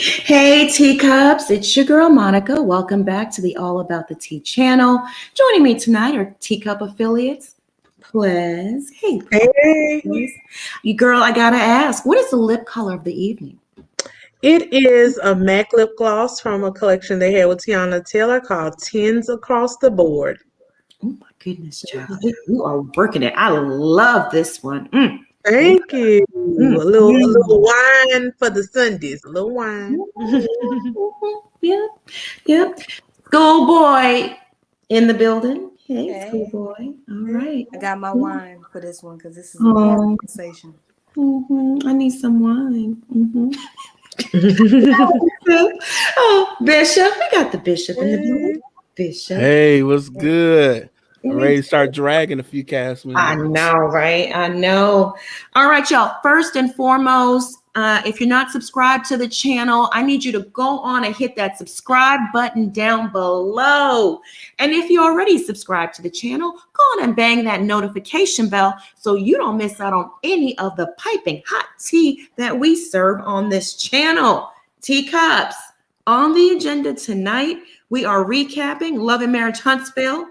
Hey, teacups, it's your girl Monica. Welcome back to the All About the Tea channel. Joining me tonight are teacup affiliates. Plez. Hey, Hey, Plez. You girl, I gotta ask, what is the lip color of the evening? it is a MAC lip gloss from a collection they had with Tiana Taylor called Tens Across the Board. Oh my goodness, child. You are working it. I love this one. Thank you. Mm, A little mm. wine for the Sundays. A little wine. Yep, yep. Schoolboy in the building. Hey, Hey, schoolboy. All right. I got my wine for this one because this is a good Oh, conversation. I need some wine. Oh, Bishop. We got the Bishop in the building. Hey. Bishop. Hey, what's good? I'm ready to start dragging a few cast I members. know, right? I know. All right, y'all. First and foremost, if you're not subscribed to the channel, I need you to go on and hit that subscribe button down below. And if you already subscribed to the channel, go on and bang that notification bell so you don't miss out on any of the piping hot tea that we serve on this channel. Teacups. On the agenda tonight, we are recapping Love and Marriage Huntsville.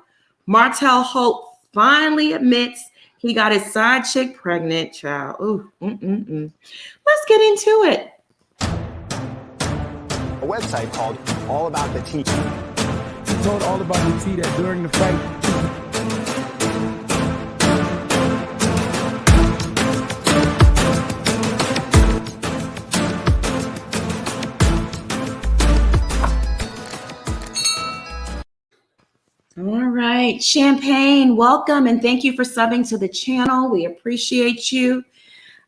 Martell Holt finally admits he got his side chick pregnant, child. Ooh, Let's get into it. A website called All About the Tea. She told all about the tea that during the fight. All right, Champagne, welcome and thank you for subbing to the channel. We appreciate you.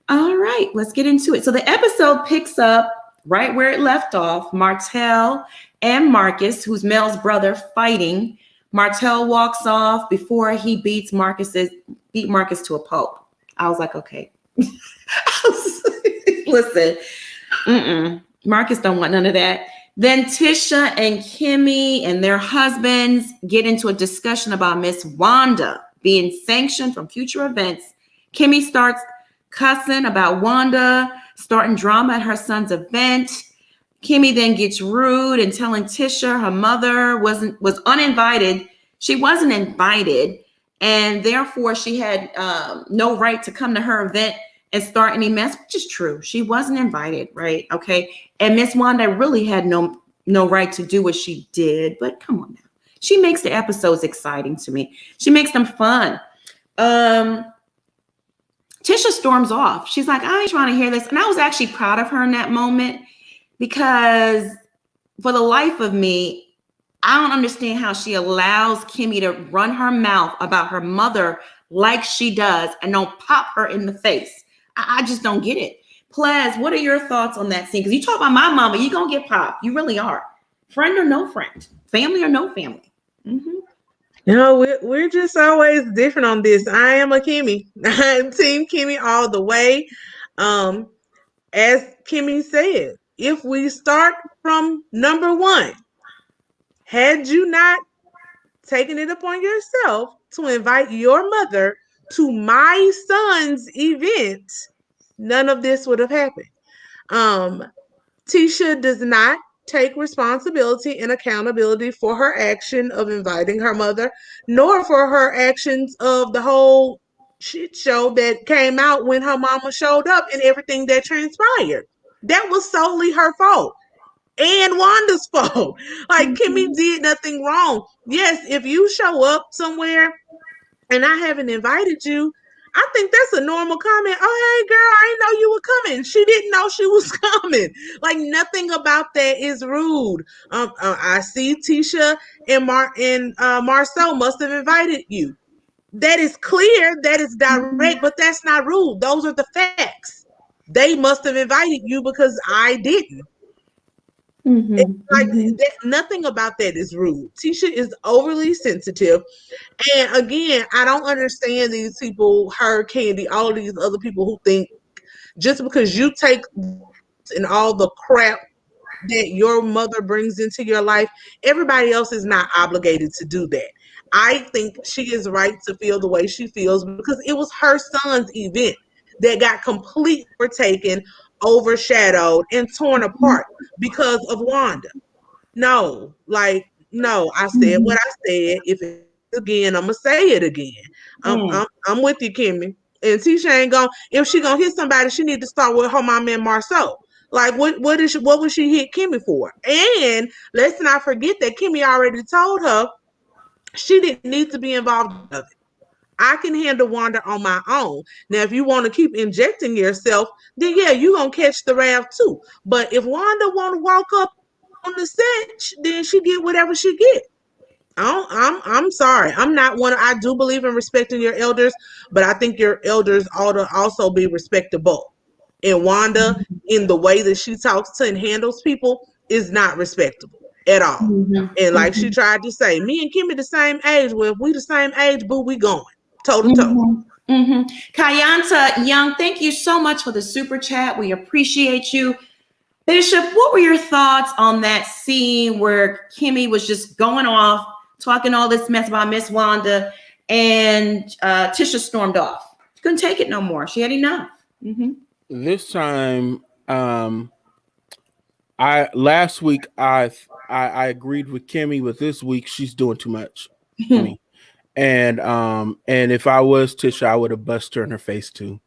All right, let's get into it. So the episode picks up right where it left off. Martell and Marcus, who's Mel's brother, fighting. Martell walks off before he beat Marcus to a pulp. I was like, okay. Listen, Marcus don't want none of that. Then Tisha and Kimmy and their husbands get into a discussion about Miss Wanda being sanctioned from future events. Kimmy starts cussing about Wanda starting drama at her son's event. Kimmy then gets rude and telling Tisha her mother was uninvited. She wasn't invited, and therefore she had no right to come to her event and start any mess, which is true. She wasn't invited, right? Okay. And Miss Wanda really had no right to do what she did, but come on now. She makes the episodes exciting to me. She makes them fun. Tisha storms off. She's like, I ain't trying to hear this. And I was actually proud of her in that moment because for the life of me, I don't understand how she allows Kimmy to run her mouth about her mother like she does and don't pop her in the face. I just don't get it. Plaz, what are your thoughts on that scene? Because you talk about my mama, you're going to get popped. You really are. Friend or no friend? Family or no family? We're just always different on this. I am a Kimmy. I'm Team Kimmy all the way. As Kimmy said, if we start from number one, had you not taken it upon yourself to invite your mother to my son's event, none of this would have happened. Tisha does not take responsibility and accountability for her action of inviting her mother, nor for her actions of the whole shit show that came out when her mama showed up and everything that transpired. That was solely her fault. And Wanda's fault. Like Kimmy did nothing wrong. Yes, if you show up somewhere and I haven't invited you, I think that's a normal comment. Oh, hey, girl, I didn't know you were coming. She didn't know she was coming. Like nothing about that is rude. I see Tisha and Marcel must have invited you. That is clear. That is direct, but that's not rude. Those are the facts. They must have invited you because I didn't. Nothing about that is rude. Tisha is overly sensitive. And again, I don't understand these people, her, Candy, all of these other people who think just because you take and all the crap that your mother brings into your life, everybody else is not obligated to do that. I think she is right to feel the way she feels because it was her son's event that got completely overtaken overshadowed and torn apart because of Wanda. No, like, no, I said what I said. If it's again, I'm gonna say it again. I'm with you, Kimmy. And Tisha ain't gonna, if she gonna hit somebody, she need to start with her mom and Marceau. Like, what would she hit Kimmy for? And let's not forget that Kimmy already told her she didn't need to be involved in it. I can handle Wanda on my own. Now, if you want to keep injecting yourself, then yeah, you gonna catch the wrath too. But if Wanda want to walk up on the set, then she get whatever she get. I'm sorry. I'm not one. I do believe in respecting your elders, but I think your elders ought to also be respectable. And Wanda, in the way that she talks to and handles people, is not respectable at all. And like she tried to say, me and Kimmy the same age. Well, if we the same age, boo, we going toe to toe. Kayanta Young, thank you so much for the super chat. We appreciate you. Bishop, what were your thoughts on that scene where Kimmy was just going off, talking all this mess about Miss Wanda, and Tisha stormed off? She couldn't take it no more. She had enough. This time, last week I agreed with Kimmy, but this week she's doing too much for me. And if I was Tisha, I would have busted her in her face too.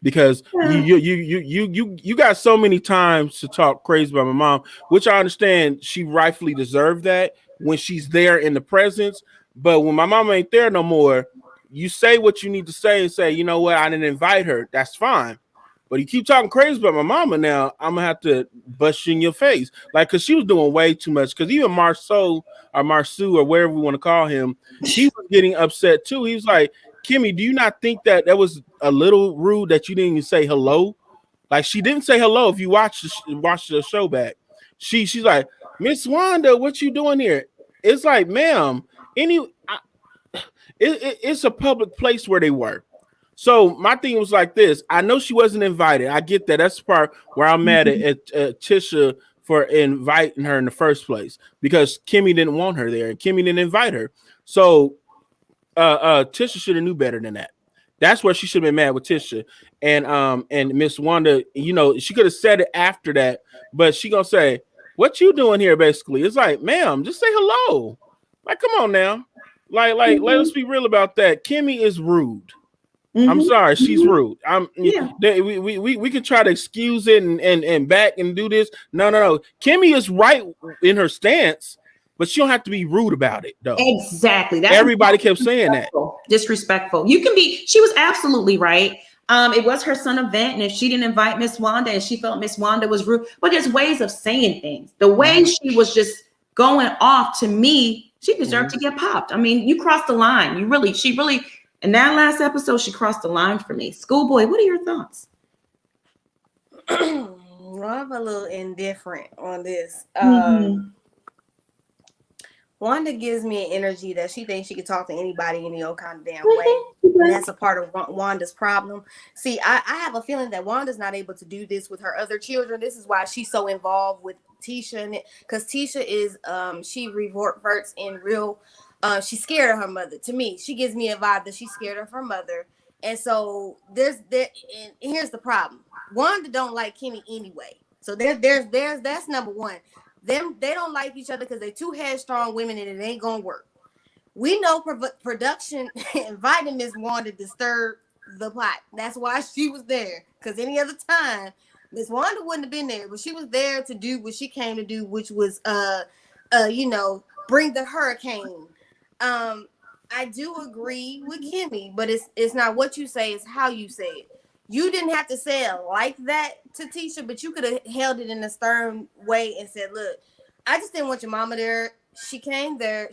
Because you got so many times to talk crazy about my mom, which I understand she rightfully deserved that when she's there in the presence. But when my mom ain't there no more, you say what you need to say and say, you know what, I didn't invite her. That's fine. But you keep talking crazy about my mama now, I'm gonna have to bust you in your face. Like, cause she was doing way too much. Cause even Marceau or whatever we want to call him, he was getting upset too. He was like, Kimmy, do you not think that was a little rude that you didn't even say hello? Like, she didn't say hello. If you watch the show back, she's like, Miss Wanda, what you doing here? It's like, ma'am, it's a public place where they were. So my thing was like this. I know she wasn't invited. I get that. That's the part where I'm mad at Tisha for inviting her in the first place, because Kimmy didn't want her there and Kimmy didn't invite her. So Tisha should have knew better than that. That's where she should have been mad with Tisha. And Miss Wanda, you know, she could have said it after that, but she gonna say, what you doing here? Basically, it's like, ma'am, just say hello. Like, come on now. Like, let us be real about that. Kimmy is rude. I'm sorry, she's rude. We can try to excuse it and back and do this. No. Kimmy is right in her stance, but she don't have to be rude about it, though. Exactly. Everybody kept saying that. Disrespectful. You can be. She was absolutely right. It was her son event, and if she didn't invite Miss Wanda and she felt Miss Wanda was rude, but there's ways of saying things. The way she was just going off, to me, she deserved to get popped. I mean, you crossed the line. She really. In that last episode, she crossed the line for me. Schoolboy, what are your thoughts? Well, I'm a little indifferent on this. Wanda gives me an energy that she thinks she can talk to anybody any old kind of damn way. And that's a part of Wanda's problem. See, I have a feeling that Wanda's not able to do this with her other children. This is why she's so involved with Tisha, because Tisha is she reverts in real. She's scared of her mother. To me, she gives me a vibe that she's scared of her mother. And so and here's the problem. Wanda don't like Kimmy anyway. So that's number one. They don't like each other because they're two headstrong women and it ain't gonna work. We know production invited Miss Wanda to disturb the plot. That's why she was there. Because any other time, Miss Wanda wouldn't have been there, but she was there to do what she came to do, which was bring the hurricane. I do agree with Kimmy, but it's not what you say, it's how you say it. You didn't have to say it like that to Tisha, but you could have held it in a stern way and said, look, I just didn't want your mama there. She came there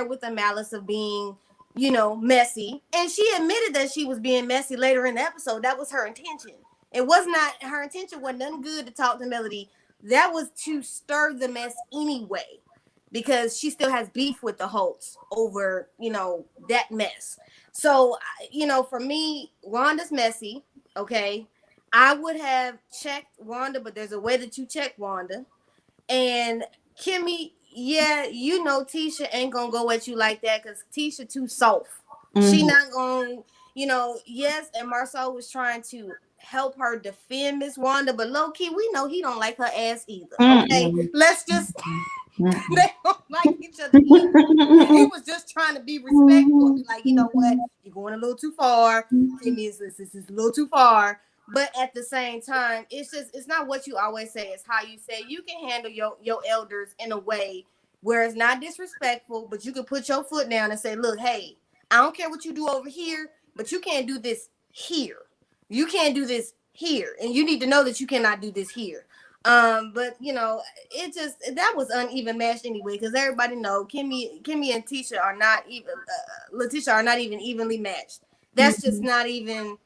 with the malice of being, messy. And she admitted that she was being messy later in the episode. That was her intention. It was not, her intention wasn't nothing good to talk to Melody. That was to stir the mess anyway, because she still has beef with the Holts over, that mess. So, for me, Wanda's messy, okay? I would have checked Wanda, but there's a way that you check Wanda. And Kimmy, yeah, Tisha ain't gonna go at you like that because Tisha too soft. She not gonna, yes, and Marceau was trying to help her defend Miss Wanda, but low key, we know he don't like her ass either. Okay, Mm-mm. let's just they don't like each other either. He was just trying to be respectful and be like, you know what, you're going a little too far. Kimmy, this is a little too far. But at the same time, it's not what you always say, it's how you say. You can handle your elders in a way where it's not disrespectful, but you can put your foot down and say, look, hey, I don't care what you do over here, but you can't do this here. You can't do this here. And you need to know that you cannot do this here. But you know, it just, that was uneven matched anyway, because everybody know Kimmy and Tisha are not even Letitia are not even evenly matched. That's just not even,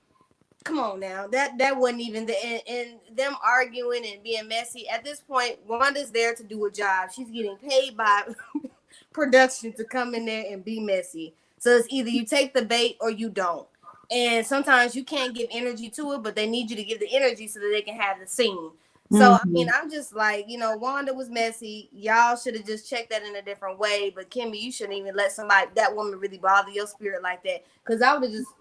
come on now. That wasn't even and them arguing and being messy. At this point, Wanda's there to do a job. She's getting paid by production to come in there and be messy. So it's either you take the bait or you don't. And sometimes you can't give energy to it, but they need you to give the energy so that they can have the scene. So I mean, I'm just like, you know, Wanda was messy. Y'all should have just checked that in a different way. But Kimmy, you shouldn't even let that woman really bother your spirit like that. Because I would have just.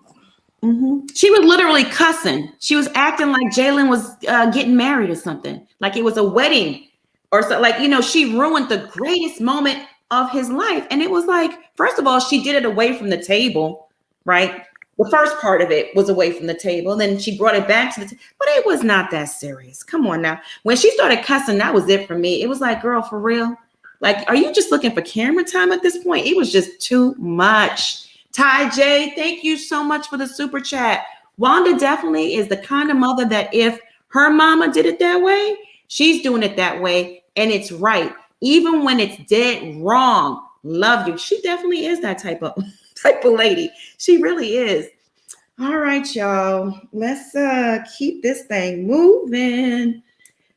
She was literally cussing. She was acting like Jalen was getting married or something, like it was a wedding or so. Like, you know, she ruined the greatest moment of his life. And it was like, first of all, she did it away from the table, right? The first part of it was away from the table. And then she brought it back to the table. But it was not that serious. Come on now. When she started cussing, that was it for me. It was like, girl, for real? Like, are you just looking for camera time at this point? It was just too much. Ty J, thank you so much for the super chat. Wanda definitely is the kind of mother that if her mama did it that way, she's doing it that way. And it's right. Even when it's dead wrong. Love you. She definitely is that type of lady. She really is. All right, y'all. Let's keep this thing moving.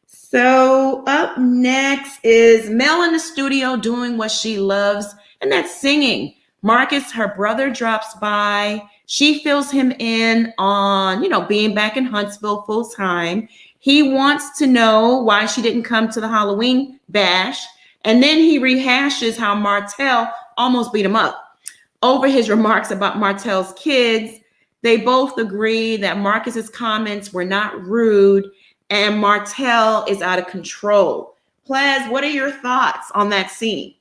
So up next is Mel in the studio doing what she loves, and that's singing. Marcus, her brother, drops by. She fills him in on, you know, being back in Huntsville full time. He wants to know why she didn't come to the Halloween bash. And then he rehashes how Martell almost beat him up over his remarks about Martell's kids. They both agree that Marcus's comments were not rude and Martell is out of control. Plaz, what are your thoughts on that scene?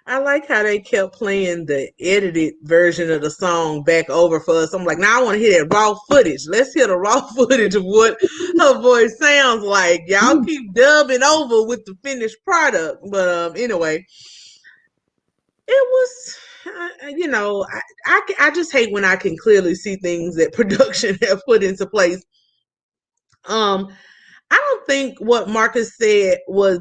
I like how they kept playing the edited version of the song back over for us. I'm like, now I want to hear that raw footage. Let's hear the raw footage of what her voice sounds like. Y'all keep dubbing over with the finished product. But anyway, it was, you know, I just hate when I can clearly see things that production have put into place. I don't think what Marcus said was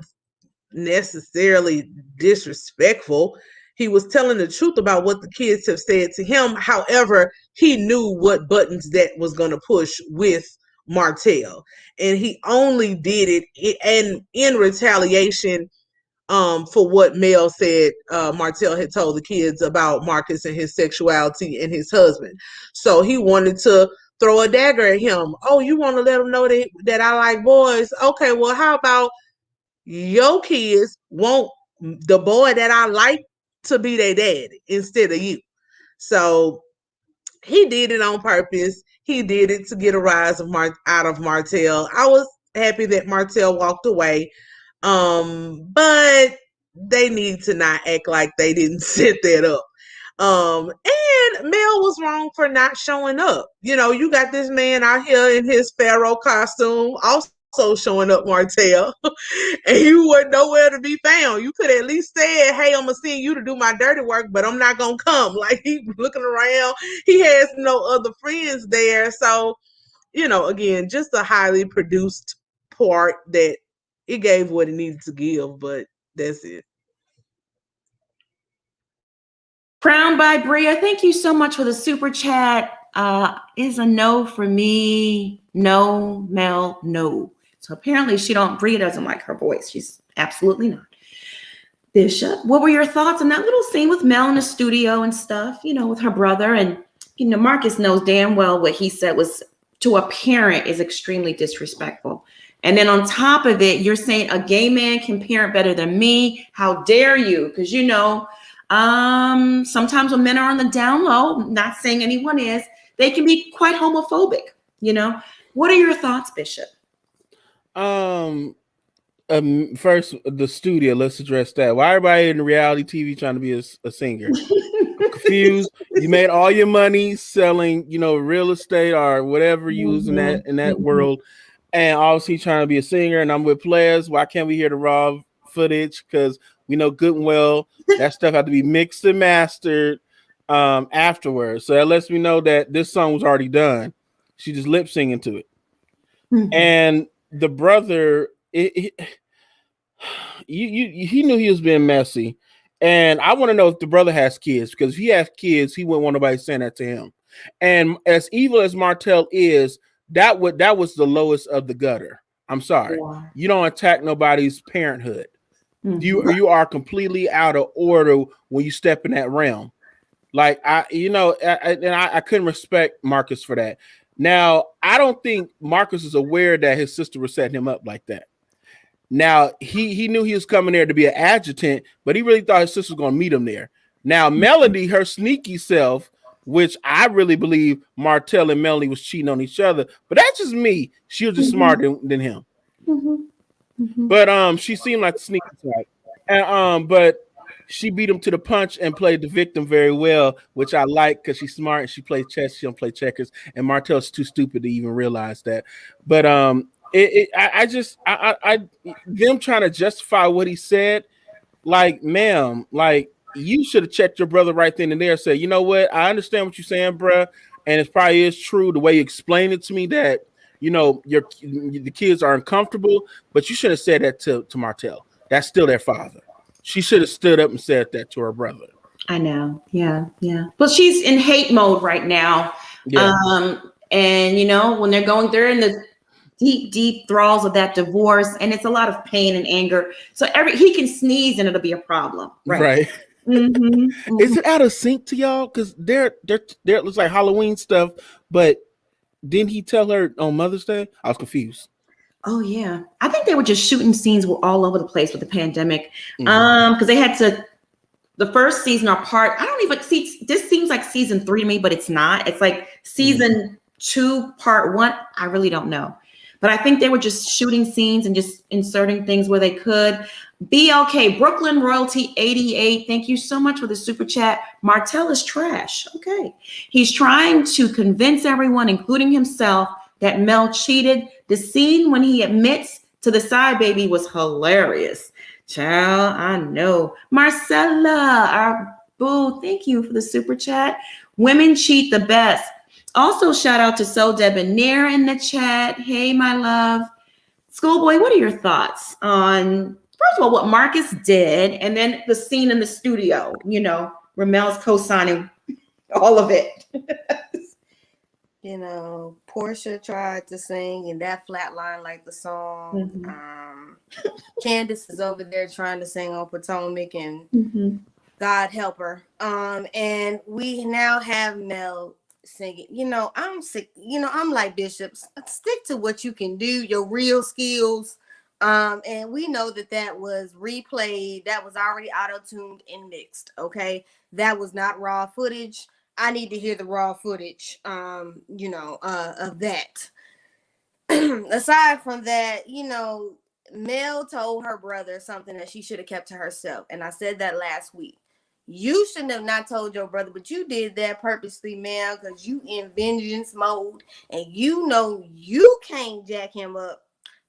necessarily disrespectful. He was telling the truth about what the kids have said to him. However, he knew what buttons that was going to push with Martell, and he only did it and in retaliation for what Mel said Martell had told the kids about Marcus and his sexuality and his husband. So he wanted to throw a dagger at him. Oh, you want to let them know that I like boys? Okay, well, how about your kids want the boy that I like to be their daddy instead of you? So he did it on purpose. He did it to get a rise out of Martell. I was happy that Martell walked away. But they need to not act like they didn't set that up. And Mel was wrong for not showing up. You know, you got this man out here in his pharaoh costume, also showing up, Martell, and you were nowhere to be found. You could at least said, hey, I'm gonna send you to do my dirty work, but I'm not gonna come. Like, he looking around, he has no other friends there. So, you know, again, just a highly produced part that it gave what it needed to give, but that's it. Crowned by Bria, thank you so much for the super chat. Is a no for me. No, Mel, no. So apparently Bria doesn't like her voice. She's absolutely not. Bishop, what were your thoughts on that little scene with Mel in the studio and stuff, you know, with her brother? And, you know, Marcus knows damn well what he said was to a parent is extremely disrespectful. And then on top of it, you're saying a gay man can parent better than me. How dare you? Because, you know, sometimes when men are on the down low, not saying anyone is, they can be quite homophobic, you know. What are your thoughts, Bishop? First, the studio. Let's address that. Why everybody in reality TV trying to be a singer? I'm confused. You made all your money selling, real estate or whatever you was in that world, and obviously trying to be a singer. And I'm with players. Why can't we hear the raw footage? Because we know good and well that stuff had to be mixed and mastered afterwards. So that lets me know that this song was already done. She just lip singing to it, and the brother. He knew he was being messy, and I want to know if the brother has kids, because if he has kids, he wouldn't want nobody saying that to him. And as evil as Martell is, that was the lowest of the gutter. I'm sorry, you don't attack nobody's parenthood. You are completely out of order when you step in that realm. Like I couldn't respect Marcus for that. Now I don't think Marcus is aware that his sister was setting him up like that. Now, he knew he was coming there to be an adjutant, but he really thought his sister was going to meet him there. Now, Melody, her sneaky self, which I really believe Martell and Melody was cheating on each other, but that's just me. She was just smarter than him. But she seemed like the sneaky type. And but she beat him to the punch and played the victim very well, which I like because she's smart and she plays chess. She don't play checkers, and Martell's too stupid to even realize that. But them trying to justify what he said, like, ma'am, like you should have checked your brother right then and there. Said, you know what? I understand what you're saying, bruh, and it probably is true the way you explained it to me that the kids are uncomfortable, but you should have said that to Martell. That's still their father. She should have stood up and said that to her brother. I know, yeah. Well, she's in hate mode right now, and when they're going through in the deep thralls of that divorce, and it's a lot of pain and anger. So he can sneeze and it'll be a problem, right? Is it out of sync to y'all? Because they're it looks like Halloween stuff, but didn't he tell her on Mother's Day? I was confused. Oh yeah, I think they were just shooting scenes all over the place with the pandemic, because they had to. The first season or part, I don't even see. This seems like season 3 to me, but it's not. It's like season 2, part 1. I really don't know. But I think they were just shooting scenes and just inserting things where they could. BLK, Brooklyn Royalty 88. Thank you so much for the super chat. Martell is trash. Okay. He's trying to convince everyone, including himself, that Mel cheated. The scene when he admits to the side baby was hilarious. Child, I know. Marcella, our boo, thank you for the super chat. Women cheat the best. Also, shout out to So Debonair in the chat. Hey, my love. Schoolboy, what are your thoughts on, first of all, what Marcus did, and then the scene in the studio, Ramel's co-signing all of it? Portia tried to sing and that flatline like the song. Candace is over there trying to sing on Potomac, and God help her. And we now have Mel singing. I'm sick. I'm like Bishop. Stick to what you can do, your real skills. And we know that was replayed. That was already auto-tuned and mixed. Okay, that was not raw footage. I need to hear the raw footage. Of that. Aside from that, Mel told her brother something that she should have kept to herself, and I said that last week. You shouldn't have not told your brother, but you did that purposely, Mel, because you in vengeance mode, and you can't jack him up,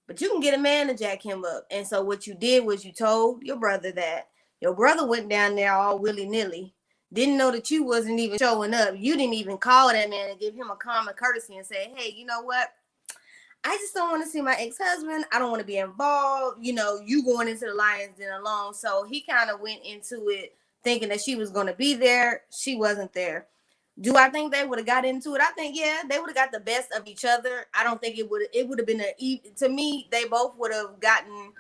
but you can get a man to jack him up. And so what you did was you told your brother that. Your brother went down there all willy-nilly, didn't know that you wasn't even showing up. You didn't even call that man and give him a common courtesy and say, hey, you know what? I just don't want to see my ex-husband. I don't want to be involved. You going into the Lions Den alone. So he kind of went into it thinking that she was going to be there. She wasn't there. Do I think they would have got into it? I think, yeah, they would have got the best of each other. I don't think it would have been to me, they both would have gotten,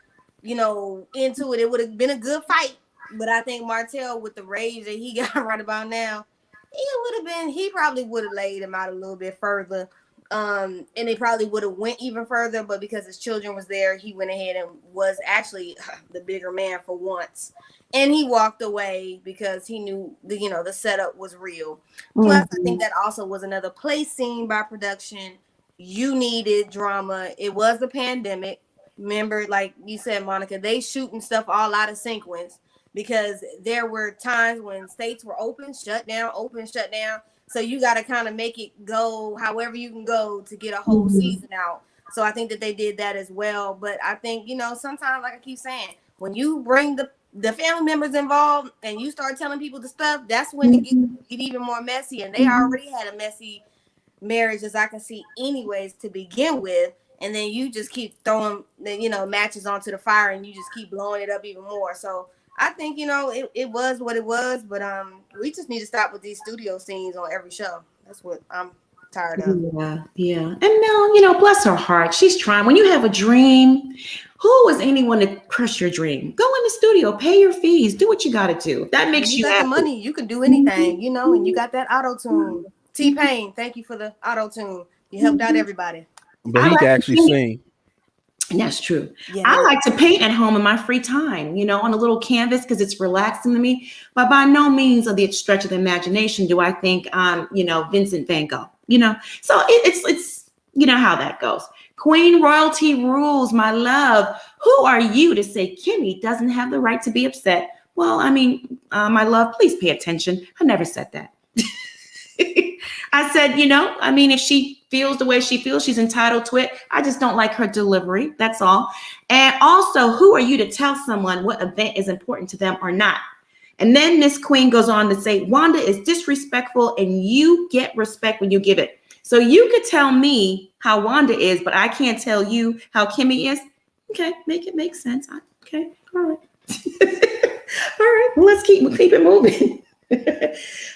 into it. It would have been a good fight. But I think Martell, with the rage that he got right about now, he probably would have laid him out a little bit further. And they probably would have went even further, but because his children was there, he went ahead and was actually the bigger man for once. And he walked away because he knew the setup was real. Plus, I think that also was another play scene by production. You needed drama. It was the pandemic. Remember, like you said, Monica, they shooting stuff all out of sequence because there were times when states were open, shut down, open, shut down. So you got to kind of make it go however you can go to get a whole season out. So I think that they did that as well. But I think, sometimes, like I keep saying, when you bring the family members involved and you start telling people the stuff, that's when it get even more messy. And they already had a messy marriage, as I can see anyways, to begin with. And then you just keep throwing, matches onto the fire and you just keep blowing it up even more. So I think, it was what it was, but we just need to stop with these studio scenes on every show. That's what I'm tired of. Yeah. And Mel, bless her heart. She's trying. When you have a dream, who is anyone to crush your dream? Go in the studio, pay your fees, do what you got to do. That makes you got happy. the money. You can do anything, and you got that auto-tune. T-Pain, thank you for the auto-tune. You helped out everybody. But he can actually sing. And that's true. Yeah, I like to paint at home in my free time, on a little canvas because it's relaxing to me. But by no means of the stretch of the imagination do I think I'm, Vincent Van Gogh, So it's how that goes. Queen Royalty rules, my love. Who are you to say Kimmy doesn't have the right to be upset? Well, my love, please pay attention. I never said that. I said, if she feels the way she feels, she's entitled to it. I just don't like her delivery. That's all. And also, who are you to tell someone what event is important to them or not? And then Miss Queen goes on to say, Wanda is disrespectful and you get respect when you give it. So you could tell me how Wanda is, but I can't tell you how Kimmy is. Okay, make it make sense. Okay, all right. All right, well, let's keep it moving.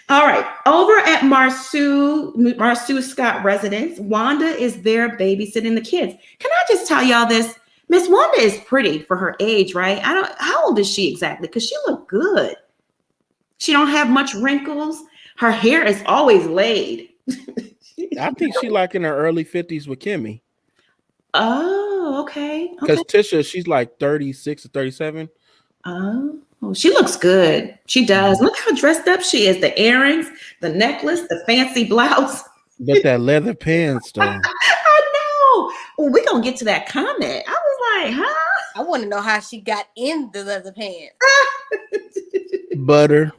All right, over at Marsu Scott residence, Wanda is there babysitting the kids. Can I just tell y'all this? Miss Wanda is pretty for her age, right? How old is she exactly? Because she look good. She don't have much wrinkles. Her hair is always laid. I think she like in her early 50s with Kimmy. Oh, okay. Because Tisha, she's like 36 or 37. Oh, she looks good. She does. Look how dressed up she is. The earrings, the necklace, the fancy blouse. But that leather pants, though. I know. Well, we're going to get to that comment. I was like, huh? I want to know how she got in the leather pants. Butter.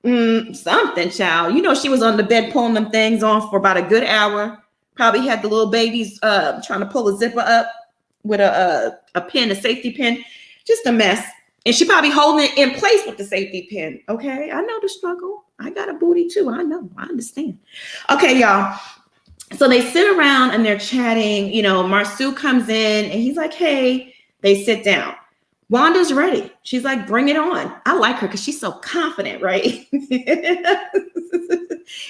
Something, child. She was on the bed pulling them things on for about a good hour. Probably had the little babies trying to pull a zipper up with a pin, a safety pin. Just a mess. And she probably holding it in place with the safety pin. Okay, I know the struggle. I got a booty too. I know. I understand. Okay, y'all. So they sit around and they're chatting. Marsu comes in and he's like, hey, they sit down. Wanda's ready. She's like, bring it on. I like her because she's so confident, right?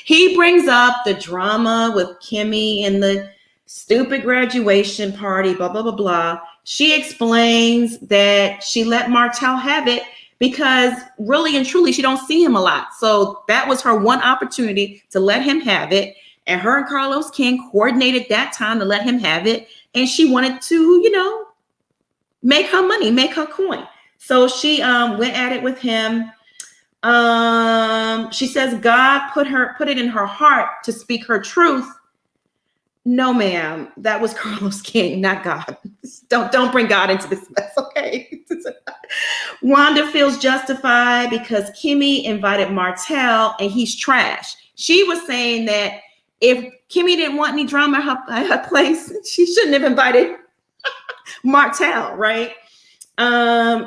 He brings up the drama with Kimmy and the stupid graduation party, blah, blah, blah, blah. She explains that she let Martell have it because really and truly, she don't see him a lot. So that was her one opportunity to let him have it. And her and Carlos King coordinated that time to let him have it. And she wanted to, make her money, make her coin. So she went at it with him. She says God put it in her heart to speak her truth. No, ma'am, that was Carlos King, not God. Don't bring God into this mess, okay? Wanda feels justified because Kimmy invited Martell and he's trash. She was saying that if Kimmy didn't want any drama at her place, she shouldn't have invited Martell, right?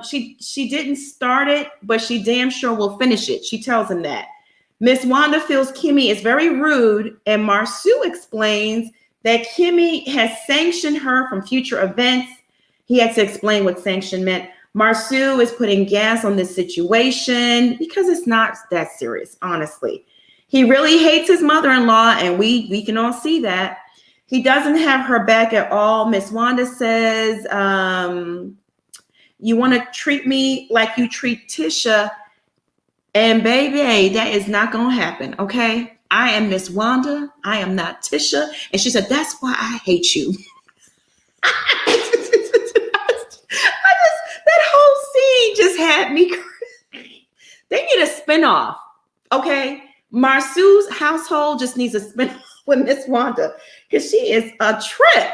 She didn't start it, but she damn sure will finish it. She tells him that. Miss Wanda feels Kimmy is very rude, and Marsu explains that Kimmy has sanctioned her from future events. He had to explain what sanction meant. Marsu is putting gas on this situation because it's not that serious, honestly. He really hates his mother-in-law, and we can all see that. He doesn't have her back at all. Miss Wanda says, you want to treat me like you treat Tisha, and baby, that is not going to happen, okay? I am Miss Wanda. I am not Tisha. And she said, that's why I hate you. That whole scene just had me crazy. They need a spinoff. Okay. Marsu's household just needs a spinoff with Miss Wanda because she is a trip.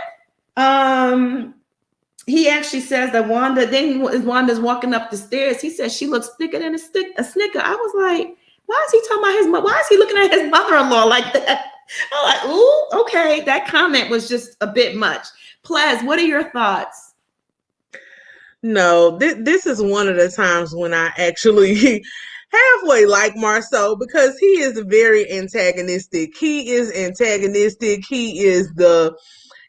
He actually says that Wanda, then as Wanda's walking up the stairs, he says she looks thicker than a snicker. I was like, why is he talking about his mother? Why is he looking at his mother-in-law like that? I'm like, ooh, okay. That comment was just a bit much. Plez, what are your thoughts? No, this is one of the times when I actually halfway like Marceau because he is very antagonistic. He is antagonistic. He is the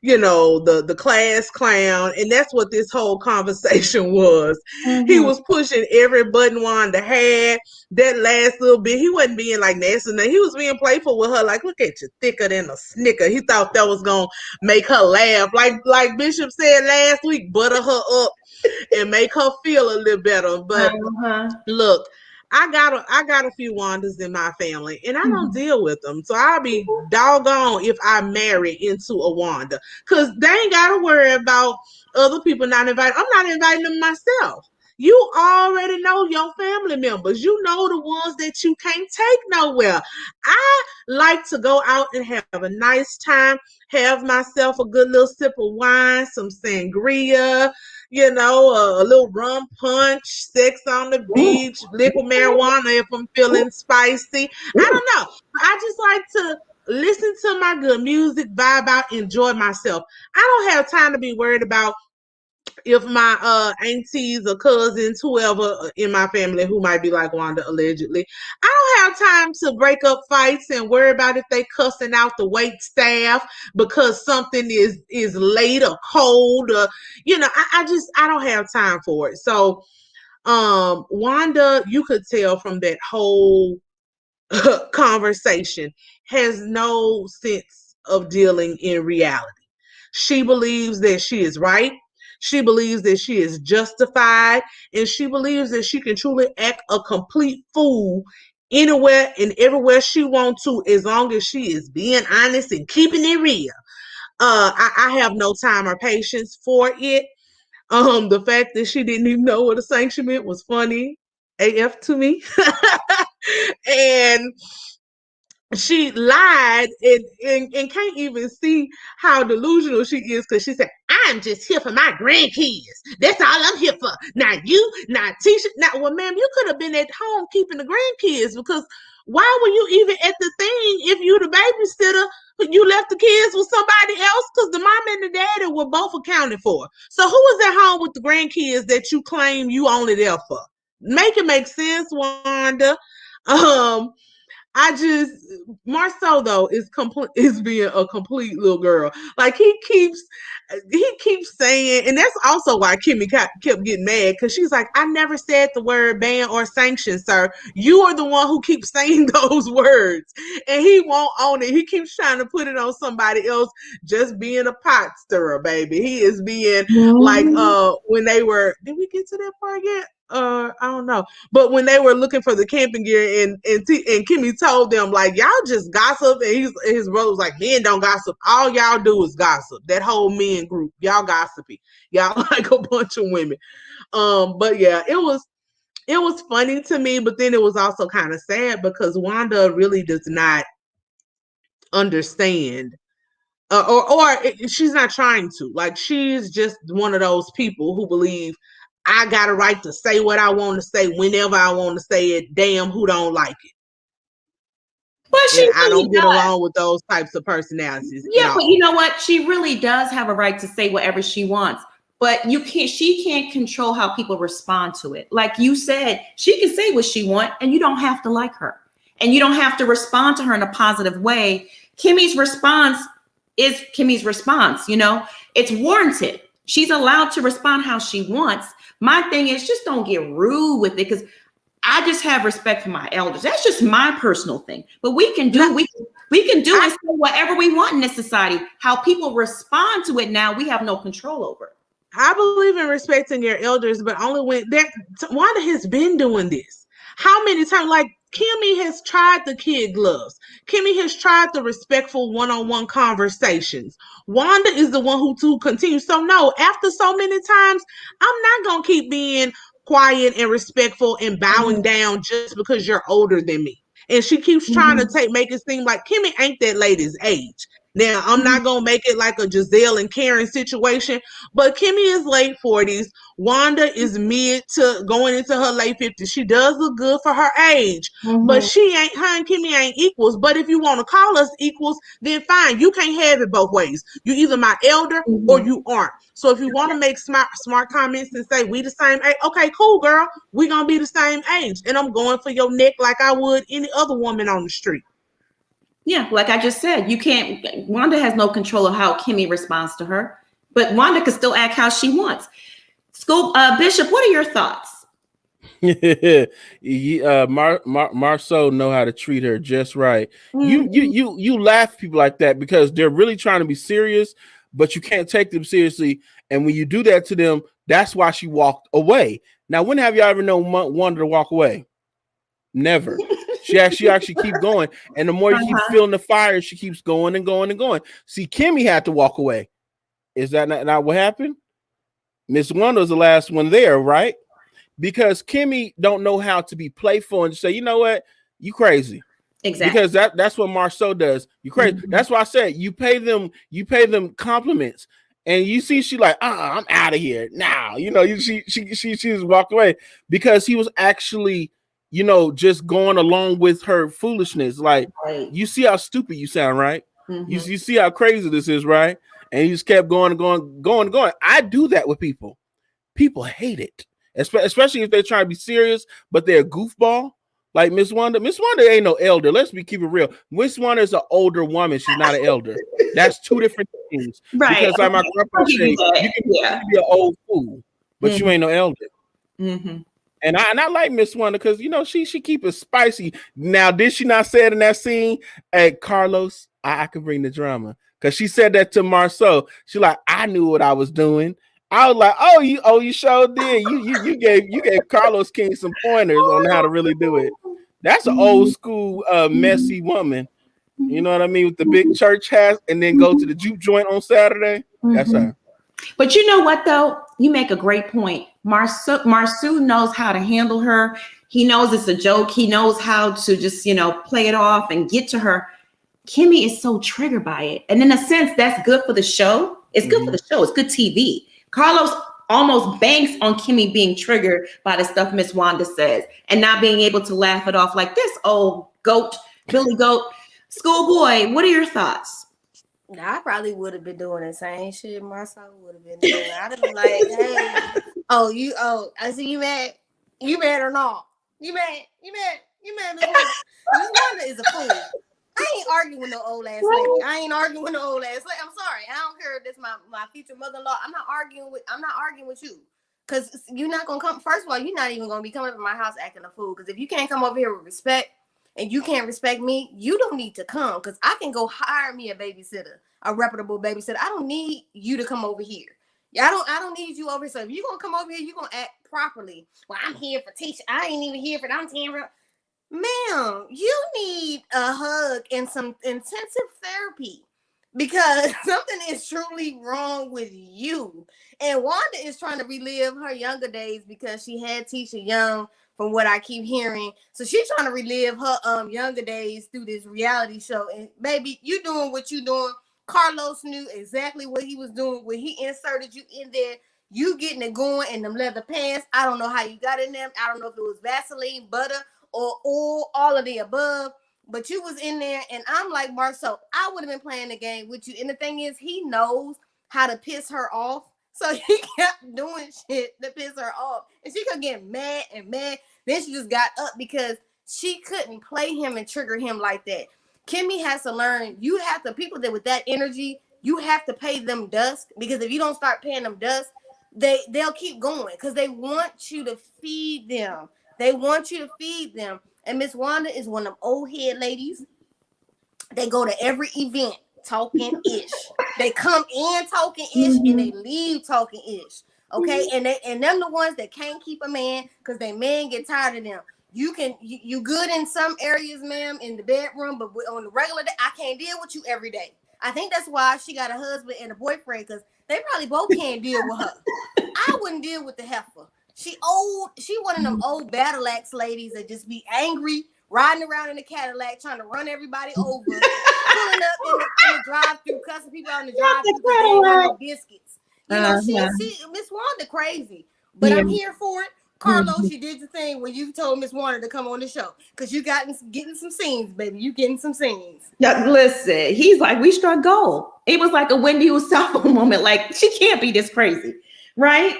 the class clown, and that's what this whole conversation was. He was pushing every button Wanda had. That last little bit, he wasn't being like nasty. He was being playful with her, like, look at you, thicker than a snicker. He thought that was gonna make her laugh, like Bishop said last week, butter her up and make her feel a little better. But look, I got a few Wandas in my family, and I don't deal with them. So I'll be doggone if I marry into a Wanda, because they ain't got to worry about other people not invited. I'm not inviting them myself. You already know your family members. You know the ones that you can't take nowhere. I like to go out and have a nice time, have myself a good little sip of wine, some sangria, a little rum punch, sex on the beach, liquid marijuana if I'm feeling spicy. I don't know. I just like to listen to my good music, vibe out, enjoy myself. I don't have time to be worried about if my aunties or cousins, whoever in my family who might be like Wanda allegedly, I don't have time to break up fights and worry about if they cussing out the wait staff because something is late or cold or I don't have time for it. So Wanda, you could tell from that whole conversation, has no sense of dealing in reality. She believes that she is right. She believes that she is justified, and she believes that she can truly act a complete fool anywhere and everywhere she wants to, as long as she is being honest and keeping it real. I have no time or patience for it. The fact that she didn't even know what a sanction meant was funny AF to me. And she lied and can't even see how delusional she is, because she said, I'm just here for my grandkids. That's all I'm here for. Not you, not Tisha. Not, well, ma'am, you could have been at home keeping the grandkids, because why were you even at the thing if you the babysitter? You left the kids with somebody else, because the mom and the daddy were both accounted for. So who was at home with the grandkids that you claim you only there for? Make it make sense, Wanda. Marceau though is being a complete little girl. Like he keeps saying, and that's also why Kimmy kept getting mad, because she's like, I never said the word ban or sanction, sir. You are the one who keeps saying those words, and he won't own it. He keeps trying to put it on somebody else, just being a pot stirrer, baby. He is being like when they were. Did we get to that part yet? I don't know. But when they were looking for the camping gear, and Kimmy told them, like, y'all just gossip, and his brother was like, men don't gossip. All y'all do is gossip. That whole men group, y'all gossipy. Y'all like a bunch of women. But yeah, it was funny to me, but then it was also kind of sad because Wanda really does not understand. Or she's not trying to. Like, she's just one of those people who believe I got a right to say what I want to say whenever I want to say it. Damn, who don't like it? Well, she And I really don't get does. along with those types of personalities. Yeah, but you know what? She really does have a right to say whatever she wants. But she can't control how people respond to it. Like you said, she can say what she wants, and you don't have to like her. And you don't have to respond to her in a positive way. Kimmy's response is Kimmy's response, it's warranted. She's allowed to respond how she wants. My thing is, just don't get rude with it, because I just have respect for my elders. That's just my personal thing. But we can do and say whatever we want in this society. How people respond to it now, we have no control over. I believe in respecting your elders, but only when Wanda has been doing this. How many times? Like, Kimmy has tried the kid gloves. Kimmy has tried the respectful one-on-one conversations. Wanda is the one who continues. So no, after so many times, I'm not gonna keep being quiet and respectful and bowing down just because you're older than me. And she keeps trying to make it seem like Kimmy ain't that lady's age. Now, I'm not going to make it like a Giselle and Karen situation, but Kimmy is late 40s. Wanda is mid to going into her late 50s. She does look good for her age, but her and Kimmy ain't equals. But if you want to call us equals, then fine. You can't have it both ways. You either my elder or you aren't. So if you want to make smart comments and say we the same age, okay, cool, girl. We going to be the same age. And I'm going for your neck like I would any other woman on the street. Yeah, like I just said, you can't. Wanda has no control of how Kimmy responds to her, but Wanda can still act how she wants. Bishop, what are your thoughts? Marceau know how to treat her just right. You laugh at people like that because they're really trying to be serious, but you can't take them seriously. And when you do that to them, that's why she walked away. Now, when have y'all ever known Wanda to walk away? Never. She actually keep going, and the more you keep feeling the fire, she keeps going and going and going. See, Kimmy had to walk away. Is that not what happened? Miss Wanda was the last one there, right? Because Kimmy don't know how to be playful and say, you know what, you crazy. Exactly. Because that's what Marceau does. You crazy. That's why I said you pay them compliments. And you see, she like, I'm out of here now. You know, she just walked away because he was actually, you know, just going along with her foolishness. Like, you see how stupid you sound, right? You see how crazy this is, right? And he just kept going and going. I do that with people. People hate it, especially if they're trying to be serious, but they're a goofball. Like Miss Wanda. Miss Wanda ain't no elder. Let's keep it real. Miss Wanda is an older woman. She's not an elder. That's two different things. Right. Because like my grandpa said, you can be an old fool, but you ain't no elder. And I like Miss Wanda because, you know, she keep it spicy. Now, did she not say it in that scene? Hey, Carlos, I can bring the drama. Because she said that to Marceau. She like, I knew what I was doing. I was like, you sure did. You gave Carlos King some pointers on how to really do it. That's an old school messy woman. You know what I mean? With the big church hat and then go to the juke joint on Saturday. That's her. But you know what, though? You make a great point. Marceau knows how to handle her. He knows it's a joke. He knows how to just, you know, play it off and get to her. Kimmy is so triggered by it. And in a sense, that's good for the show. It's good for the show. It's good TV. Carlos almost banks on Kimmy being triggered by the stuff Miss Wanda says and not being able to laugh it off like this old goat, Billy Goat. Schoolboy, what are your thoughts? I probably would have been doing the same shit Marcel would have been doing. I'd have been like, hey, I see you mad. You mad or not? You mad? Miss Wanda is a fool. I ain't arguing with no old ass lady. I'm sorry. I don't care if this my future mother-in-law. I'm not arguing with you. Cause you're not gonna come. First of all, you're not even gonna be coming up in my house acting a fool. Cause if you can't come over here with respect and you can't respect me, you don't need to come. Cause I can go hire me a babysitter, a reputable babysitter. I don't need you to come over here. I don't need you over here. So if you're gonna come over here, you're gonna act properly. Well, I'm here for teaching. I ain't even here for I'm here. Ma'am, you need a hug and some intensive therapy because something is truly wrong with you. And Wanda is trying to relive her younger days because she had Tisha Young, from what I keep hearing. So she's trying to relive her younger days through this reality show. And baby, you doing what you doing. Carlos knew exactly what he was doing when he inserted you in there. You getting it going in them leather pants. I don't know how you got in them. I don't know if it was Vaseline, butter, or all of the above, but you was in there, and I'm like, Marceau, I would have been playing the game with you. And the thing is, he knows how to piss her off, so he kept doing shit to piss her off, and she kept getting mad and mad. Then she just got up because she couldn't play him and trigger him like that. Kimmy has to learn. You have to, people that with that energy, you have to pay them dust, because if you don't start paying them dust, they'll keep going because they want you to feed them. They want you to feed them. And Miss Wanda is one of them old head ladies. They go to every event talking ish. They come in talking ish and they leave talking ish. Okay. And them the ones that can't keep a man because their man get tired of them. You good in some areas, ma'am, in the bedroom, but on the regular day, I can't deal with you every day. I think that's why she got a husband and a boyfriend, because they probably both can't deal with her. I wouldn't deal with the heifer. She old. She one of them old battle axe ladies that just be angry, riding around in the Cadillac, trying to run everybody over, pulling up in the drive-thru, cussing people out in the drive-thru because they ain't got no biscuits. You know, she Miss Wanda crazy, but I'm here for it. Carlos, you did the thing when you told Miss Warner to come on the show, because you getting some scenes, baby. You getting some scenes. Yeah, listen, he's like, we struck gold. It was like a Wendy Usavo moment. Like, she can't be this crazy, right?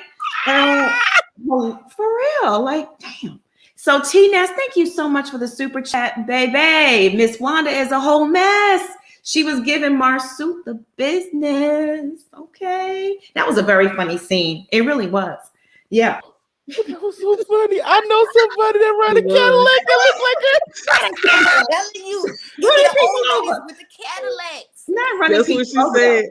Well, for real, like, damn. So T-Ness, thank you so much for the super chat, baby. Miss Wanda is a whole mess. She was giving Marsuit the business. Okay, that was a very funny scene. It really was. Yeah. That was so funny. I know somebody that run a Cadillac that looks like her. I'm telling you, the old ladies with the Cadillacs. Not running. That's what she said.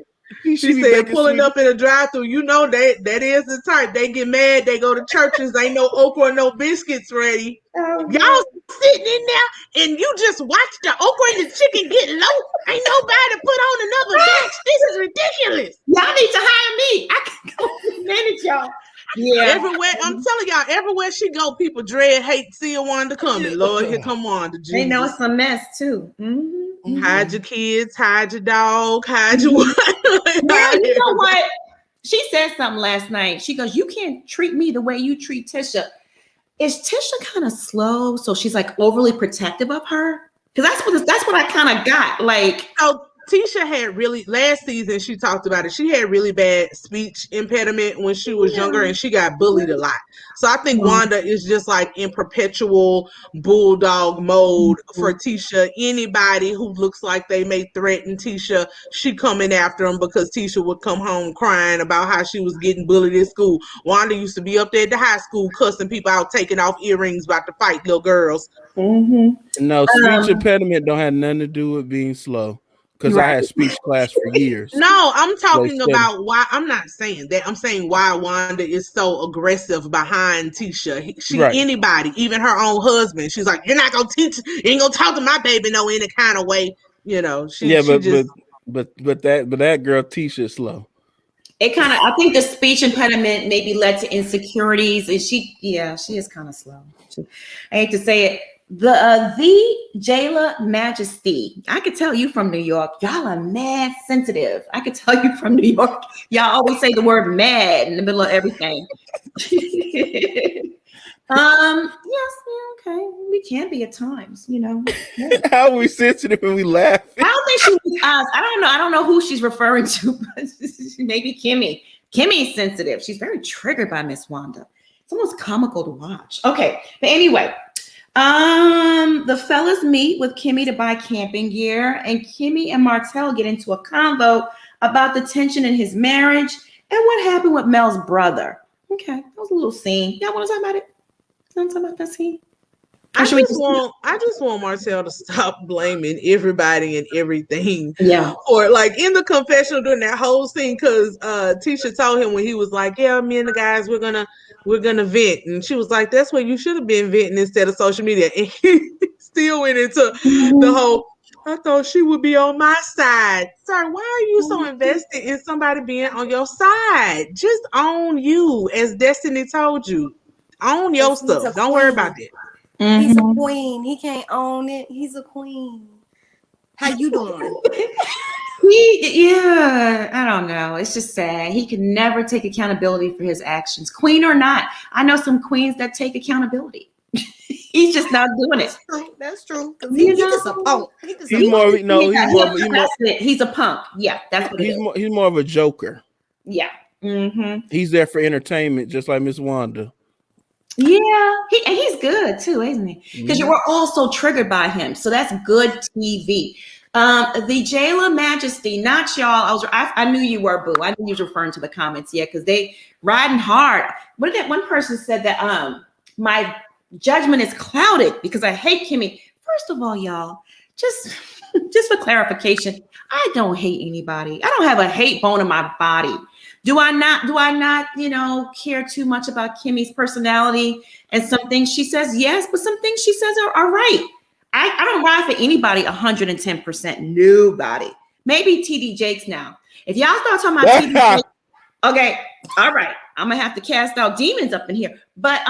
She said pulling up in a drive-thru. You know that is the type. They get mad. They go to churches. Ain't no okra, no biscuits ready. Y'all sitting in there and you just watch the okra and the chicken get low. Ain't nobody put on another batch. This is ridiculous. Y'all need to hire me. I can go manage y'all. Yeah. Everywhere, I'm telling y'all, everywhere she go, people dread, hate, see Wanda coming. Lord, here come Wanda. Jesus. They know it's a mess too. Hide your kids, hide your dog, hide your wife. Now, you know what? She said something last night. She goes, "You can't treat me the way you treat Tisha." Is Tisha kind of slow? So she's like overly protective of her? Because that's what I kind of got. Like, so Tisha had really, last season she talked about it. She had really bad speech impediment when she was younger, and she got bullied a lot. So I think Wanda is just like in perpetual bulldog mode for Tisha. Anybody who looks like they may threaten Tisha, she coming after them, because Tisha would come home crying about how she was getting bullied at school. Wanda used to be up there at the high school cussing people out, taking off earrings about to fight little girls. No, speech impediment don't have nothing to do with being slow. Because I had speech class for years. No, I'm talking about why. I'm not saying that. I'm saying why Wanda is so aggressive behind Tisha. Anybody, even her own husband, she's like, "You're not gonna teach. You ain't gonna talk to my baby no any kind of way." You know. But that girl Tisha is slow. It kind of, I think the speech impediment maybe led to insecurities, and she is kind of slow. I hate to say it. The Jayla Majesty. I could tell you from New York, y'all are mad sensitive. I could tell you from New York, y'all always say the word mad in the middle of everything. Yes, okay. We can be at times, you know. Yeah. How are we sensitive when we laugh? I don't think she was us. I don't know who she's referring to, but maybe Kimmy. Kimmy's sensitive. She's very triggered by Miss Wanda. It's almost comical to watch. Okay, but anyway. The fellas meet with Kimmy to buy camping gear, and Kimmy and Martell get into a convo about the tension in his marriage and what happened with Mel's brother. Okay, that was a little scene. Y'all want to talk about it? Want to talk about that scene? I just want Martell to stop blaming everybody and everything. Yeah. Or like in the confessional during that whole scene, because Tisha told him when he was like, "Yeah, me and the guys, we're gonna vent," and she was like, "That's what you should have been venting instead of social media." And he still went into the whole, "I thought she would be on my side." Sir, why are you so invested in somebody being on your side? Just own you, as Destiny told you. Own your stuff. Don't worry about it. He's a queen. He can't own it. He's a queen. How you doing? I don't know. It's just sad. He can never take accountability for his actions, queen or not. I know some queens that take accountability. He's just not doing it. That's true. He's just a punk. He's a punk. Yeah, that's what it is. He's more of a joker. Yeah. He's there for entertainment, just like Miss Wanda. Yeah, he's good too, isn't he? Because you were also triggered by him, so that's good TV. The Jayla Majesty, not y'all. I knew you were, boo. I knew you was referring to the comments, because they riding hard. What did that one person said that my judgment is clouded because I hate Kimmy. First of all, y'all, just for clarification, I don't hate anybody. I don't have a hate bone in my body. Do I not, care too much about Kimmy's personality and some things she says? Yes, but some things she says are right. I don't ride for anybody 110%. Nobody. Maybe TD Jakes now. If y'all start talking about TD Jakes, okay, all right. I'm gonna have to cast out demons up in here. But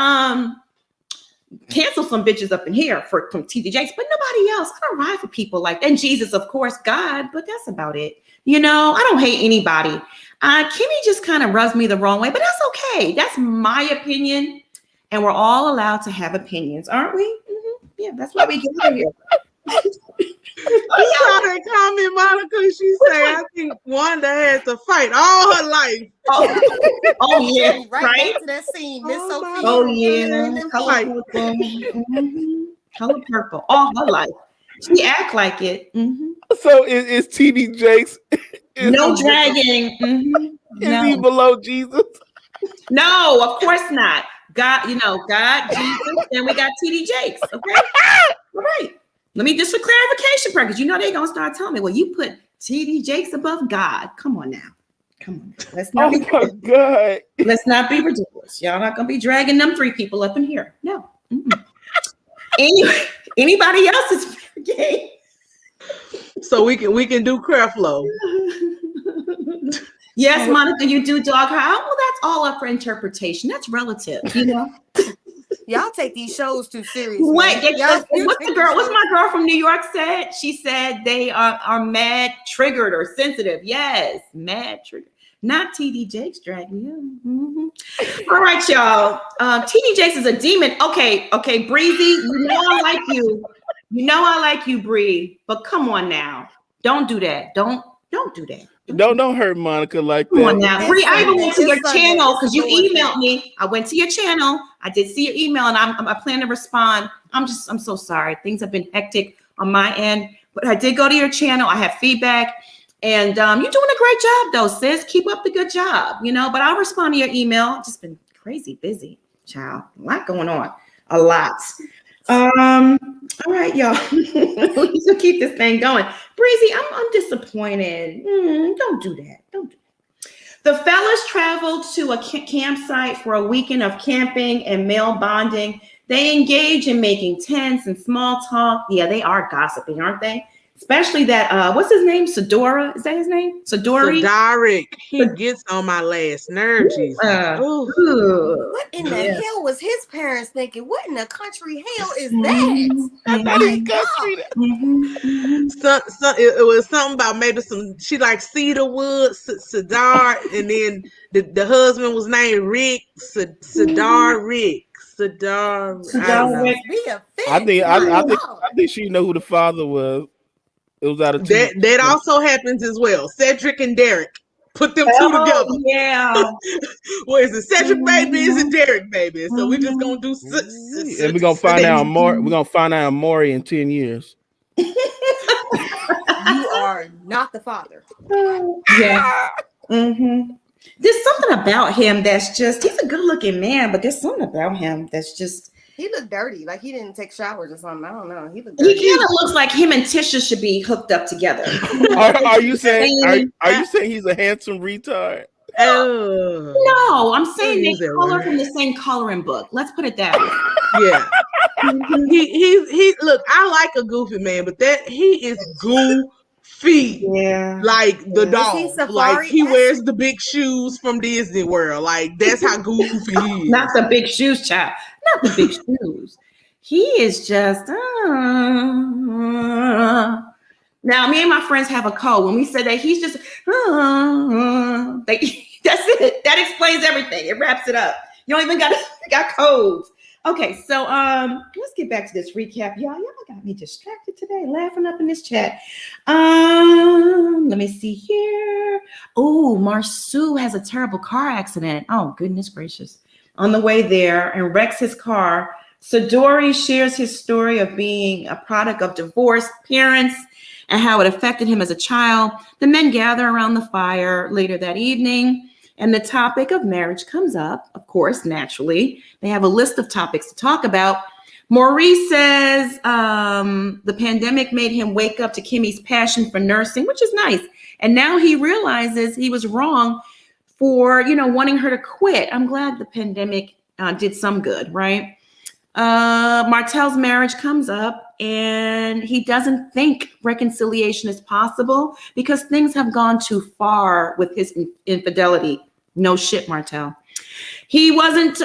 cancel some bitches up in here from TD Jakes, but nobody else. I don't ride for people like that. And Jesus, of course, God, but that's about it. I don't hate anybody. Kimmy just kind of rubs me the wrong way, but that's okay. That's my opinion. And we're all allowed to have opinions, aren't we? Mm-hmm. Yeah, that's why we get out here. You saw that comment, Monica. She said, I think Wanda had to fight all her life. Oh yeah, right back to that scene, Miss Sophia. Oh yeah, color purple. Mm-hmm. Color purple all her life. She act like it. Mm-hmm. So is TD Jakes? No dragging. Mm-hmm. Is he below Jesus? No, of course not. God, God, Jesus, and we got TD Jakes. Okay, all right. Let me just for clarification purpose. They're gonna start telling me, well, you put TD Jakes above God. Come on now. Let's not God. Let's not be ridiculous. Y'all not gonna be dragging them 3 people up in here. No. Anybody else is gay. So we can do Creflo. Yes, Monica, you do dog howl. Well, that's all up for interpretation. That's relative, Y'all take these shows too seriously. Wait, what's my girl from New York said? She said they are mad triggered or sensitive. Yes, mad triggered. Not TD Jakes dragging you. Mm-hmm. All right, y'all. TD Jakes is a demon. Okay, Breezy, I like you. I like you, Bree. But come on now. Don't do that. Don't do that. Don't hurt Monica like that. Come on now. Bree, I even went to your channel because you emailed me. I went to your channel. I did see your email and I plan to respond. I'm so sorry. Things have been hectic on my end, but I did go to your channel. I have feedback and you're doing a great job though, sis. Keep up the good job, but I'll respond to your email. Just been crazy busy, child. A lot going on. A lot. All right, y'all. We should keep this thing going. Breezy, I'm disappointed. Don't do that. The fellas traveled to a campsite for a weekend of camping and male bonding. They engage in making tents and small talk. Yeah, they are gossiping, aren't they? Especially that, what's his name? Sadora? Is that his name? Sadori? Sadaric. He gets on my last nerve, Jesus. What in the hell was his parents thinking? What in the country hell is that? It was something about maybe she like cedarwood, Sadar, and then the husband was named Rick, Sadar Rick. Sadar. I think she know who the father was. It was out of that also happens as well. Cedric and Derek. Put them two together. Yeah. What is it? Cedric baby is a Derek baby. So we're just gonna do and we're gonna find out more. We're gonna find out Maury in 10 years. You are not the father. Yeah. Mm-hmm. There's something about him that's just, he's a good looking man, but there's something about him that's just, he looked dirty, like he didn't take showers or something. I don't know. He kind of looks like him and Tisha should be hooked up together. Are you saying he's a handsome retard? No, I'm saying they color from the same coloring book. Let's put it that way. Yeah. He look, I like a goofy man, but he is goofy. Yeah. Like the dog. Like he wears the big shoes from Disney World. Like that's how goofy he is. Not the big shoes, child. Not the big shoes. He is just now me and my friends have a code. When we say that he's just that's it. That explains everything. It wraps it up. You don't even got codes. Okay, so let's get back to this recap. Y'all got me distracted today, laughing up in this chat. Let me see here. Oh, Marsu has a terrible car accident. Oh, goodness gracious. On the way there and wrecks his car. Sadori shares his story of being a product of divorced parents and how it affected him as a child. The men gather around the fire later that evening, and the topic of marriage comes up, of course, naturally. They have a list of topics to talk about. Maurice says the pandemic made him wake up to Kimmy's passion for nursing, which is nice. And now he realizes he was wrong for, wanting her to quit. I'm glad the pandemic did some good, right? Martell's marriage comes up and he doesn't think reconciliation is possible because things have gone too far with his infidelity. No shit, Martell. He wasn't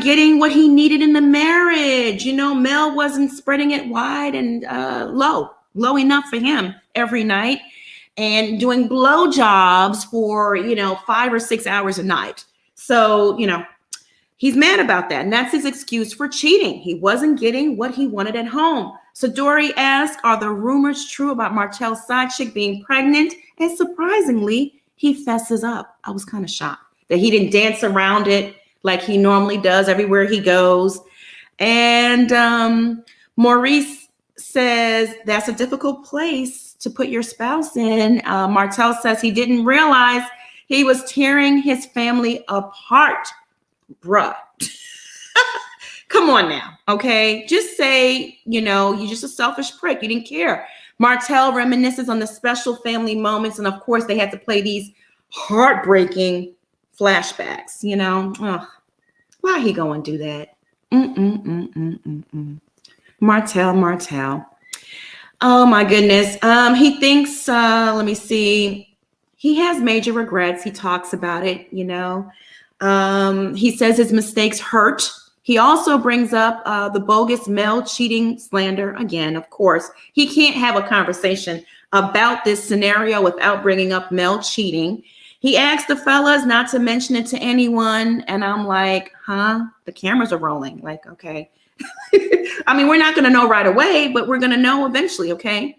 getting what he needed in the marriage. Mel wasn't spreading it wide and low enough for him every night and doing blowjobs for, 5 or 6 hours a night. So, he's mad about that. And that's his excuse for cheating. He wasn't getting what he wanted at home. So Dory asked, are the rumors true about Martell's side chick being pregnant? And surprisingly, he fesses up. I was kind of shocked that he didn't dance around it like he normally does everywhere he goes. And Maurice says that's a difficult place to put your spouse in. Martell says he didn't realize he was tearing his family apart. Bruh. Come on now, okay? Just say, you're just a selfish prick. You didn't care. Martell reminisces on the special family moments. And of course, they had to play these heartbreaking flashbacks, Ugh. Why he gonna do that? Martell. Oh my goodness. He thinks, let me see. He has major regrets. He talks about it, He says his mistakes hurt. He also brings up the bogus Mel cheating slander. Again, of course, he can't have a conversation about this scenario without bringing up Mel cheating. He asked the fellas not to mention it to anyone. And I'm like, huh? The cameras are rolling. Like, okay. I mean, we're not going to know right away, but we're going to know eventually, okay?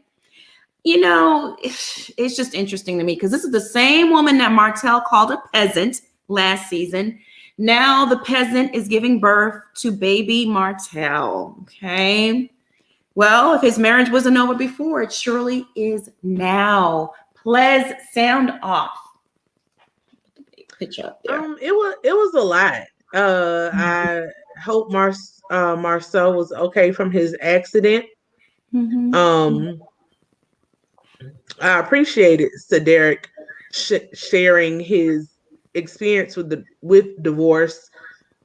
It's just interesting to me because this is the same woman that Martell called a peasant last season. Now the peasant is giving birth to baby Martell, okay? Well, if his marriage wasn't over before, it surely is now. Ples, sound off. Picture up there. It was a lot. I hope Marcel was okay from his accident. Mm-hmm. I appreciated Cedric sharing his experience with divorce,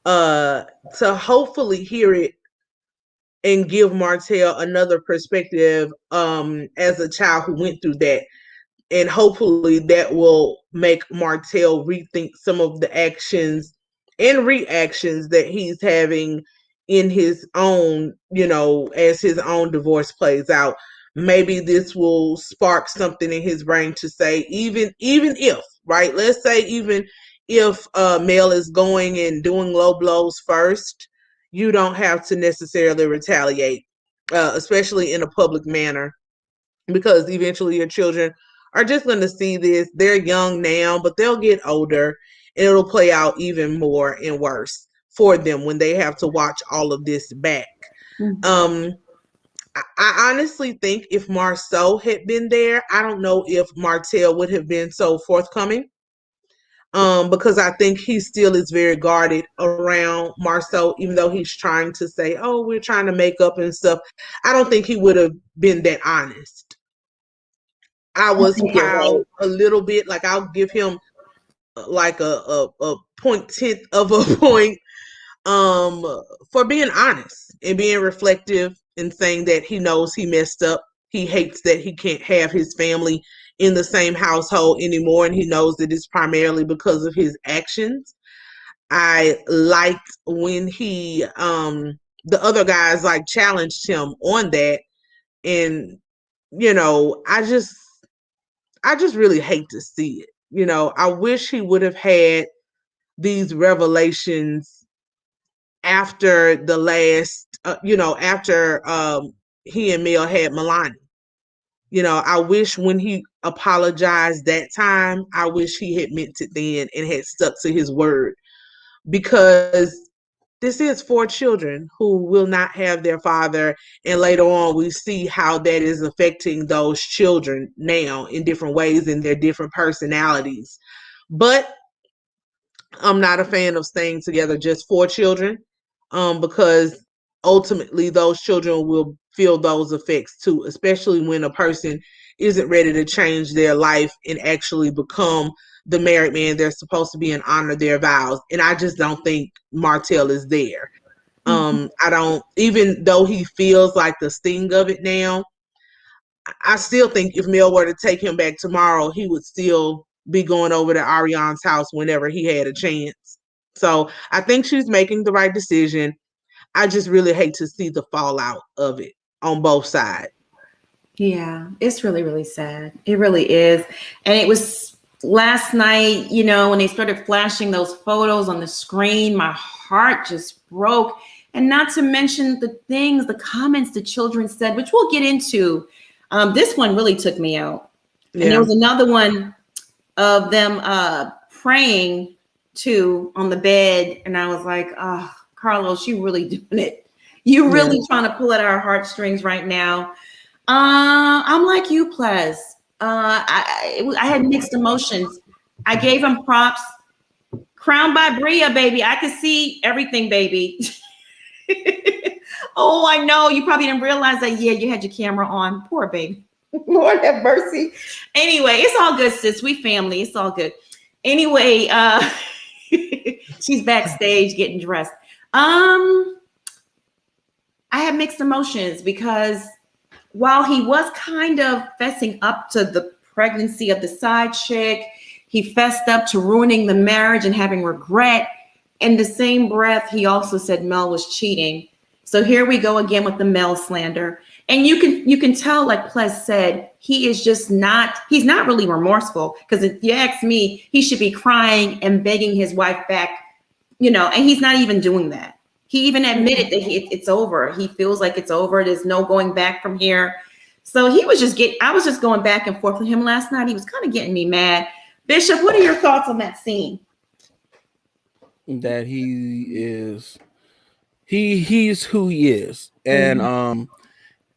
to hopefully hear it and give Martell another perspective, as a child who went through that. And hopefully that will make Martell rethink some of the actions and reactions that he's having in his own, as his own divorce plays out. Maybe this will spark something in his brain to say, even if, right? Let's say even if Mel is going and doing low blows first, you don't have to necessarily retaliate, especially in a public manner, because eventually your children are just going to see this. They're young now, but they'll get older and it'll play out even more and worse for them when they have to watch all of this back. Mm-hmm. I honestly think if Marceau had been there, I don't know if Martell would have been so forthcoming. Because I think he still is very guarded around Marceau, even though he's trying to say, oh, we're trying to make up and stuff. I don't think he would have been that honest. I was proud a little bit. Like, I'll give him like a 0.10 of a point for being honest and being reflective and saying that he knows he messed up. He hates that he can't have his family in the same household anymore, and he knows that it's primarily because of his actions. I liked when he the other guys like challenged him on that, and I just really hate to see it. I wish he would have had these revelations after the last, after he and Mel had Milani. I wish when he apologized that time, I wish he had meant it then and had stuck to his word, because this is 4 children who will not have their father. And later on, we see how that is affecting those children now in different ways in their different personalities. But I'm not a fan of staying together just 4 children, because ultimately those children will feel those effects too, especially when a person isn't ready to change their life and actually become the married man, they're supposed to be and honor their vows. And I just don't think Martell is there. I don't, even though he feels like the sting of it now, I still think if Mel were to take him back tomorrow, he would still be going over to Ariane's house whenever he had a chance. So I think she's making the right decision. I just really hate to see the fallout of it on both sides. Yeah, it's really, really sad. It really is. And it was last night, you know, when they started flashing those photos on the screen, my heart just broke. And not to mention the things, the comments the children said, which we'll get into. This one really took me out. Yeah. And there was another one of them praying too on the bed. And I was like, oh, Carlos, you really doing it. You really trying to pull at our heartstrings right now. I'm like you, Ples. I had mixed emotions. I gave him props. Crowned by Bria, baby. I could see everything, baby. Oh, I know. You probably didn't realize that. Yeah, you had your camera on. Poor baby. Lord have mercy. Anyway, it's all good, sis. We family. It's all good. Anyway, she's backstage getting dressed. I have mixed emotions because while he was kind of fessing up to the pregnancy of the side chick, he fessed up to ruining the marriage and having regret. In the same breath, he also said Mel was cheating. So here we go again with the Mel slander. And you can tell, like Ples said, he's not really remorseful. Because if you ask me, he should be crying and begging his wife back, you know, and he's not even doing that. He even admitted that it's over. He feels like it's over. There's no going back from here. So I was just going back and forth with him last night. He was kind of getting me mad. Bishop, what are your thoughts on that scene? That he's who he is. And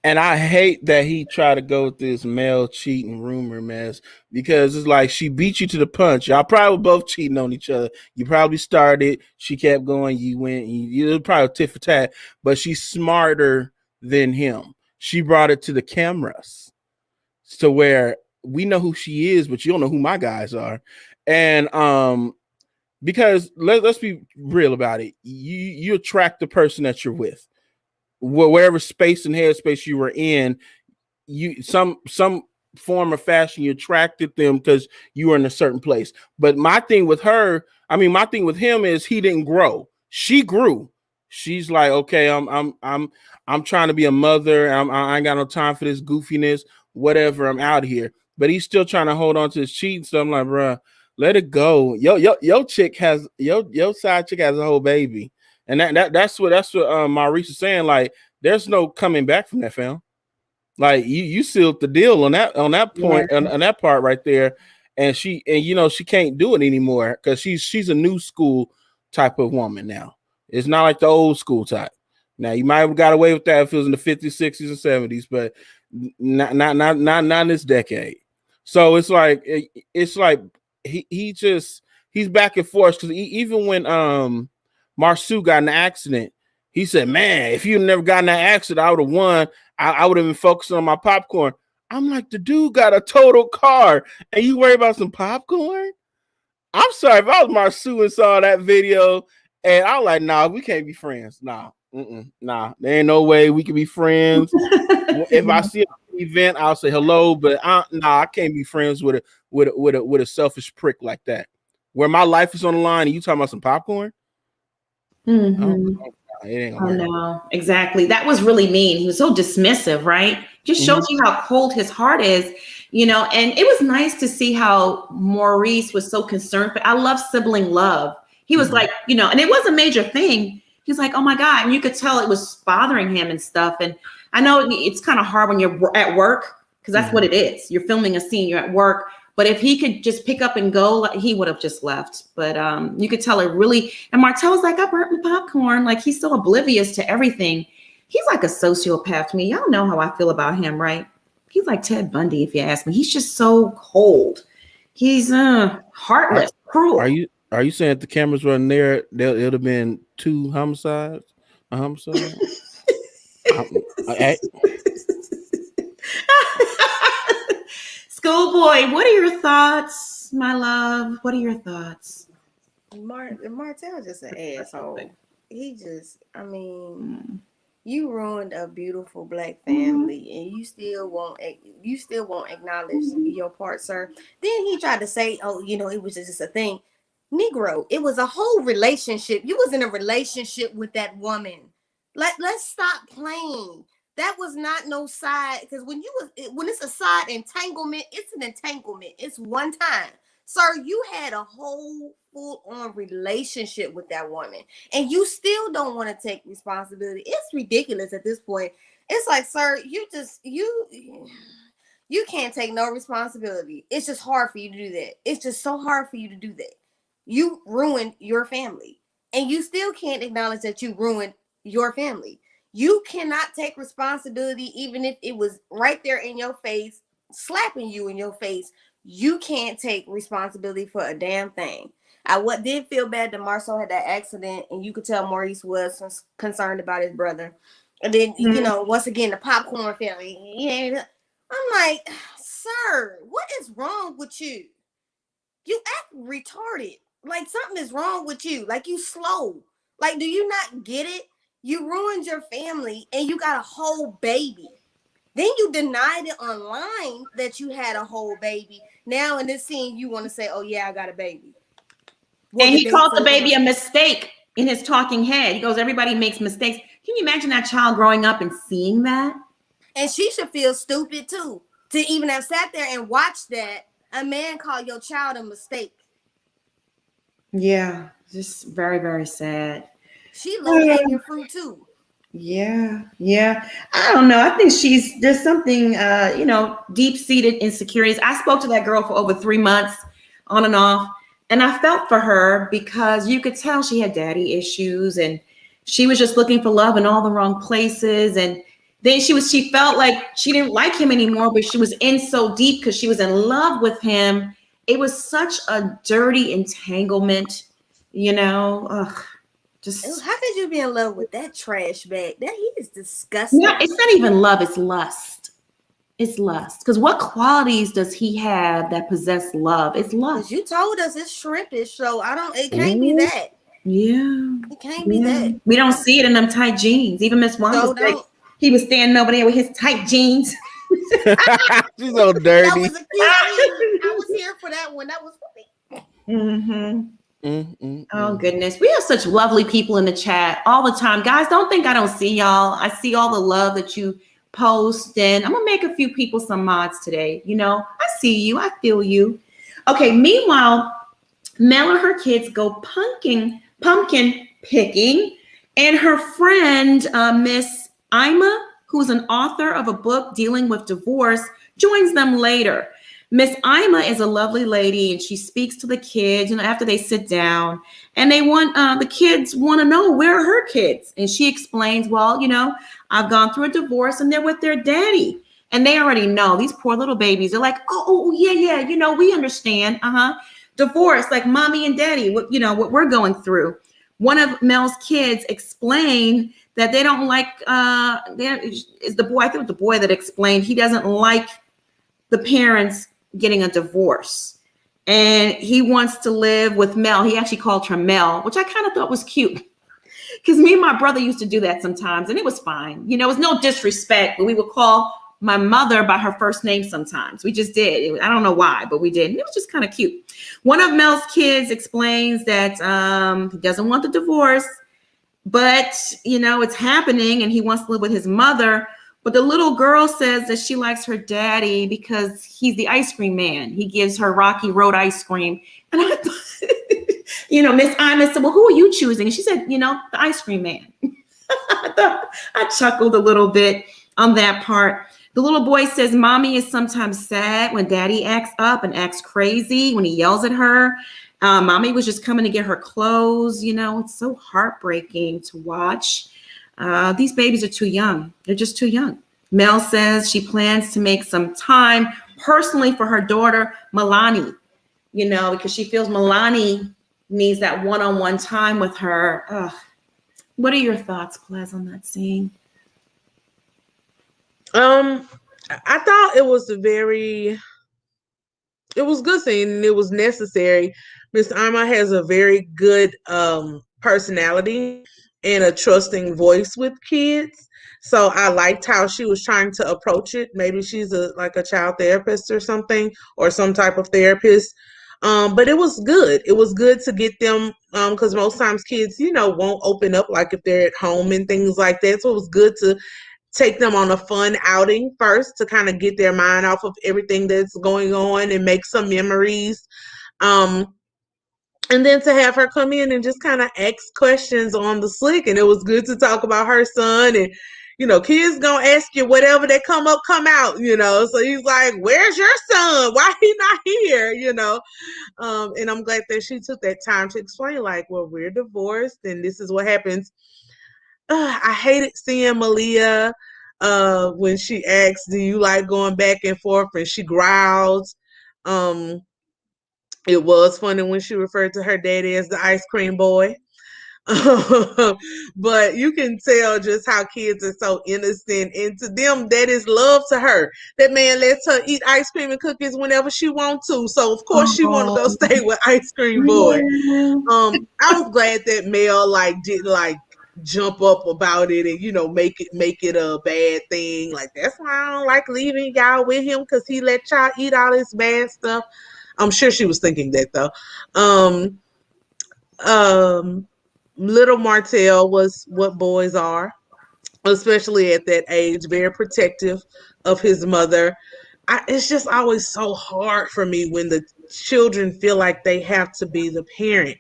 and I hate that he tried to go with this male cheating rumor mess, because it's like she beat you to the punch. Y'all probably both cheating on each other. You probably started, she kept going, you went, you probably tit for tat, but she's smarter than him. She brought it to the cameras to where we know who she is, but you don't know who my guys are. And because let's be real about it. You attract the person that you're with. Wherever space and headspace you were in, you some form or fashion, you attracted them because you were in a certain place. But my thing with him is he didn't grow. She grew. She's like, okay, I'm trying to be a mother. I ain't got no time for this goofiness. Whatever, I'm out here. But he's still trying to hold on to his cheating. So I'm like, bruh, let it go. Your chick has your side chick has a whole baby. And that's what Maurice is saying. Like, there's no coming back from that, fam. Like, you sealed the deal on that point, on that part right there. And she can't do it anymore because she's a new school type of woman now. It's not like the old school type. Now, you might have got away with that if it was in the 50s, 60s, and 70s, but not in this decade. So it's like he's back and forth, because even when Marceau got in an accident, he said, man, if you'd never gotten that accident, I would have won. I would have been focusing on my popcorn. I'm like, the dude got a total car and you worry about some popcorn? I'm sorry, if I was Marceau and saw that video and I was like, nah, we can't be friends. Nah, there ain't no way we can be friends. If I see an event, I'll say hello, but I can't be friends with a selfish prick like that. Where my life is on the line and you talking about some popcorn? No, exactly. That was really mean. He was so dismissive, right? Just shows you how cold his heart is, you know. And it was nice to see how Maurice was so concerned. But I love sibling love. He was like, you know, and it was a major thing. He's like, oh my God. And you could tell it was bothering him and stuff. And I know it's kind of hard when you're at work, because that's what it is. You're filming a scene, you're at work. But if he could just pick up and go, he would have just left. But you could tell it really. And Martell's like, I burnt my popcorn. Like, he's so oblivious to everything. He's like a sociopath to me. Y'all know how I feel about him, right? He's like Ted Bundy, if you ask me. He's just so cold. He's heartless, cruel. Are you saying if the cameras weren't there, it would have been two homicides? A homicide? Schoolboy, what are your thoughts? my love. What are your thoughts? Martell just an asshole. He just, I mean, you ruined a beautiful black family, and you still won't acknowledge your part, sir. Then he tried to say, oh, it was just a thing. Negro, it was a whole relationship. You was in a relationship with that woman. Let's stop playing. That was not no side, because when it's a side entanglement, it's an entanglement. It's one time. Sir, you had a whole full-on relationship with that woman, and you still don't want to take responsibility. It's ridiculous at this point. It's like, sir, you can't take no responsibility. It's just hard for you to do that. It's just so hard for you to do that. You ruined your family, and you still can't acknowledge that you ruined your family. You cannot take responsibility, even if it was right there in your face, slapping you in your face. You can't take responsibility for a damn thing. I did feel bad that Marceau had that accident, and you could tell Maurice was concerned about his brother. And then, once again, the popcorn family. Yeah, I'm like, sir, what is wrong with you? You act retarded. Like something is wrong with you. Like you slow. Like, do you not get it? You ruined your family and you got a whole baby. Then you denied it online that you had a whole baby. Now in this scene, you want to say, oh yeah, I got a baby. Well, and he called the baby a mistake in his talking head. He goes, everybody makes mistakes. Can you imagine that child growing up and seeing that? And she should feel stupid too, to even have sat there and watched that a man call your child a mistake. Yeah, just very, very sad. She low-hanging fruit too. Yeah. I don't know. I think there's something, deep-seated insecurities. I spoke to that girl for over 3 months on and off, and I felt for her because you could tell she had daddy issues, and she was just looking for love in all the wrong places. And then she felt like she didn't like him anymore, but she was in so deep because she was in love with him. It was such a dirty entanglement, Ugh. How could you be in love with that trash bag? He is disgusting. Yeah, it's not even love, it's lust. It's lust. Because what qualities does he have that possess love? It's lust. Because you told us it's shrimpish, so it can't be that. Yeah. It can't be that. We don't see it in them tight jeans. Even Miss Wanda said he was standing over there with his tight jeans. She's so dirty. That was a cute scene. I was here for that one. That was funny. Mm-hmm. Oh goodness, we have such lovely people in the chat all the time, guys. Don't think I don't see y'all. I see all the love that you post, and I'm gonna make a few people some mods today. I see you, I feel you. Okay, meanwhile, Mel and her kids go pumpkin picking, and her friend Miss Ima, who's an author of a book dealing with divorce, joins them later. Miss Ima is a lovely lady, and she speaks to the kids, after they sit down, and the kids want to know, where are her kids? And she explains, well, I've gone through a divorce and they're with their daddy. And they already know, these poor little babies. They're like, oh yeah, we understand. Divorce, like mommy and daddy, what we're going through. One of Mel's kids explained that they don't like, is the boy, I think it was the boy that explained he doesn't like the parents getting a divorce, and he wants to live with Mel. He actually called her Mel, which I kind of thought was cute, because me and my brother used to do that sometimes, and it was fine. It was no disrespect, but we would call my mother by her first name sometimes. We just did. I don't know why, but we did. And it was just kind of cute. One of Mel's kids explains that he doesn't want the divorce, but it's happening, and he wants to live with his mother. But the little girl says that she likes her daddy because he's the ice cream man. He gives her Rocky Road ice cream. And I thought, Miss Ima said, well, who are you choosing? And she said, the ice cream man. I chuckled a little bit on that part. The little boy says, mommy is sometimes sad when daddy acts up and acts crazy when he yells at her. Mommy was just coming to get her clothes. It's so heartbreaking to watch. These babies are too young. They're just too young. Mel says she plans to make some time personally for her daughter, Milani, because she feels Milani needs that one-on-one time with her. What are your thoughts, Plez, on that scene? I thought it was a very it was good scene and it was necessary. Miss Irma has a very good personality and a trusting voice with kids. So I liked how she was trying to approach it. Maybe she's a child therapist or something, or some type of therapist. But it was good. It was good to get them because most times kids, won't open up like if they're at home and things like that. So it was good to take them on a fun outing first to kind of get their mind off of everything that's going on and make some memories. Um, and then to have her come in and just kind of ask questions on the slick. And it was good to talk about her son. And, kids gonna ask you whatever they come out, So he's like, where's your son? Why he not here? And I'm glad that she took that time to explain, like, well, we're divorced and this is what happens. I hated seeing Malia when she asked, do you like going back and forth? And she growled. Um, it was funny when she referred to her daddy as the ice cream boy. But you can tell just how kids are so innocent, and to them that is love to her. That man lets her eat ice cream and cookies whenever she wants to, so of course she want to go Oh, stay with ice cream boy. yeah. I was glad that Mel didn't jump up about it and make it a bad thing. Like, that's why I don't like leaving y'all with him, because he let y'all eat all this bad stuff. I'm sure she was thinking that though. Um, um, Little Martell was what boys are, especially at that age, very protective of his mother. It's just always so hard for me when the children feel like they have to be the parent.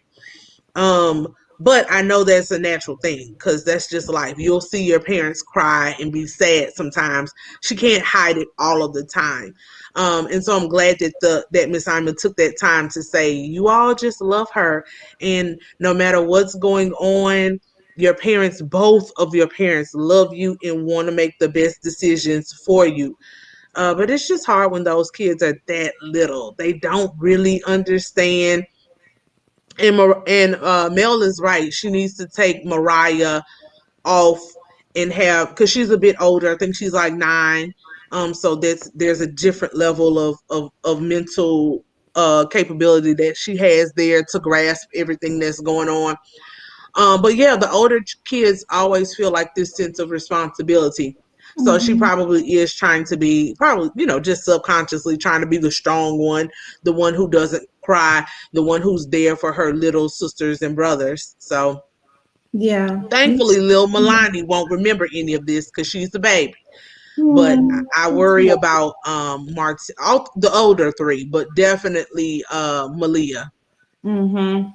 But I know that's a natural thing because that's just life. You'll see your parents cry and be sad sometimes. She can't hide it all of the time. And so I'm glad that Miss Ima took that time to say, you all just love her. And no matter what's going on, both of your parents love you and want to make the best decisions for you. But it's just hard when those kids are that little. They don't really understand. And Mel is right. She needs to take Mariah off and because she's a bit older. I think she's like 9. So there's a different level of mental capability that she has there to grasp everything that's going on. But yeah, the older kids always feel like this sense of responsibility. So she probably is trying to be, probably, just subconsciously trying to be the strong one, the one who doesn't cry, the one who's there for her little sisters and brothers. So Yeah. thankfully, Lil Milani won't remember any of this because she's the baby. But Mm. I worry about the older 3, but definitely Malia. Mm-hmm.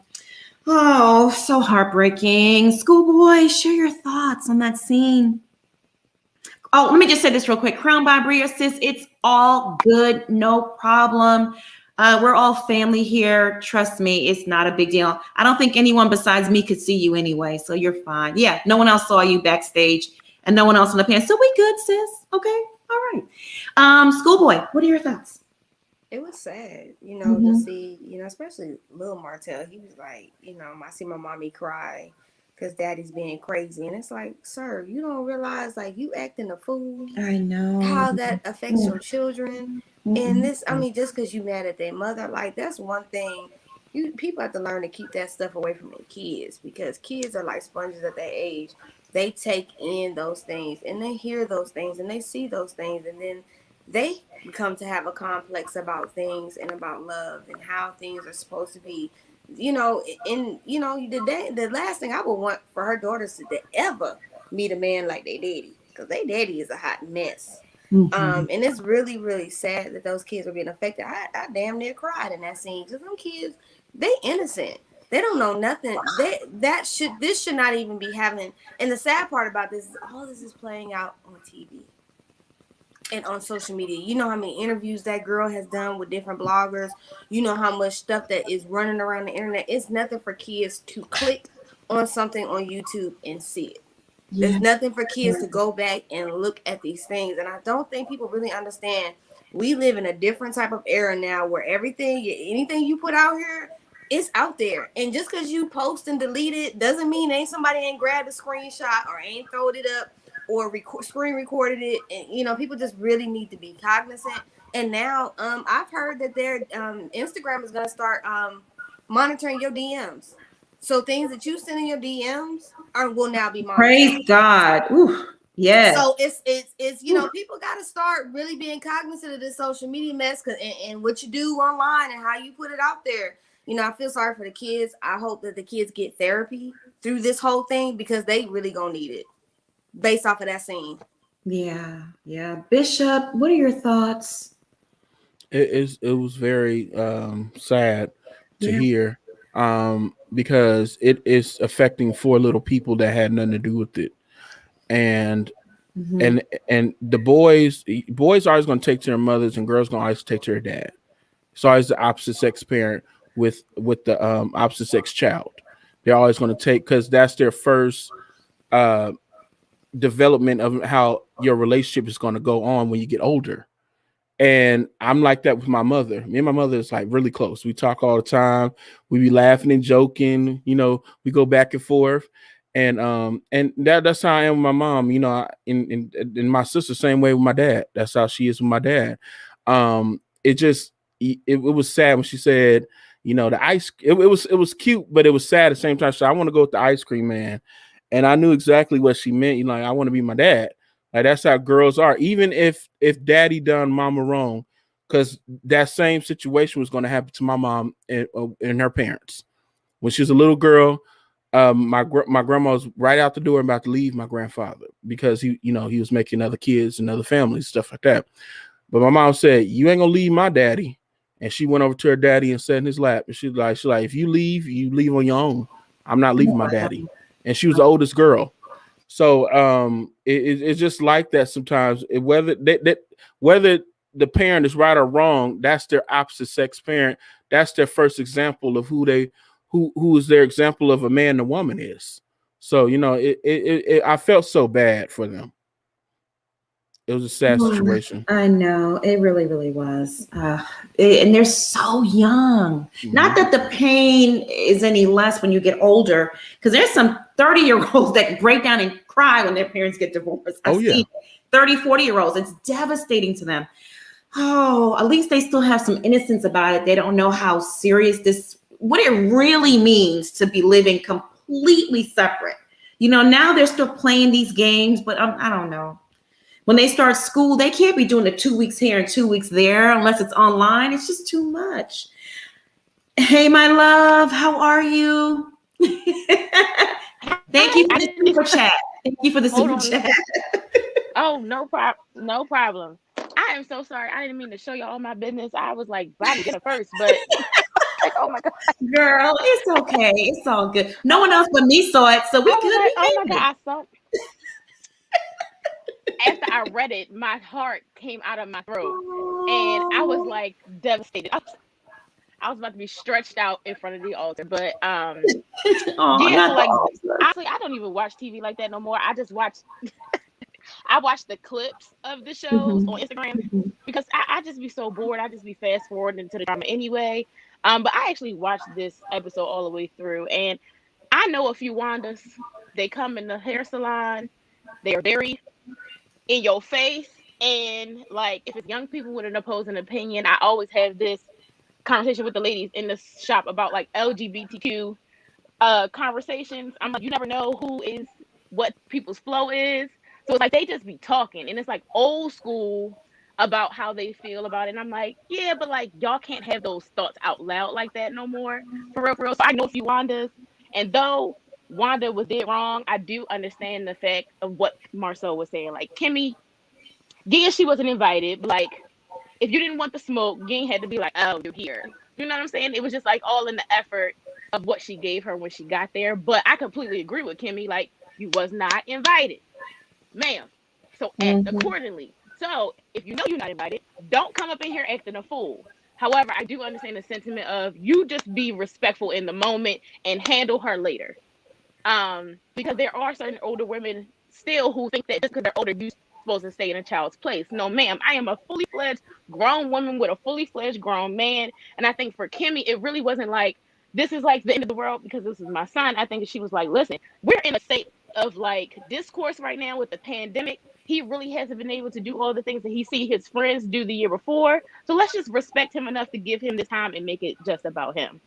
Oh, so heartbreaking. Schoolboy, share your thoughts on that scene. Oh, let me just say this real quick. Crown by Bria, sis, it's all good. No problem. We're all family here. Trust me, it's not a big deal. I don't think anyone besides me could see you anyway, so you're fine. Yeah, no one else saw you backstage and no one else in the pan. So we good, sis. Okay, all right. Schoolboy, what are your thoughts? It was sad, to Mhm. see, especially Lil Martell. He was like, I see my mommy cry because daddy's being crazy. And it's like, sir, you don't realize, like, you acting a fool, I know. how that affects your children. And Mm-mm. this, I mean, just because you mad at their mother, like, that's one thing. People have to learn to keep that stuff away from their kids, because kids are like sponges at that age. They take in those things and they hear those things and they see those things, and then they come to have a complex about things and about love and how things are supposed to be. And the last thing I would want for her daughters to ever meet a man like they daddy, because they daddy is a hot mess. Mhm. And it's really, really sad that those kids were being affected. I damn near cried in that scene. Just them kids, they innocent. They don't know nothing. This should not even be happening. And the sad part about this is all this is playing out on TV and on social media. You know how many interviews that girl has done with different bloggers. You know how much stuff that is running around the internet. It's nothing for kids to click on something on YouTube and see it. Yeah. There's nothing for kids to go back and look at these things. And I don't think people really understand. We live in a different type of era now where anything you put out here, it's out there. And just because you post and delete it doesn't mean somebody ain't grabbed a screenshot or ain't throwed it up or screen recorded it. And, people just really need to be cognizant. And now, I've heard that their Instagram is gonna start monitoring your DMs. So things that you send in your DMs will now be monitored. Praise God. Ooh, yes. So it's people got to start really being cognizant of this social media mess, and what you do online and how you put it out there. I feel sorry for the kids. I hope that the kids get therapy through this whole thing, because they really gonna need it based off of that scene. Yeah, yeah. Bishop, what are your thoughts? It was very sad to Yeah. hear, because it is affecting four little people that had nothing to do with it. And Mhm. and the boys are always going to take to their mothers, and girls going to always take to their dad. It's always the opposite sex parent with the opposite sex child. They're always going to take, because that's their first uh development of how your relationship is going to go on when you get older. And I'm like that with my mother. Me and my mother is like really close. We talk all the time. We be laughing and joking. We go back and forth. And that's how I am with my mom. In my sister, same way with my dad. That's how she is with my dad. It was sad when she said, the ice. It was cute, but it was sad at the same time. So I want to go with the ice cream man, and I knew exactly what she meant. I want to be my dad. Like, that's how girls are. Even if daddy done mama wrong, because that same situation was going to happen to my mom and her parents. When she was a little girl, my grandma was right out the door about to leave my grandfather, because he was making other kids and other families, stuff like that. But my mom said, "You ain't gonna leave my daddy." And she went over to her daddy and sat in his lap. And she's like, "If you leave on your own. I'm not leaving my daddy." And she was the oldest girl. So it's just like that sometimes. Whether the parent is right or wrong, that's their opposite sex parent. That's their first example of who is their example of a man and a woman is. So I felt so bad for them. It was a sad situation. I know it really, really was, and they're so young. Not that the pain is any less when you get older, because there's some 30-year-olds that break down and cry when their parents get divorced. I've seen 30, 40-year-olds. It's devastating to them. Oh, at least they still have some innocence about it. They don't know how serious what it really means to be living completely separate. Now they're still playing these games, but I don't know. When they start school, they can't be doing the 2 weeks here and 2 weeks there unless it's online. It's just too much. Hey, my love, how are you? Thank you for the super chat. Thank you for the super chat. Oh, no problem. I am so sorry. I didn't mean to show you all my business. I was like, about to get it first, but like, oh my God. Girl, it's okay. It's all good. No one else but me saw it, so we could. Like, oh my God, I saw it. After I read it, my heart came out of my throat, and I was like devastated. I was about to be stretched out in front of the altar, but yeah. So like, honestly, I don't even watch TV like that no more. I just watch. I watch the clips of the shows on Instagram, because I just be so bored. I just be fast forwarding into the drama anyway. But I actually watched this episode all the way through, and I know a few Wandas. They come in the hair salon. They are very in your face, and like, if it's young people with an opposing opinion, I always have this conversation with the ladies in the shop about like LGBTQ conversations. I'm like, you never know what people's flow is. So it's like they just be talking, and it's like old school about how they feel about it. And I'm like, yeah, but like, y'all can't have those thoughts out loud like that no more, for real, for real. So I know a few Wandas, and though Wanda did wrong, I do understand the fact of what Marcel was saying. Like, Kimmy, yeah, she wasn't invited, but like, if you didn't want the smoke, you ain't had to be like, oh, you're here. You know what I'm saying? It was just like all in the effort of what she gave her when she got there. But I completely agree with Kimmy. Like, you was not invited, ma'am. So act accordingly. So if you know you're not invited, don't come up in here acting a fool. However, I do understand the sentiment of you just be respectful in the moment and handle her later. Because there are certain older women still who think that just because they're older, you're supposed to stay in a child's place. No, ma'am, I am a fully fledged grown woman with a fully fledged grown man. And I think for Kimmy, it really wasn't like, this is like the end of the world because this is my son. I think she was like, listen, we're in a state of like discourse right now with the pandemic. he really hasn't been able to do all the things that he see his friends do the year before. So let's just respect him enough to give him this time and make it just about him.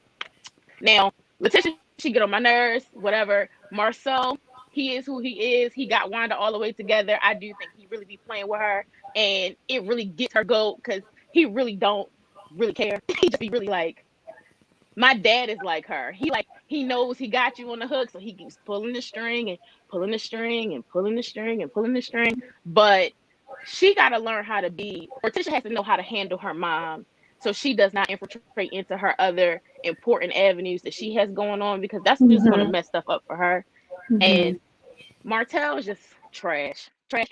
Now, Letitia, she get on my nerves, whatever. Marcel, he is who he is. He got Wanda all the way together. I do think he really be playing with her, and it really gets her goat because he really don't really care. He just be really like, my dad is like her. He knows he got you on the hook, so he keeps pulling the string and pulling the string and pulling the string and pulling the string. But she got to learn how to be, or Tisha has to know how to handle her mom, so she does not infiltrate into her other important avenues that she has going on, because that's just going to mess stuff up for her. And Martell is just trash. Throw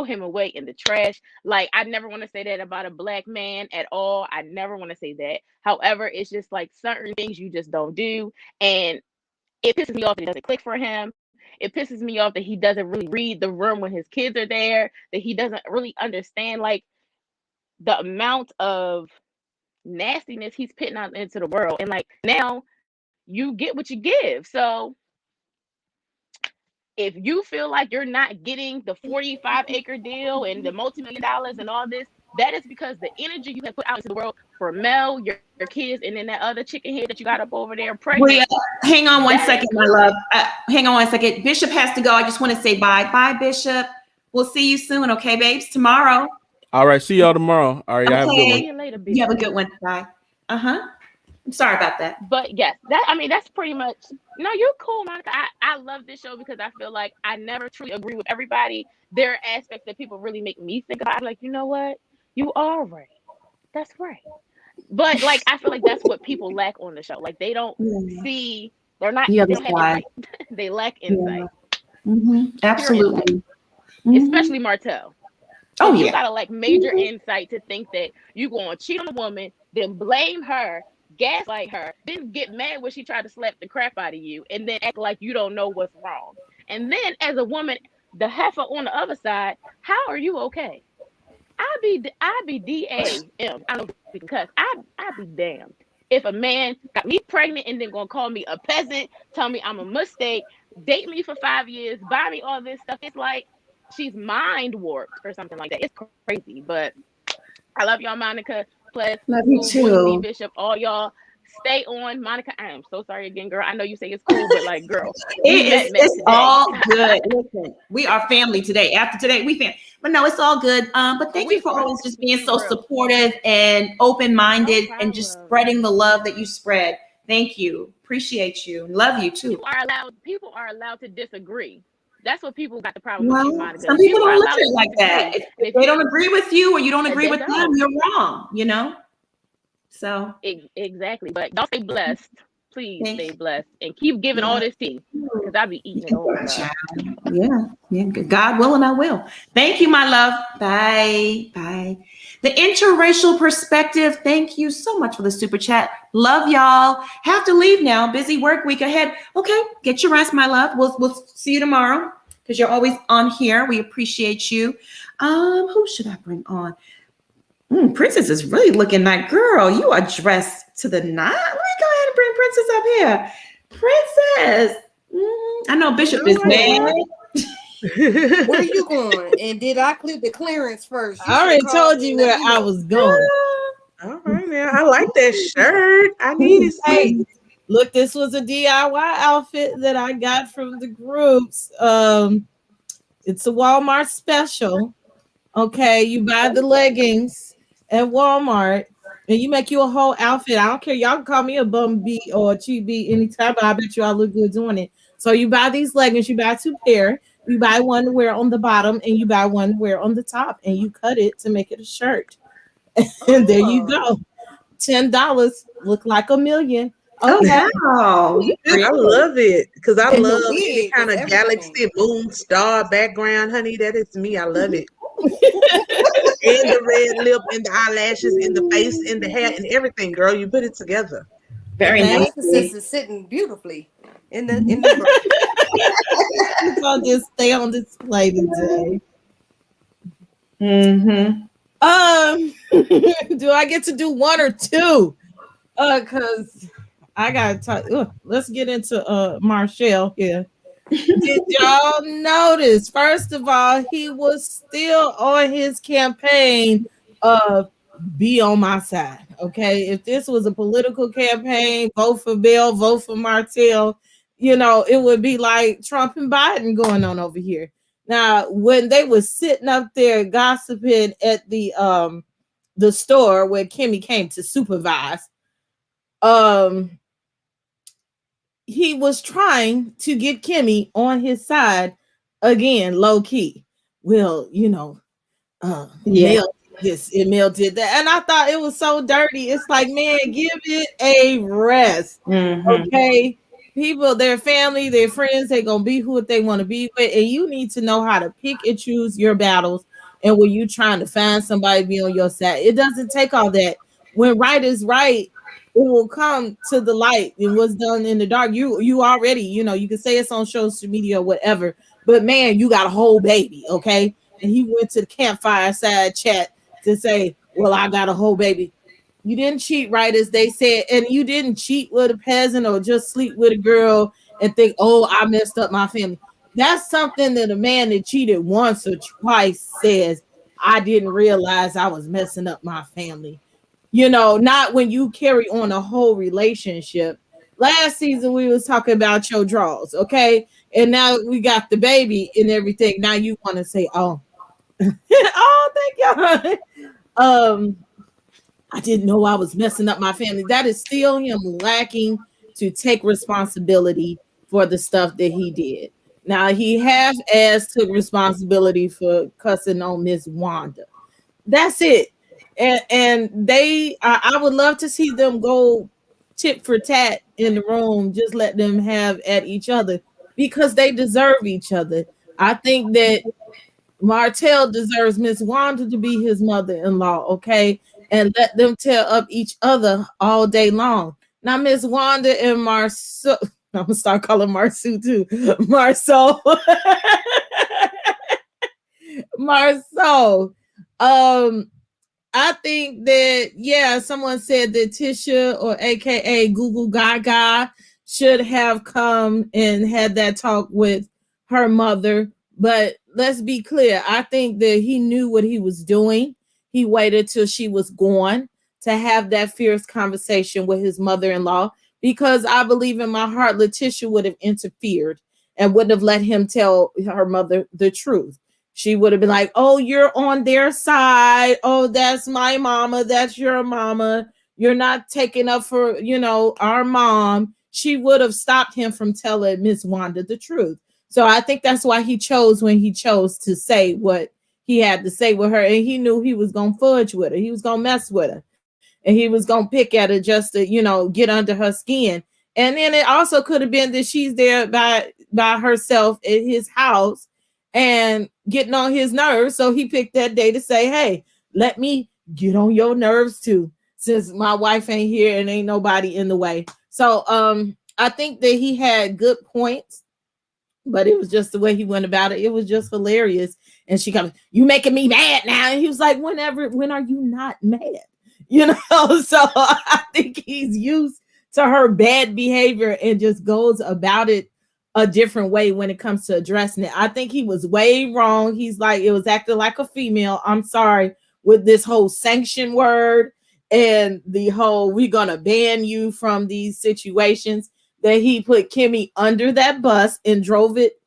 him away in the trash. Like, I never want to say that about a black man at all. I never want to say that. However, it's just like certain things you just don't do. And it pisses me off that it doesn't click for him. It pisses me off that he doesn't really read the room when his kids are there, that he doesn't really understand like the amount of nastiness he's putting out into the world. And like, now you get what you give. So if you feel like you're not getting the 45-acre deal and the multi-million dollars and all this, that is because the energy you have put out into the world for Mel, your kids, and then that other chicken head that you got up over there pregnant. Hang on one second, my love. Hang on one second. Bishop has to go. I just want to say bye. Bye, Bishop. We'll see you soon, okay, babes? Tomorrow. All right. See y'all tomorrow. All right. Okay. Have a good one. See you later, bitch. You have a good one. Bye. I'm sorry about that. But yes, that's pretty much. No, you're cool, Monica. I love this show because I feel like I never truly agree with everybody. There are aspects that people really make me think about. I'm like, you know what? You are right. That's right. But like, I feel like that's what people lack on the show. Like, they don't see. They're not. They don't have insight. They lack insight. Absolutely. Especially Martell. Oh, you gotta like major insight to think that you gonna cheat on a woman, then blame her, gaslight her, then get mad when she tried to slap the crap out of you, and then act like you don't know what's wrong. And then as a woman, the heifer on the other side, how are you okay? I be D-A-M. I don't know if we can cuss. I be damned if a man got me pregnant and then gonna call me a peasant, tell me I'm a mistake, date me for 5 years, buy me all this stuff. It's like she's mind warped or something like that. It's crazy. But I love y'all, Monica. Plus, love you too, Bishop. All y'all stay on. Monica, I am so sorry again, girl. I know you say it's cool, but like, girl, it's all good. Listen, we are family today. After today, we family. But no, it's all good. But thank you for always just being so supportive and open-minded and just spreading the love that you spread. Thank you. Appreciate you. Love you too. People are allowed to disagree. That's what people got the problem with you, Monica. Some people don't look at it like that. If they don't agree with you or you don't agree with them, you're wrong, you know? So exactly. But y'all stay blessed. Please stay blessed and keep giving all this tea, because I'll be eating it all. Yeah. God willing, I will. Thank you, my love. Bye. The interracial perspective. Thank you so much for the super chat. Love y'all. Have to leave now. Busy work week ahead. Okay, get your rest, my love. We'll see you tomorrow because you're always on here. We appreciate you. Who should I bring on? Princess is really looking like, girl, you are dressed to the nine. Let me go ahead and bring Princess up here. Princess. I know Bishop is mad. Where you going? And did I clear the clearance first? I already told you where I was going. All right, now I like that shirt. I need it. Hey, look, this was a DIY outfit that I got from the groups. It's a Walmart special. Okay, you buy the leggings at Walmart and you make you a whole outfit. I don't care. Y'all can call me a bum bee or a cheap bee anytime, but I bet you I look good doing it. So you buy these leggings, you buy 2 pair, you buy one to wear on the bottom and you buy one to wear on the top, and you cut it to make it a shirt. And there you go. $10, look like $1 million. Okay. Wow. I love it because I love any kind of galaxy, moon, star background, honey. That is me. I love it. And the red lip and the eyelashes and the face and the hair and everything, girl. You put it together. Very nice. This is sitting beautifully in the It's gonna just stay on display today. Do I get to do 1 or 2? Because I gotta talk. Let's get into Martell here. Did y'all notice? First of all, he was still on his campaign of be on my side. Okay. If this was a political campaign, vote for Bill, vote for Martell, it would be like Trump and Biden going on over here. Now, when they were sitting up there gossiping at the store where Kimmy came to supervise, he was trying to get Kimmy on his side again, low key. Well, Yeah. Mel did this and Mel did that. And I thought it was so dirty. It's like, man, give it a rest. Mm-hmm. Okay. People, their family, their friends, they're gonna be who they want to be with. And you need to know how to pick and choose your battles. And when you trying to find somebody to be on your side, it doesn't take all that. When right is right, it will come to the light, and what's done in the dark. You already, you can say it's on social media or whatever, but man, you got a whole baby, okay? And he went to the campfire side chat to say, well, I got a whole baby. You didn't cheat, right, as they said, and you didn't cheat with a peasant or just sleep with a girl and think, oh, I messed up my family. That's something that a man that cheated once or twice says, I didn't realize I was messing up my family. Not when you carry on a whole relationship. Last season we was talking about your draws, okay? And now we got the baby and everything. Now you want to say, oh, oh, thank you. I didn't know I was messing up my family. That is still him lacking to take responsibility for the stuff that he did. Now he half-ass took responsibility for cussing on Miss Wanda. That's it. And I would love to see them go tit for tat in the room. Just let them have at each other because they deserve each other. I think that Martell deserves Miss Wanda to be his mother-in-law, okay? And let them tear up each other all day long. Now, Miss Wanda and Marceau, I'm gonna start calling Marceau too. Marceau. Marceau. I think that, yeah, someone said that Tisha, or AKA Google Gaga, should have come and had that talk with her mother. But let's be clear. I think that he knew what he was doing. He waited till she was gone to have that fierce conversation with his mother-in-law, because I believe in my heart Letitia would have interfered and wouldn't have let him tell her mother the truth. She would have been like, oh, you're on their side. Oh, that's my mama. That's your mama. You're not taking up for, our mom. She would have stopped him from telling Miss Wanda the truth. So I think that's why he chose when he chose to say what he had to say with her. And he knew he was going to fudge with her. He was going to mess with her. And he was going to pick at her just to, get under her skin. And then it also could have been that she's there by herself at his house and getting on his nerves. So he picked that day to say, hey, let me get on your nerves too, since my wife ain't here and ain't nobody in the way. So I think that he had good points, but it was just the way he went about it. It was just hilarious. And she comes, you making me mad now. And he was like, when are you not mad? So I think he's used to her bad behavior and just goes about it a different way when it comes to addressing it. I think he was way wrong. He's like, it was acting like a female. I'm sorry, with this whole sanction word and the whole, we're going to ban you from these situations, that he put Kimmy under that bus and drove it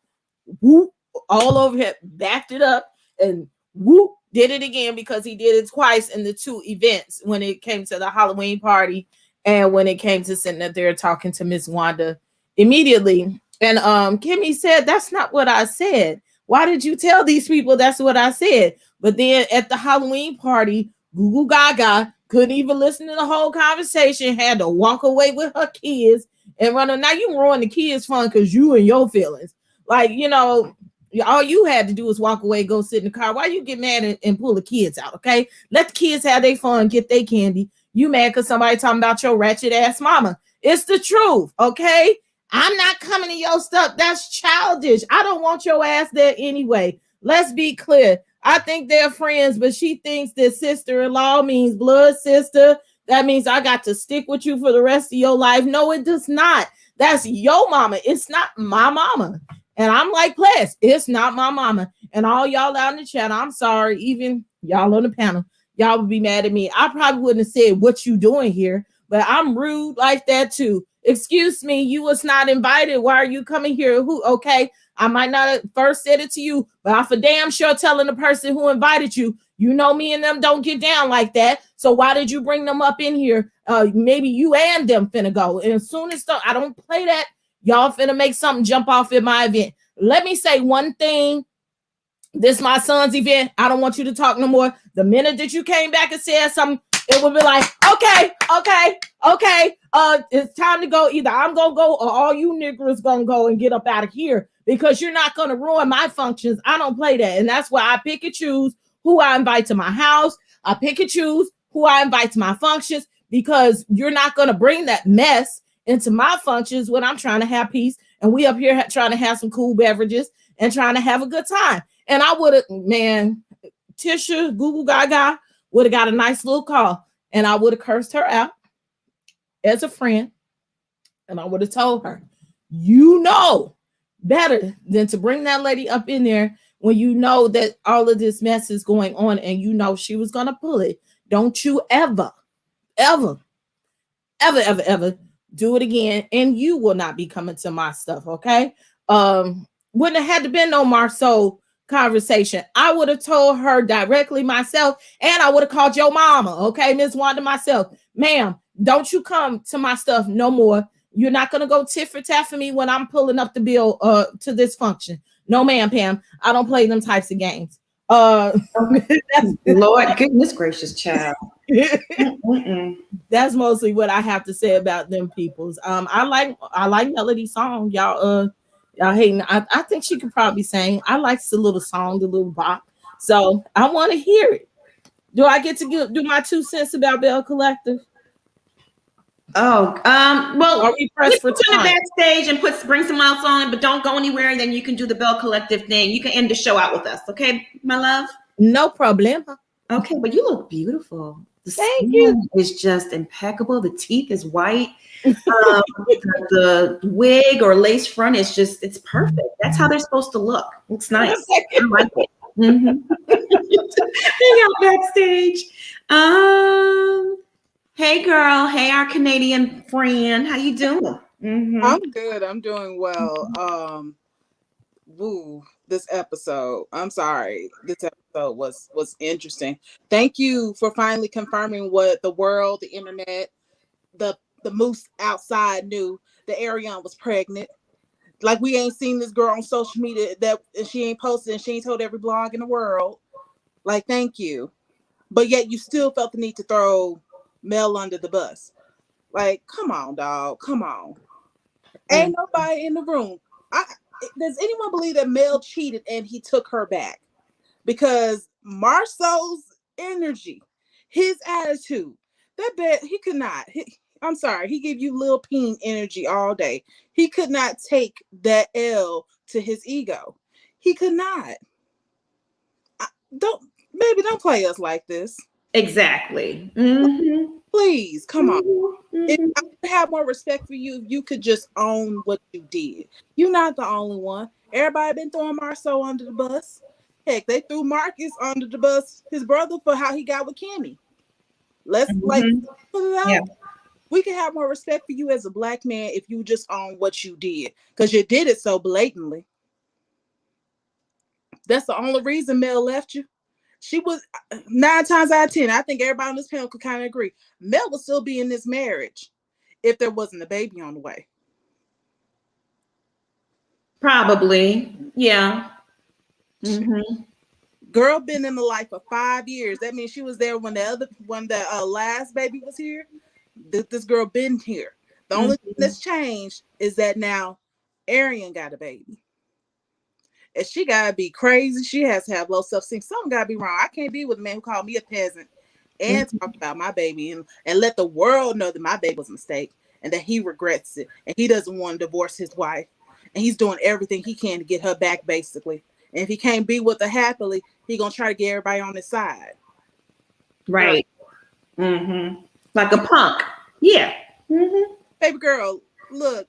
whoop all over him, backed it up and whoop, did it again, because he did it twice in the two events, when it came to the Halloween party and when it came to sitting up there talking to Miss Wanda immediately. And Kimmy said, that's not what I said. Why did you tell these people that's what I said? But then at the Halloween party, Google Gaga couldn't even listen to the whole conversation, had to walk away with her kids and run. Now you ruin the kids' fun because you and your feelings. Like, all you had to do was walk away, go sit in the car. Why you get mad and pull the kids out? Okay, let the kids have their fun, get their candy. You mad because somebody talking about your ratchet ass mama? It's the truth, okay? I'm not coming to your stuff. That's childish. I don't want your ass there anyway. Let's be clear. I think they're friends, but she thinks that sister-in-law means blood sister. That means I got to stick with you for the rest of your life. No, it does not. That's your mama. It's not my mama. And I'm like, plus, it's not my mama. And all y'all out in the chat, I'm sorry, even y'all on the panel, y'all would be mad at me. I probably wouldn't have said what you doing here, but I'm rude like that too. Excuse me, you was not invited. Why are you coming here? Who? Okay, I might not have first said it to you, but I for damn sure telling the person who invited you, you know me and them don't get down like that. So why did you bring them up in here? Maybe you and them finna go. And as soon as I don't play that, y'all finna make something jump off at my event. Let me say one thing. This my son's event. I don't want you to talk no more. The minute that you came back and said something, it would be like, okay. It's time to go. Either I'm gonna go or all you niggers gonna go and get up out of here because you're not gonna ruin my functions. I don't play that. And that's why I pick and choose who I invite to my house. I pick and choose who I invite to my functions because you're not gonna bring that mess into my functions when I'm trying to have peace and we up here trying to have some cool beverages and trying to have a good time. And I would have, man, Tisha, Google Gaga would have got a nice little call and I would have cursed her out as a friend. And I would have told her, you know better than to bring that lady up in there when you know that all of this mess is going on and you know she was going to pull it. Don't you ever do it again. And you will not be coming to my stuff, okay? Wouldn't have had to been no Marceau conversation. I would have told her directly myself, and I would have called your mama, okay, Miss Wanda, myself. Ma'am, don't you come to my stuff no more. You're not gonna go tit for tat for me when I'm pulling up the bill to this function. No, ma'am, Pam. I don't play them types of games. Lord, goodness gracious, child. That's mostly what I have to say about them peoples. I like Melody song, y'all. Y'all hating. I think she could probably sing. I like the little song, the little bop. So I want to hear it. Do I get to do my 2 cents about Bell Collective? Oh, well, are we pressed for time? Backstage and bring some else on, but don't go anywhere. And then you can do the Bell Collective thing. You can end the show out with us, okay, my love? No problem. Okay, but you look beautiful. Thank you. It's just impeccable. The teeth is white. The wig or lace front is it's perfect. That's how they're supposed to look. It's nice. I like it. Hang out backstage. Hey girl. Hey, our Canadian friend. How you doing? I'm good. I'm doing well. This episode. I'm sorry. This episode was interesting. Thank you for finally confirming what the world, the internet, the moose outside knew. The Ariane was pregnant. Like we ain't seen this girl on social media and she ain't posted and she ain't told every blog in the world. Like, thank you. But yet you still felt the need to throw Mel under the bus. Like, come on, dog. Come on. Ain't nobody in the room. Does anyone believe that Mel cheated and he took her back? Because Marceau's energy, his attitude, he could not. I'm sorry, he gave you Lil Peen energy all day. He could not take that L to his ego. He could not. Don't play us like this. Exactly. Please, come on. If I would have more respect for you if you could just own what you did. You're not the only one. Everybody been throwing Marceau under the bus. Heck, they threw Marcus under the bus, his brother, for how he got with Kimmy. Let's put it out. Yeah. We can have more respect for you as a Black man if you just own what you did, because you did it so blatantly. That's the only reason Mel left you. She was 9 times out of 10. I think everybody on this panel could kind of agree. Mel would still be in this marriage if there wasn't a baby on the way. Probably, yeah. Girl been in the life for 5 years. That means she was there when the last baby was here. This girl been here. The only thing that's changed is that now Arian got a baby. And she gotta be crazy. She has to have low self-esteem. Something gotta be wrong. I can't be with a man who called me a peasant and talk about my baby and let the world know that my baby was a mistake and that he regrets it and he doesn't want to divorce his wife and he's doing everything he can to get her back, basically. And if he can't be with her happily, he gonna try to get everybody on his side. Right. Like a punk. Yeah. Baby girl, look,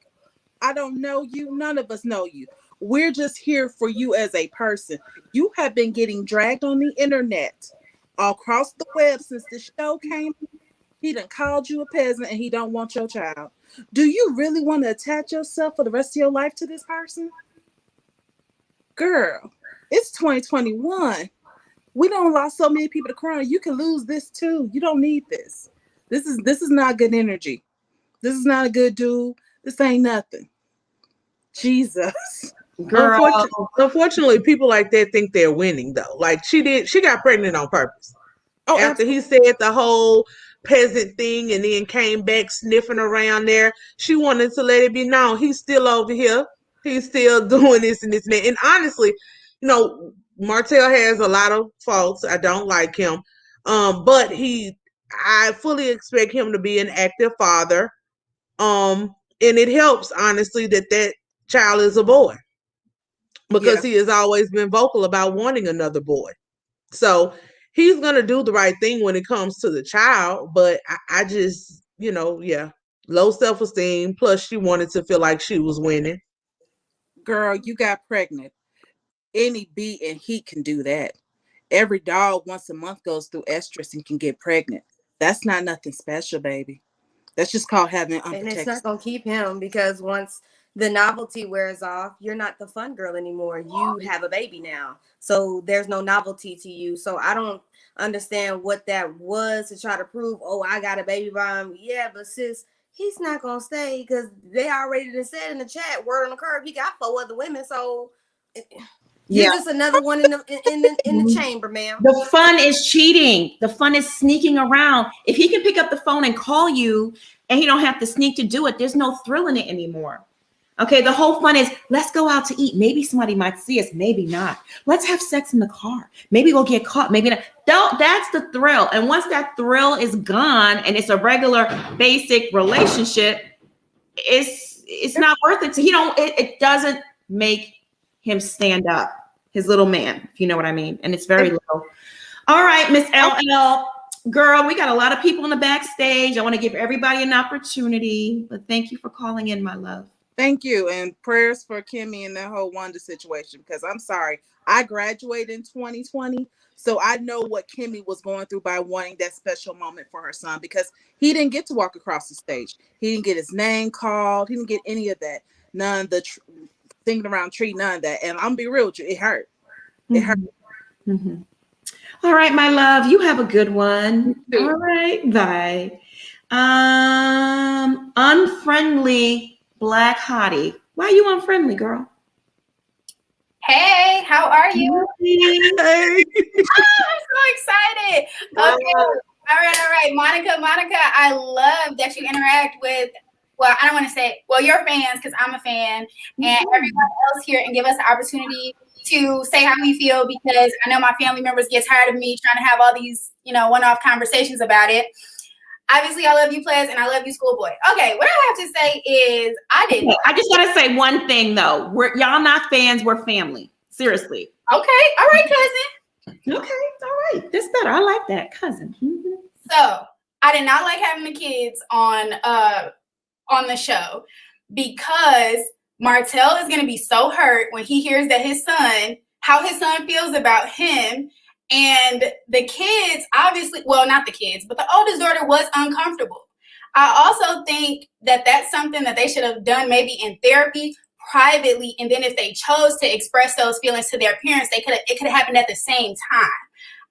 I don't know you. None of us know you. We're just here for you as a person. You have been getting dragged on the internet across the web since the show came. He done called you a peasant and he don't want your child. Do you really want to attach yourself for the rest of your life to this person? Girl, it's 2021. We don't lost so many people to crime. You can lose this too. You don't need this. This is not good energy. This is not a good dude. This ain't nothing. Jesus. Girl. Unfortunately, people like that think they're winning though. Like she got pregnant on purpose. Oh, After he said the whole peasant thing and then came back sniffing around there, she wanted to let it be known he's still over here. He's still doing this and this and that. And honestly, Martell has a lot of faults. I don't like him. But I fully expect him to be an active father. And it helps, honestly, that child is a boy. Because he has always been vocal about wanting another boy. So he's going to do the right thing when it comes to the child. But I just, low self-esteem. Plus, she wanted to feel like she was winning. Girl, you got pregnant. Any bee in heat can do that. Every dog once a month goes through estrus and can get pregnant. That's not nothing special, baby. That's just called having unprotected. And it's not going to keep him because once the novelty wears off, you're not the fun girl anymore. You have a baby now. So there's no novelty to you. So I don't understand what that was to try to prove, oh, I got a baby by him. Yeah, but sis, he's not going to stay because they already said in the chat, word on the curb, he got 4 other women. So yeah, just another one in the chamber, ma'am. The fun is cheating. The fun is sneaking around. If he can pick up the phone and call you and he don't have to sneak to do it, there's no thrill in it anymore. Okay, the whole fun is let's go out to eat. Maybe somebody might see us, maybe not. Let's have sex in the car. Maybe we'll get caught, maybe not. That's the thrill. And once that thrill is gone and it's a regular basic relationship, it's not worth it. It doesn't make him stand up, his little man, if you know what I mean. And it's very little. All right, Miss LL. Girl, we got a lot of people in the backstage. I want to give everybody an opportunity, but thank you for calling in, my love. Thank you. And prayers for Kimmy and that whole Wanda situation, because I'm sorry. I graduated in 2020. So I know what Kimmy was going through by wanting that special moment for her son, because he didn't get to walk across the stage. He didn't get his name called. He didn't get any of that. None of the singing around tree, none of that. And I'm gonna be real with you, it hurt. It hurt. Mm-hmm. All right, my love, you have a good one. All right, bye. Unfriendly Black Hottie. Why are you unfriendly, girl? Hey, how are you? Hey. Oh, I'm so excited. Okay. All right. Monica, I love that you interact with, well, I don't want to say, well, your fans, because I'm a fan, and everyone else here, and give us the opportunity to say how we feel, because I know my family members get tired of me trying to have all these, one-off conversations about it. Obviously, I love you, players, and I love you, schoolboy. Okay, what I have to say is I just want to say one thing, though. Y'all not fans, we're family. Seriously. Okay, all right, cousin. Okay, all right. That's better. I like that, cousin. Mm-hmm. So, I did not like having the kids on the show, because Martell is going to be so hurt when he hears that how his son feels about him. And the kids, obviously, well, not the kids, but the oldest daughter was uncomfortable. I also think that that's something that they should have done maybe in therapy privately. And then if they chose to express those feelings to their parents, it could have happened at the same time.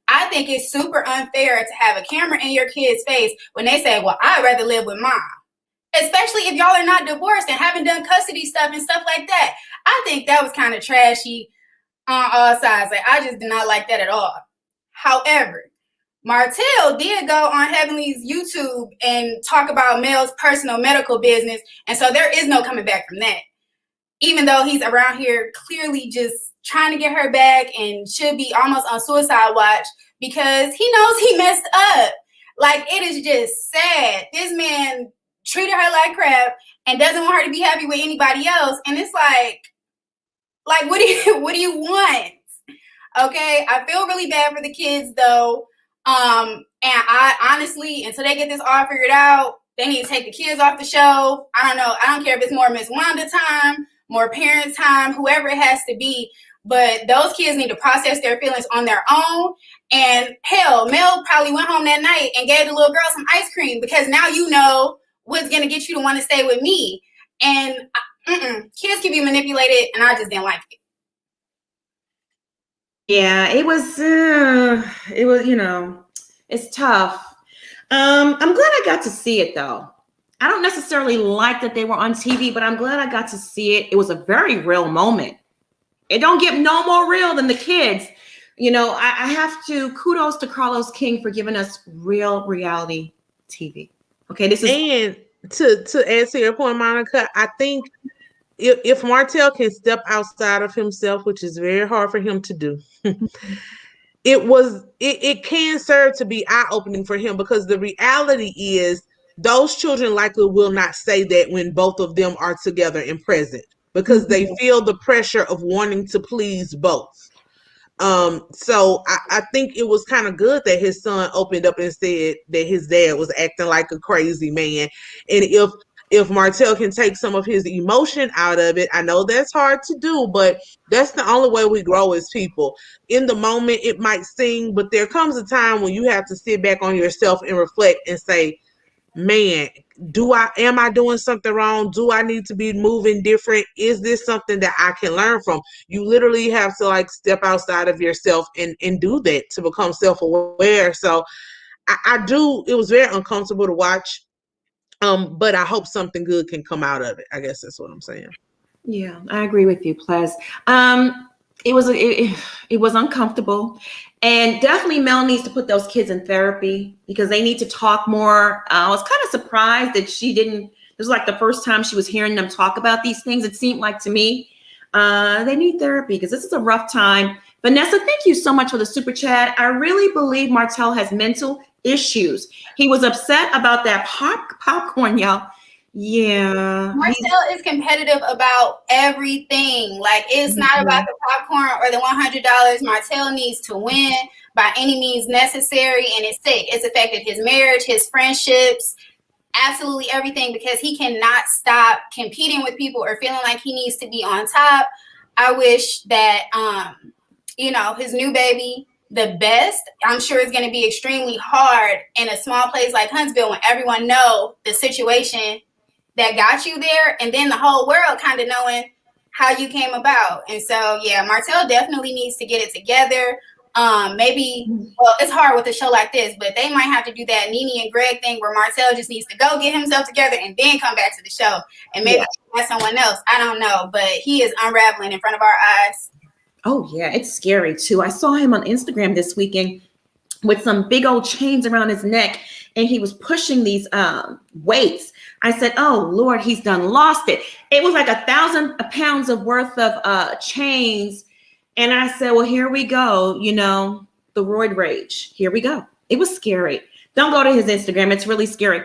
I think it's super unfair to have a camera in your kid's face when they say, well, I'd rather live with mom. Especially if y'all are not divorced and haven't done custody stuff and stuff like that. I think that was kind of trashy on all sides. Like, I just did not like that at all. However, Martell did go on Heavenly's YouTube and talk about Mel's personal medical business. And so there is no coming back from that. Even though he's around here clearly just trying to get her back and should be almost on suicide watch because he knows he messed up. Like, it is just sad. This man treated her like crap and doesn't want her to be happy with anybody else. And it's like what do you want? Okay, I feel really bad for the kids though. And I honestly, until they get this all figured out, They need to take the kids off the show. I don't know. I don't care if it's more Miss Wanda time, more parent time, whoever it has to be. But those kids need to process their feelings on their own. And hell, Mel probably went home that night and gave the little girl some ice cream because now you know what's going to get you to want to stay with me. And kids can be manipulated, and I just didn't like it. Yeah, it was, you know, it's tough. I'm glad I got to see it though. I don't necessarily like that they were on TV, but I'm glad I got to see it. It was a very real moment. It don't get no more real than the kids. You know, I have to kudos to Carlos King for giving us real reality TV. Okay, this is And to add to your point, Monica, I think if Martell can step outside of himself, which is very hard for him to do, it can serve to be eye-opening for him, because the reality is those children likely will not say that when both of them are together and present, because they feel the pressure of wanting to please both. So I think it was kind of good that his son opened up and said that his dad was acting like a crazy man. And if Martell can take some of his emotion out of it, I know that's hard to do, but that's the only way we grow as people. In the moment, it might seem, but there comes a time when you have to sit back on yourself and reflect and say, man, am I doing something wrong? Do I need to be moving different? Is this something that I can learn from? You literally have to like step outside of yourself and do that to become self-aware. So I do, it was very uncomfortable to watch. But I hope something good can come out of it. I guess that's what I'm saying. Yeah, I agree with you, Ples. It was uncomfortable, and definitely Mel needs to put those kids in therapy because they need to talk more. I was kind of surprised that she didn't. This was like the first time she was hearing them talk about these things. It seemed like to me they need therapy because this is a rough time. Vanessa, thank you so much for the super chat. I really believe Martell has mental issues. He was upset about that popcorn, y'all. Yeah. Marcel is competitive about everything. Like, it's not about the popcorn or the $100. Martell needs to win by any means necessary, and it's sick. It's affected his marriage, his friendships, absolutely everything, because he cannot stop competing with people or feeling like he needs to be on top. I wish that, his new baby the best. I'm sure it's going to be extremely hard in a small place like Huntsville when everyone know the situation that got you there, and then the whole world kind of knowing how you came about. And so, yeah, Martell definitely needs to get it together. Maybe, well, it's hard with a show like this, but they might have to do that Nene and Greg thing where Martell just needs to go get himself together and then come back to the show. And maybe that's someone else. I don't know, but he is unraveling in front of our eyes. Oh, yeah, it's scary too. I saw him on Instagram this weekend with some big old chains around his neck, and he was pushing these weights. I said, oh, Lord, he's done lost it. It was like 1,000 pounds of worth of chains. And I said, well, here we go. The roid rage. Here we go. It was scary. Don't go to his Instagram. It's really scary.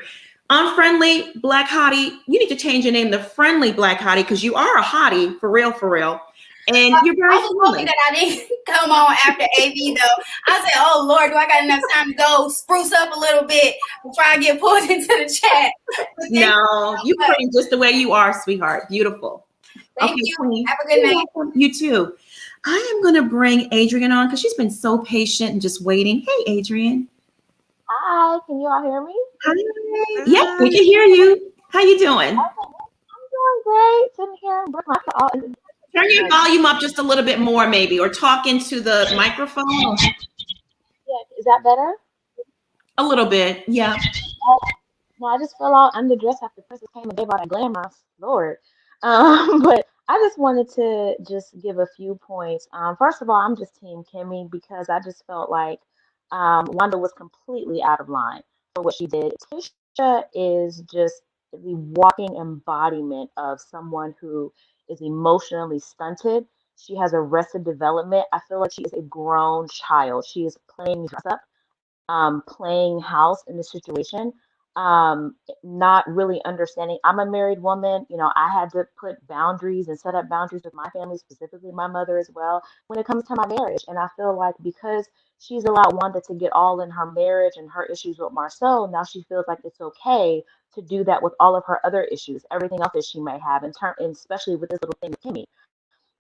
Unfriendly Black Hottie. You need to change your name to Friendly Black Hottie because you are a hottie, for real, for real. And you're very I was hoping that I didn't come on after AV though. I said, oh Lord, do I got enough time to go spruce up a little bit before I get pulled into the chat? No, you're pretty just the way you are, sweetheart. Beautiful. Thank you. Queen. Have a good night. You too. I am going to bring Adrian on because she's been so patient and just waiting. Hey, Adrian. Hi, can you all hear me? Hi. Yeah, we can hear you. How you doing? I'm doing great. Sitting here in Brooklyn. Turn your volume up just a little bit more, maybe, or talk into the microphone. Yeah, is that better? A little bit, yeah. No, I just fell out underdressed after Princess came and gave out a glamour. Lord. But I just wanted to just give a few points. First of all, I'm just Team Kimmy because I just felt like Wanda was completely out of line for what she did. Tisha is just the walking embodiment of someone who is emotionally stunted. She has arrested development. I feel like she is a grown child. She is playing dress up, playing house in this situation. not really understanding. I'm a married woman. You know, I had to put boundaries and set up boundaries with my family, specifically my mother as well, when it comes to my marriage. And I feel like because she's allowed Wanda to get all in her marriage and her issues with Marcel, now she feels like it's okay to do that with all of her other issues, everything else that she may have, and especially with this little thing with Kimmy.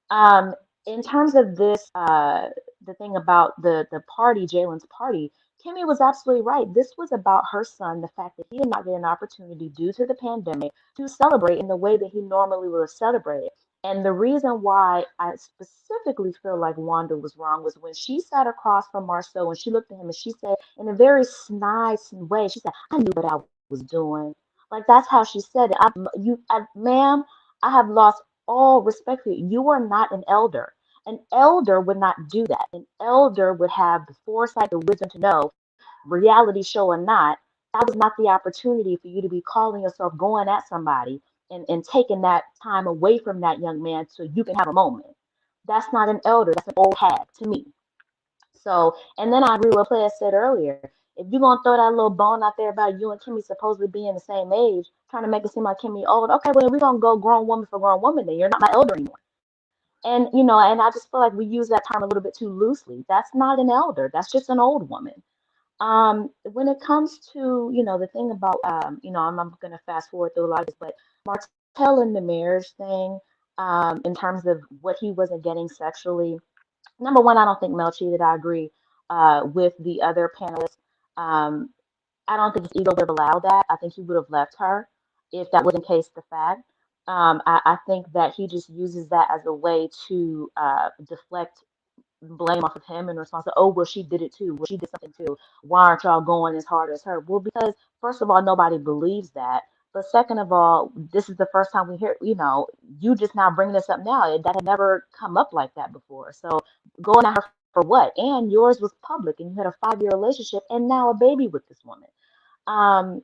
Um, in terms of this, the thing about the party, Jalen's party, Kimmy was absolutely right. This was about her son, the fact that he did not get an opportunity due to the pandemic to celebrate in the way that he normally would have celebrated. And the reason why I specifically feel like Wanda was wrong was when she sat across from Marceau and she looked at him and she said, in a very nice way, she said, "I knew what I was doing." Like that's how she said it. Ma'am, I have lost all respect for you. You are not an elder. An elder would not do that. An elder would have the foresight, the wisdom to know, reality show or not, that was not the opportunity for you to be calling yourself going at somebody and taking that time away from that young man so you can have a moment. That's not an elder. That's an old hag to me. So, and then I agree with what Player said earlier. If you're gonna throw that little bone out there about you and Kimmy supposedly being the same age, trying to make it seem like Kimmy old, okay, well we're gonna go grown woman for grown woman then. You're not my elder anymore. And you know, and I just feel like we use that term a little bit too loosely. That's not an elder. That's just an old woman. When it comes to, you know, the thing about, I'm going to fast forward through a lot of this, but Martell and the marriage thing, in terms of what he wasn't getting sexually, number one, I don't think Mel cheated. I agree, with the other panelists. Um, I don't think his ego would have allowed that. I think he would have left her if that wasn't case the fact. I think that he just uses that as a way to deflect blame off of him and response to, oh, well, she did it too. Well, she did something too. Why aren't y'all going as hard as her? Well, because first of all, nobody believes that. But second of all, this is the first time we hear, you know, you just now bringing this up now. That had never come up like that before. So going at her for what? And yours was public and you had a 5-year relationship and now a baby with this woman. Um,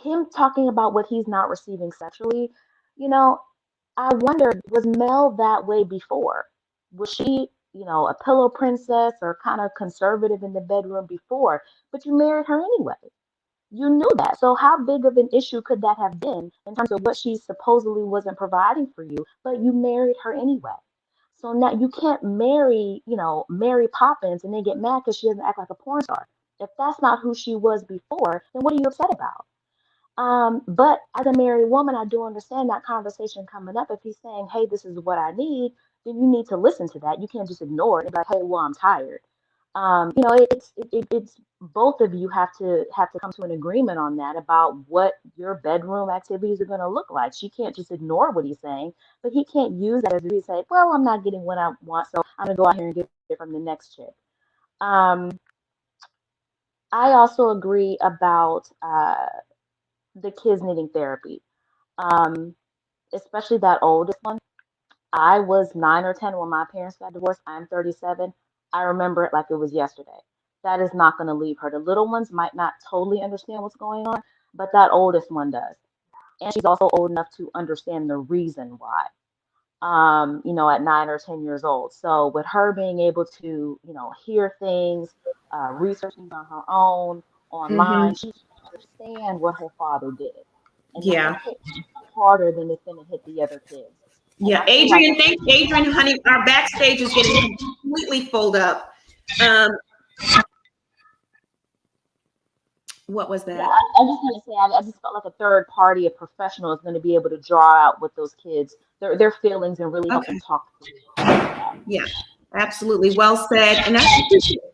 Him talking about what he's not receiving sexually, you know, I wondered, was Mel that way before? Was she, you know, a pillow princess or kind of conservative in the bedroom before? But you married her anyway. You knew that. So how big of an issue could that have been in terms of what she supposedly wasn't providing for you, but you married her anyway. So now you can't marry, you know, Mary Poppins and then get mad because she doesn't act like a porn star. If that's not who she was before, then what are you upset about? But as a married woman, I do understand that conversation coming up. If he's saying, "Hey, this is what I need," then you need to listen to that. You can't just ignore it and be like, "Hey, well, I'm tired." You know, it's both of you have to come to an agreement on that about what your bedroom activities are going to look like. She can't just ignore what he's saying, but he can't use that as a reason to say, "Well, I'm not getting what I want, so I'm gonna go out here and get it from the next chick." Um, I also agree about the kids needing therapy, um, especially that oldest one. I was 9 or 10 when my parents got divorced. I'm 37. I remember it like it was yesterday. That is not going to leave her. The little ones might not totally understand what's going on, but that oldest one does. And she's also old enough to understand the reason why, you know, at 9 or 10 years old. So with her being able to, you know, hear things, research things on her own, Hmm. online, she can understand what her father did. And that's Yeah. going to hit harder than it's going to hit the other kids. And Yeah. I feel like Adrian, thanks. Adrian, honey, our backstage is getting completely full up. Um, what was yeah, that? I just want to say, I just felt like a third party, a professional, is going to be able to draw out with those kids their feelings and really help Okay. them talk through that. Yeah, absolutely. Well said. And I appreciate it.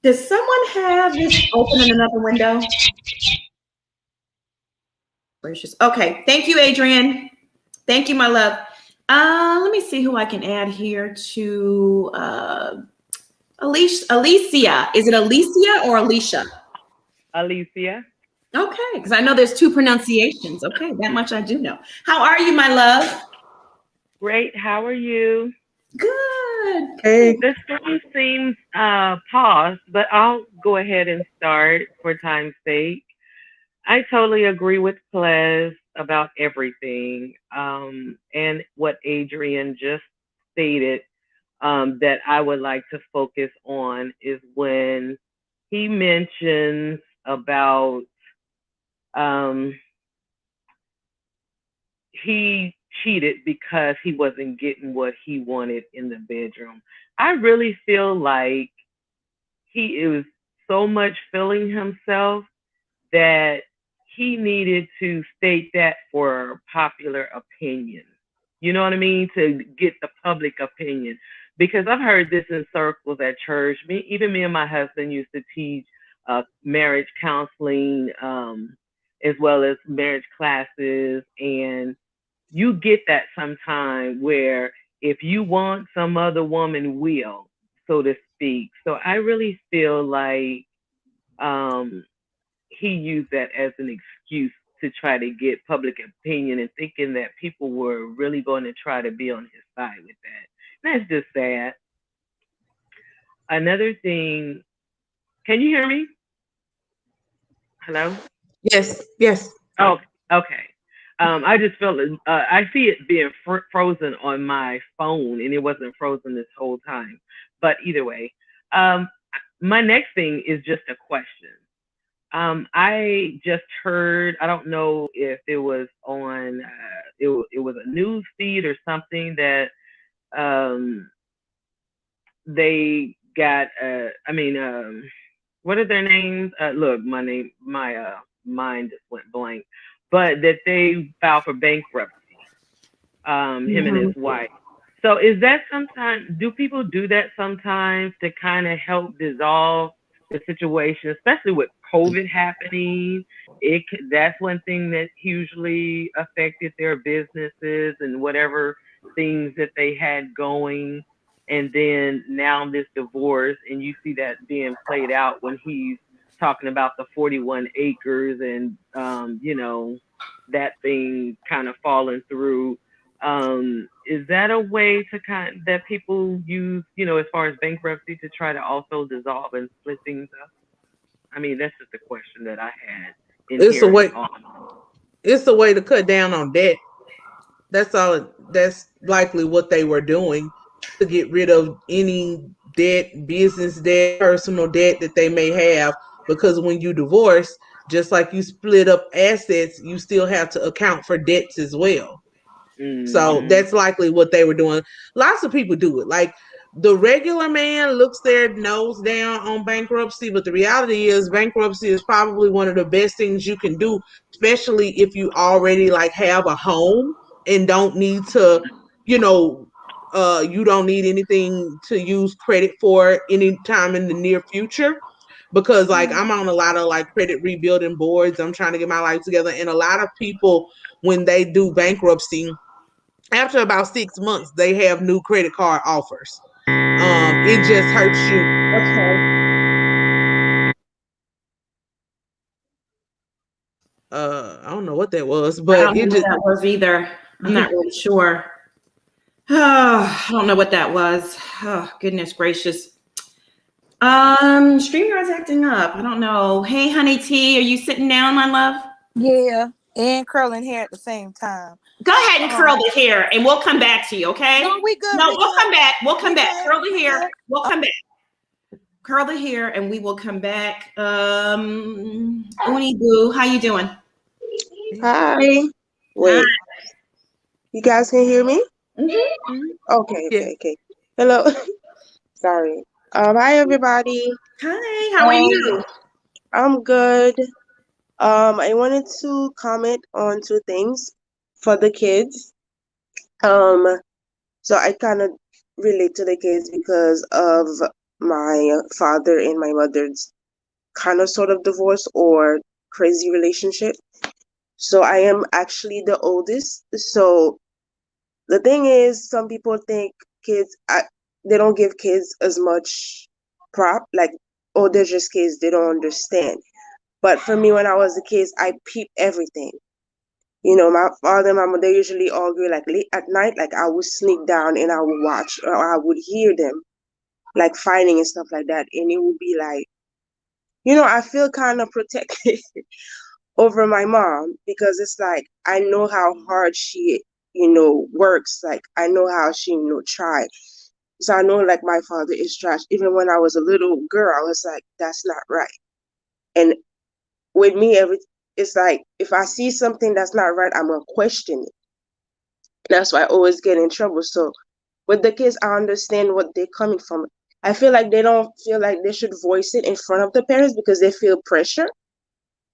Does someone have this open in another window? Gracious. Okay. Thank you, Adrian. Thank you, my love. Let me see who I can add here to Alicia. Is it Alicia or Alicia? Alicia. Okay, because I know there's two pronunciations. Okay, that much I do know. How are you, my love? Great. How are you? Good. Hey. The stream seems paused, but I'll go ahead and start for time's sake. I totally agree with Plez about everything. And what Adrian just stated, that I would like to focus on is when he mentions about he cheated because he wasn't getting what he wanted in the bedroom. I really feel like he was so much feeling himself that he needed to state that for popular opinion. You know what I mean? To get the public opinion. Because I've heard this in circles at church. Even me and my husband used to teach marriage counseling, as well as marriage classes. And you get that sometime where if you want, some other woman will, so to speak. So I really feel like he used that as an excuse to try to get public opinion and thinking that people were really going to try to be on his side with that. That's just sad. Another thing, can you hear me? Hello? Yes, yes. Oh, okay. I just felt I see it being frozen on my phone, and it wasn't frozen this whole time. But either way, my next thing is just a question. I just heard, I don't know if it was on, it was a news feed or something that they got, what are their names? Look, my mind just went blank, but that they filed for bankruptcy, him and his wife. So is that sometimes, do people do that sometimes to kind of help dissolve the situation, especially with COVID happening? That's one thing that hugely affected their businesses and whatever things that they had going. And then now this divorce, and you see that being played out when he's talking about the 41 acres and, that thing kind of falling through. Is that a way to that people use, as far as bankruptcy, to try to also dissolve and split things up? I mean, that's just a question that I had in It's a hearing way. all. It's a way to cut down on debt. That's all. That's likely what they were doing, to get rid of any debt, business debt, personal debt that they may have. Because when you divorce, just like you split up assets, you still have to account for debts as well. So that's likely what they were doing. Lots of people do it. Like, the regular man looks their nose down on bankruptcy, but the reality is bankruptcy is probably one of the best things you can do, especially if you already like have a home and don't need to, you know, you don't need anything to use credit for any time in the near future. Because like I'm on a lot of like credit rebuilding boards. I'm trying to get my life together. And a lot of people, when they do bankruptcy, after about 6 months, they have new credit card offers. It just hurts you. I don't know what that was, I but don't know it what just that was either. I'm not really sure. Oh, I don't know what that was. Oh, goodness gracious. StreamYard's acting up. I don't know. Hey, honey T, are you sitting down, my love? Yeah, and curling hair at the same time. Go ahead and curl the hair, and we'll come back to you. Okay? No, we good. No, we we'll good. come back. We'll come We back. good. Curl the We hair. good. We'll come back. Curl the hair, and we will come back. Uni Boo, how you doing? Hi. Wait, you guys can hear me? Mm-hmm. Okay, yeah. okay. Hello. Sorry. Hi everybody. Hi, how are you? I'm good. I wanted to comment on two things for the kids. So I kind of relate to the kids because of my father and my mother's kind of sort of divorce or crazy relationship. So I am actually the oldest. So the thing is, some people think they don't give kids as much prop, like, oh, they're just kids, they don't understand. But for me, when I was a kid, I peeped everything. My father and my mother usually argue like late at night, like I would sneak down and I would watch, or I would hear them like fighting and stuff like that. And it would be like, I feel kind of protected over my mom because it's like I know how hard she, works. Like I know how she, try. So I know like my father is trash. Even when I was a little girl, I was like, that's not right. And with me, it's like if I see something that's not right, I'm gonna question it. That's why I always get in trouble. So with the kids, I understand what they're coming from. I feel like they don't feel like they should voice it in front of the parents because they feel pressure.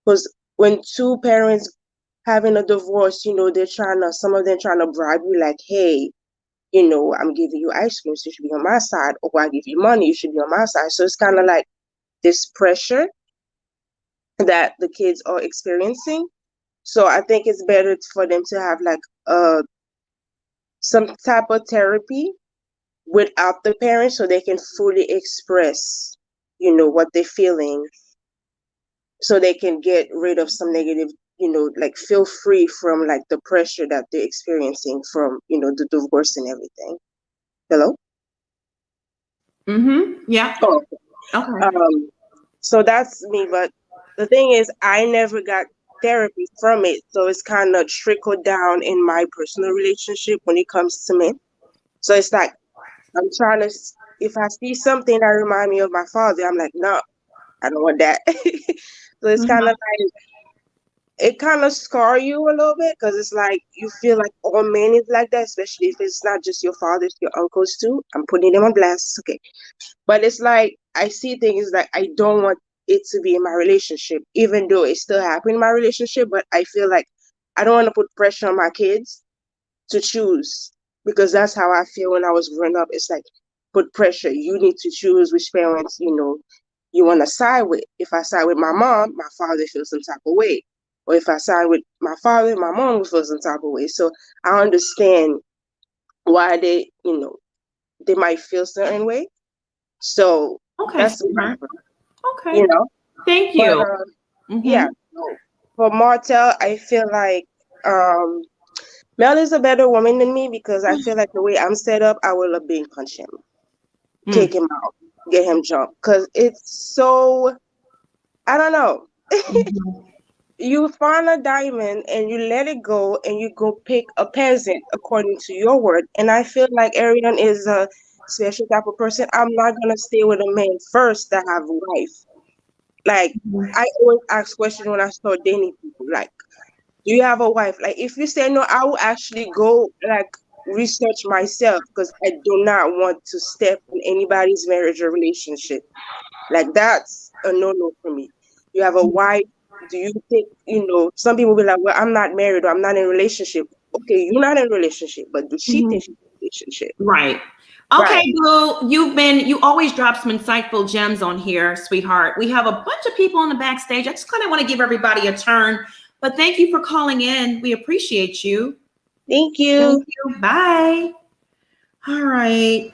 Because when two parents having a divorce, some of them trying to bribe you, like, hey, I'm giving you ice cream, so you should be on my side, or I give you money, you should be on my side. So it's kind of like this pressure that the kids are experiencing. So I think it's better for them to have like some type of therapy without the parents so they can fully express, what they're feeling, so they can get rid of some negative, like feel free from like the pressure that they're experiencing from, the divorce and everything. Hello? Yeah. Oh, Okay. so that's me, but the thing is I never got therapy from it, so it's kind of trickled down in my personal relationship when it comes to me. So it's like I'm trying to, if I see something that remind me of my father, I'm like, no, I don't want that. So it's kind of like, it kind of scar you a little bit because it's like you feel like all men is like that, especially if it's not just your father, it's your uncles too. I'm putting them on blast, okay. But it's like I see things like I don't want it to be in my relationship, even though it still happened in my relationship. But I feel like I don't want to put pressure on my kids to choose, because that's how I feel when I was growing up. It's like put pressure. You need to choose which parents, you want to side with. If I side with my mom, my father feels some type of way. Or if I side with my father, my mom will feel some type of way. So I understand why they might feel certain way. So Okay, that's sweetheart. Okay. you know. Thank But you. yeah, so for Martell, I feel like Mel is a better woman than me because I feel like the way I'm set up, I will have been punch him, kick him out, get him jumped. Because it's so, I don't know. You find a diamond and you let it go and you go pick a peasant according to your word. And I feel like Ariane is a special type of person. I'm not going to stay with a man first that have a wife. Like, I always ask questions when I start dating people. Like, do you have a wife? Like, if you say no, I will actually go like research myself because I do not want to step in anybody's marriage or relationship. Like, that's a no-no for me. You have a wife. Do you think, some people be like, well, I'm not married or I'm not in a relationship. Okay, you're not in a relationship, but do she think she's in a relationship? Right. Okay, Right. Boo, you always drop some insightful gems on here, sweetheart. We have a bunch of people on the backstage. I just kind of want to give everybody a turn, but thank you for calling in. We appreciate you. Thank you. Thank you. Bye. All right.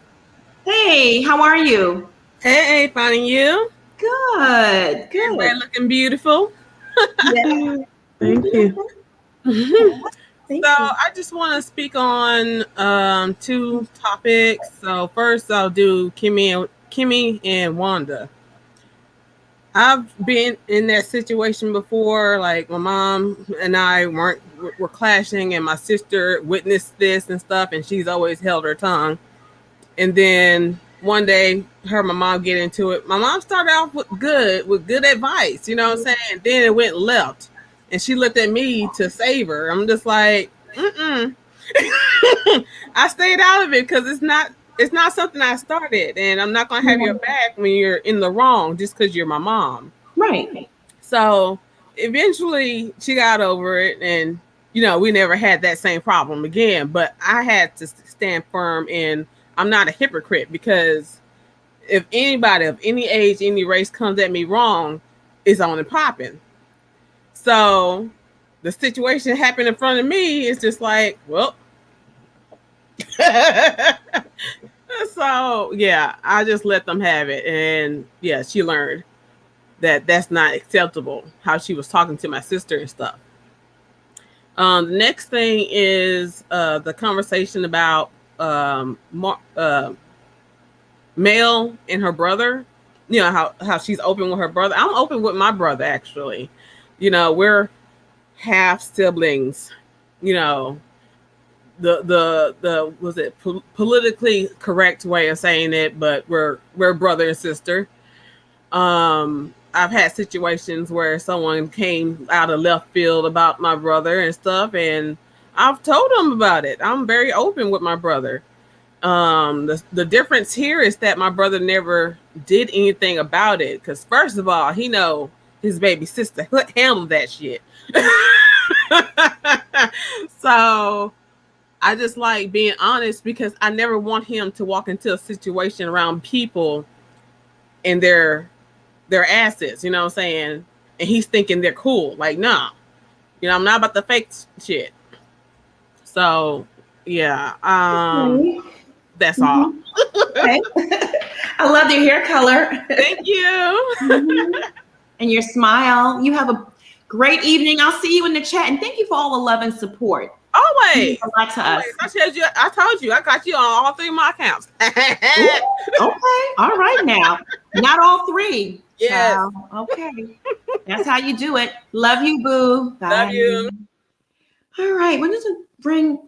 Hey, how are you? Hey, finding you. Good. Good. Everybody looking beautiful. Yeah. Thank you. So I just want to speak on two topics. So first I'll do Kimmy and Wanda. I've been in that situation before. Like my mom and I were clashing, and my sister witnessed this and stuff, and she's always held her tongue. And then one day, her and my mom get into it. My mom started off with good advice, you know what I'm saying? And then it went left, and she looked at me to save her. I'm just like, I stayed out of it because it's not something I started, and I'm not gonna have your back when you're in the wrong just because you're my mom. Right. So eventually, she got over it, and we never had that same problem again. But I had to stand firm in. I'm not a hypocrite, because if anybody of any age, any race comes at me wrong, it's on and popping. So the situation happened in front of me. It's just like, well. So yeah, I just let them have it. And yeah, she learned that that's not acceptable, how she was talking to my sister and stuff. The next thing is the conversation about Mel and her brother. How she's open with her brother. I'm open with my brother, actually. We're half siblings. The was it politically correct way of saying it, but we're brother and sister. I've had situations where someone came out of left field about my brother and stuff, and I've told them about it. I'm very open with my brother. The difference here is that my brother never did anything about it, because first of all, he know his baby sister handled that shit. So I just like being honest, because I never want him to walk into a situation around people and their assets, you know what I'm saying? And he's thinking they're cool. Like, nah, I'm not about the fake shit. So yeah, that's all. Okay. I love your hair color. Thank you. And your smile. You have a great evening. I'll see you in the chat. And thank you for all the love and support. Always. It means a lot to us. I told you, I got you on all 3 of my accounts. Okay. All right now. Not all 3. Yes. Child. Okay. That's how you do it. Love you, boo. Bye. Love you. All right. We're going to bring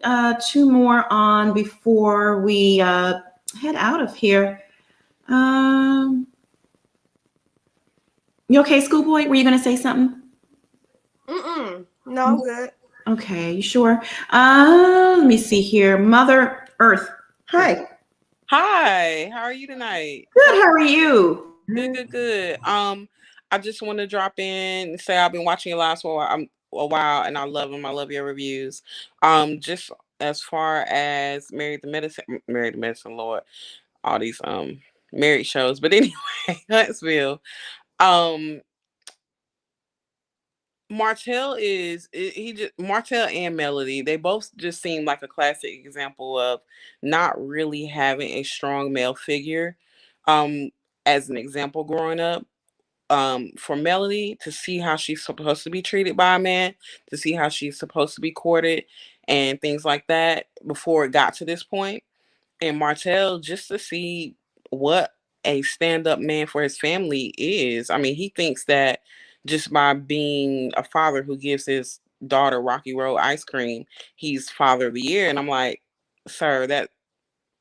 2 more on before we head out of here. You okay, Schoolboy? Were you going to say something? No, I'm good. Okay, you sure? Let me see here. Mother Earth. Hi. Hi, how are you tonight? Good, how are you? Good. I just want to drop in and say I've been watching your lives for a while, and I love them. I love your reviews. Just as far as Married to Medicine, Lord, all these married shows. But anyway, Huntsville. Martell Martell and Melody, they both just seem like a classic example of not really having a strong male figure as an example growing up. For Melody to see how she's supposed to be treated by a man, to see how she's supposed to be courted and things like that before it got to this point. And Martell, just to see what a stand-up man for his family is. I mean, he thinks that just by being a father who gives his daughter Rocky Road ice cream, he's father of the year. And I'm like, sir, that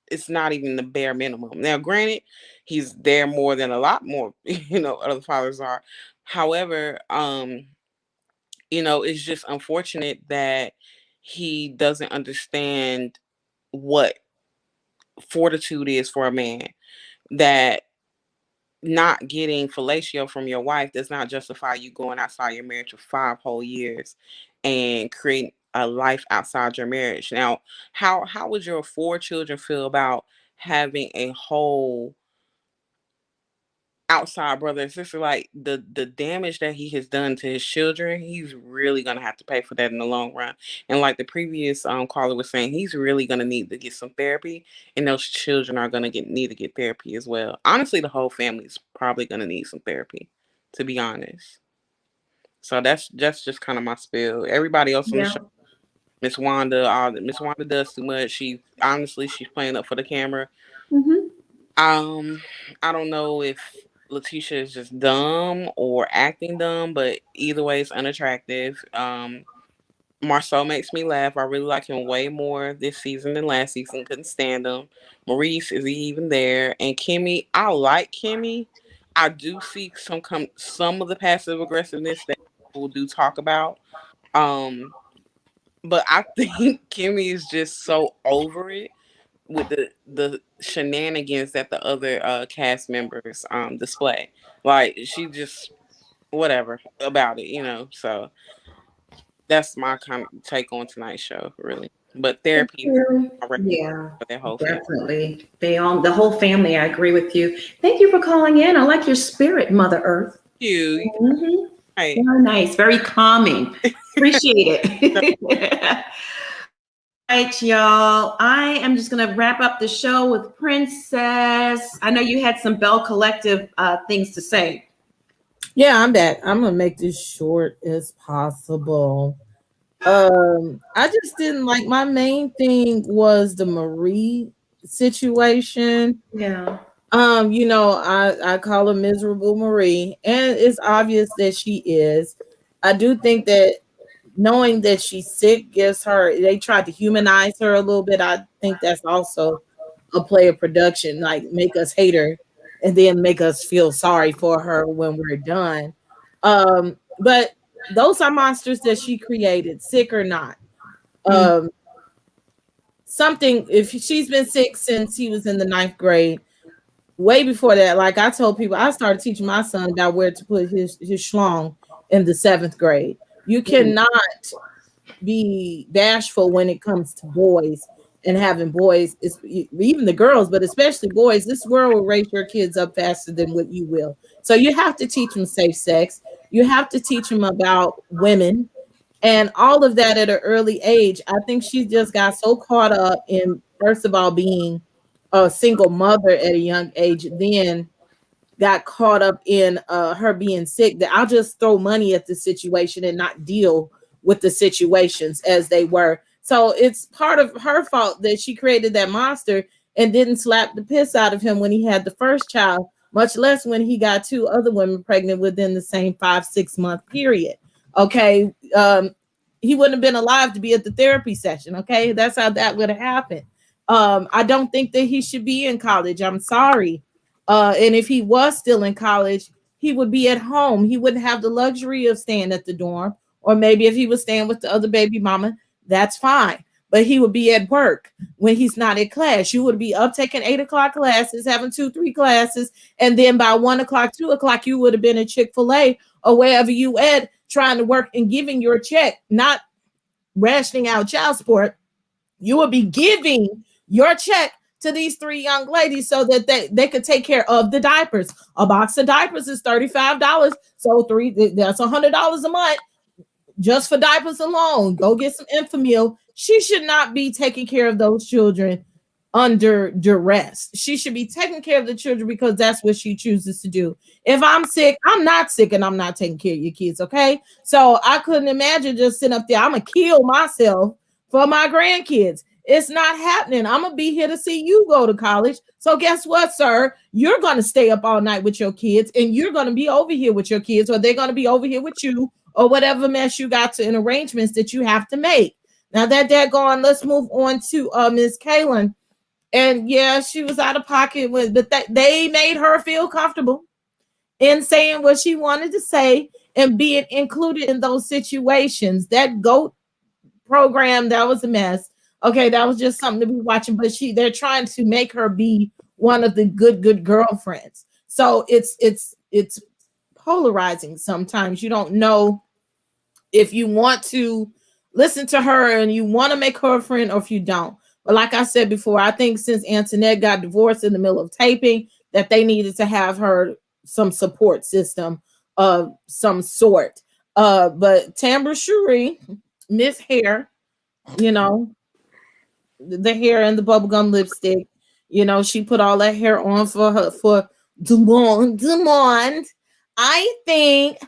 it's not even the bare minimum. Now, granted, he's there more than a lot more, other fathers are. However, it's just unfortunate that he doesn't understand what fortitude is for a man, that not getting fellatio from your wife does not justify you going outside your marriage for 5 whole years and creating a life outside your marriage. Now, how would your 4 children feel about having a whole outside brother and sister? Like the damage that he has done to his children, he's really gonna have to pay for that in the long run. And like the previous caller was saying, he's really gonna need to get some therapy, and those children are gonna need to get therapy as well. Honestly, the whole family is probably gonna need some therapy, to be honest. So that's just kind of my spiel. Everybody else on the show, Miss Wanda, Miss Wanda does too much. She's playing up for the camera. I don't know if Letitia is just dumb or acting dumb, but either way, it's unattractive. Marcel makes me laugh. I really like him way more this season than last season. Couldn't stand him. Maurice, is he even there? And Kimmy, I like Kimmy. I do see some of the passive aggressiveness that people do talk about. But I think Kimmy is just so over it with the shenanigans that the other cast members display. Like, she just whatever about it. So that's my kind of take on tonight's show, really. But therapy, Yeah, for their whole family. definitely. The whole family. I agree with you. Thank you for calling in. I like your spirit, Mother Earth. Thank you. Very nice. Very calming. Appreciate it. All right, y'all. I am just going to wrap up the show with Princess. I know you had some Bell Collective things to say. Yeah, I'm back. I'm going to make this short as possible. I just didn't like, my main thing was the Marie situation. Yeah. I call her Miserable Marie, and it's obvious that she is. I do think that knowing that she's sick gives her, they tried to humanize her a little bit. I think that's also a play of production, like make us hate her and then make us feel sorry for her when we're done. But those are monsters that she created, sick or not. Something, if she's been sick since he was in the 9th grade, way before that, like I told people, I started teaching my son about where to put his schlong in the 7th grade. You cannot be bashful when it comes to boys and having boys, it's, even the girls, but especially boys. This world will raise your kids up faster than what you will. So you have to teach them safe sex. You have to teach them about women and all of that at an early age. I think she just got so caught up in, first of all, being a single mother at a young age, then got caught up in her being sick, that I'll just throw money at the situation and not deal with the situations as they were. So it's part of her fault that she created that monster and didn't slap the piss out of him when he had the first child, much less when he got 2 other women pregnant within the same 5-6 month period. Okay. He wouldn't have been alive to be at the therapy session. Okay. That's how that would have happened. I don't think that he should be in college. I'm sorry. And if he was still in college, he would be at home. He wouldn't have the luxury of staying at the dorm. Or maybe if he was staying with the other baby mama, that's fine. But he would be at work when he's not at class. You would be up taking 8 o'clock classes, having 2-3 classes. And then by 1 o'clock, 2 o'clock, you would have been at Chick-fil-A or wherever you at trying to work and giving your check, not rationing out child support. You would be giving your check to these 3 young ladies so that they could take care of the diapers. A box of diapers is $35. So that's $100 a month just for diapers alone. Go get some Enfamil. She should not be taking care of those children under duress. She should be taking care of the children because that's what she chooses to do. If I'm sick, I'm not sick and I'm not taking care of your kids, okay? So I couldn't imagine just sitting up there. I'm going to kill myself for my grandkids. It's not happening. I'm going to be here to see you go to college. So guess what, sir? You're going to stay up all night with your kids and you're going to be over here with your kids, or they're going to be over here with you, or whatever mess you got to in arrangements that you have to make. Now that gone, let's move on to Ms. Kaylin. And yeah, she was out of pocket with, but they made her feel comfortable in saying what she wanted to say and being included in those situations. That GOAT program, that was a mess. Okay, that was just something to be watching, but they're trying to make her be one of the good girlfriends. So it's polarizing sometimes. You don't know if you want to listen to her and you want to make her a friend or if you don't. But like I said before, I think since Antoinette got divorced in the middle of taping, that they needed to have her some support system of some sort. But Tambra Shuri, Miss Hair, you know, the hair and the bubblegum lipstick, you know, she put all that hair on for Dumont. I think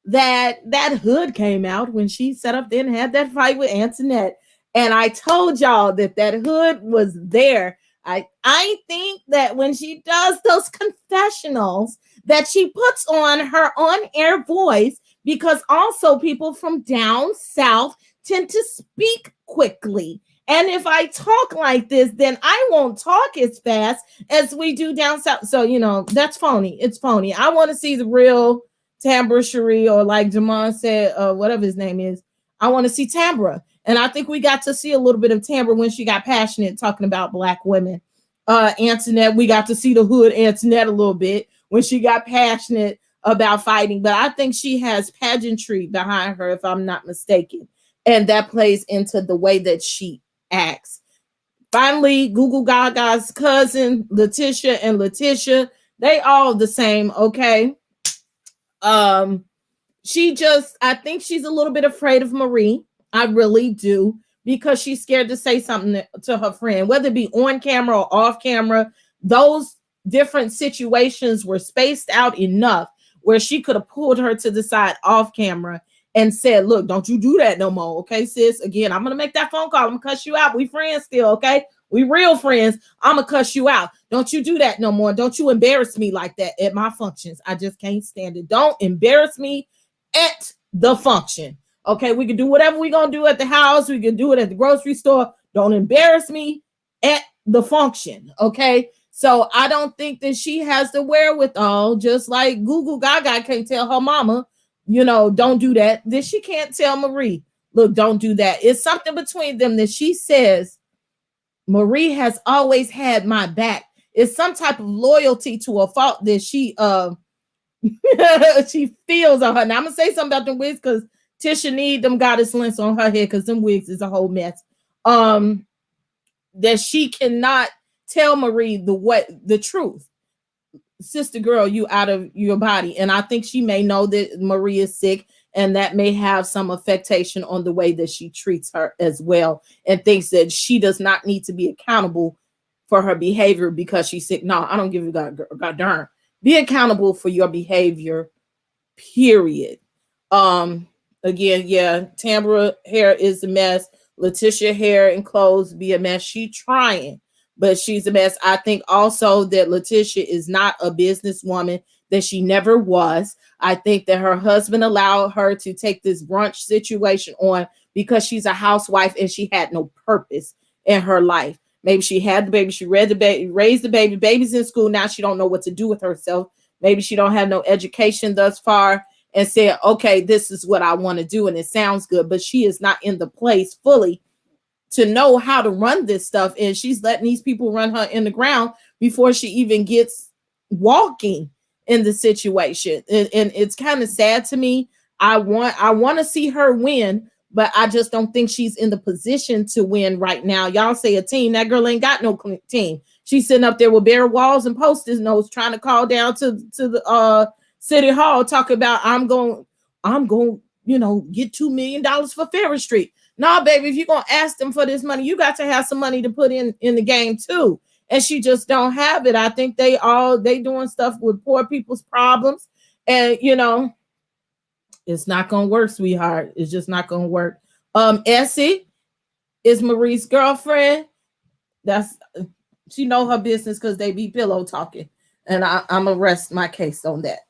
that hood came out when she sat up there and had that fight with Antoinette. And I told y'all that hood was there. I think that when she does those confessionals, that she puts on her on-air voice, because also people from down south tend to speak quickly. And if I talk like this, then I won't talk as fast as we do down south. So, you know, that's phony. It's phony. I want to see the real Tambra Shuri, or like Jamon said, whatever his name is. I want to see Tambra. And I think we got to see a little bit of Tambra when she got passionate talking about Black women. Antoinette, we got to see the hood Antoinette a little bit when she got passionate about fighting. But I think she has pageantry behind her, if I'm not mistaken. And that plays into the way that she acts. Finally, Google Gaga's cousin, Letitia and Letitia, they all the same, okay? I think she's a little bit afraid of Marie. I really do, because she's scared to say something to her friend, whether it be on camera or off camera. Those different situations were spaced out enough where she could have pulled her to the side off camera and said, look, don't you do that no more. Okay, sis, again, I'm going to make that phone call. I'm going to cuss you out. We friends still, okay? We real friends. I'm going to cuss you out. Don't you do that no more. Don't you embarrass me like that at my functions. I just can't stand it. Don't embarrass me at the function. Okay, we can do whatever we're going to do at the house. We can do it at the grocery store. Don't embarrass me at the function. Okay, So I don't think that she has the wherewithal, just like Google Gaga can't tell her mama, don't do that. Then she can't tell Marie, look, don't do that. It's something between them that she says, Marie has always had my back. It's some type of loyalty to a fault that she she feels on her. Now I'm gonna say something about them wigs because Tisha need them goddess lengths on her head because them wigs is a whole mess. That she cannot tell Marie the truth. Sister girl, you out of your body. And I think she may know that Marie is sick, and that may have some affectation on the way that she treats her as well, and thinks that she does not need to be accountable for her behavior because she's sick. No, I don't give a god darn. Be accountable for your behavior, period. Again, yeah, Tambra hair is a mess. Letitia hair and clothes be a mess. She trying, but she's a mess. I think also that Letitia is not a businesswoman, that she never was. I think that her husband allowed her to take this brunch situation on because she's a housewife and she had no purpose in her life. Maybe she had the baby, she read the baby, raised the baby, baby's in school, now she don't know what to do with herself. Maybe she don't have no education thus far, and said, okay, this is what I want to do, and it sounds good, but she is not in the place fully to know how to run this stuff, and she's letting these people run her in the ground before she even gets walking in the situation. And it's kind of sad to me. I want to see her win, but I just don't think she's in the position to win right now. Y'all say a team. That girl ain't got no team. She's sitting up there with bare walls and post-it notes trying to call down to the City Hall, talk about I'm going, get $2 million for Ferris Street. No, baby, if you're gonna ask them for this money, you got to have some money to put in the game too. And she just don't have it. I think they doing stuff with poor people's problems, and it's not gonna work, sweetheart. It's just not gonna work. Essie is Marie's girlfriend. She know her business because they be pillow talking, and I'm gonna rest my case on that.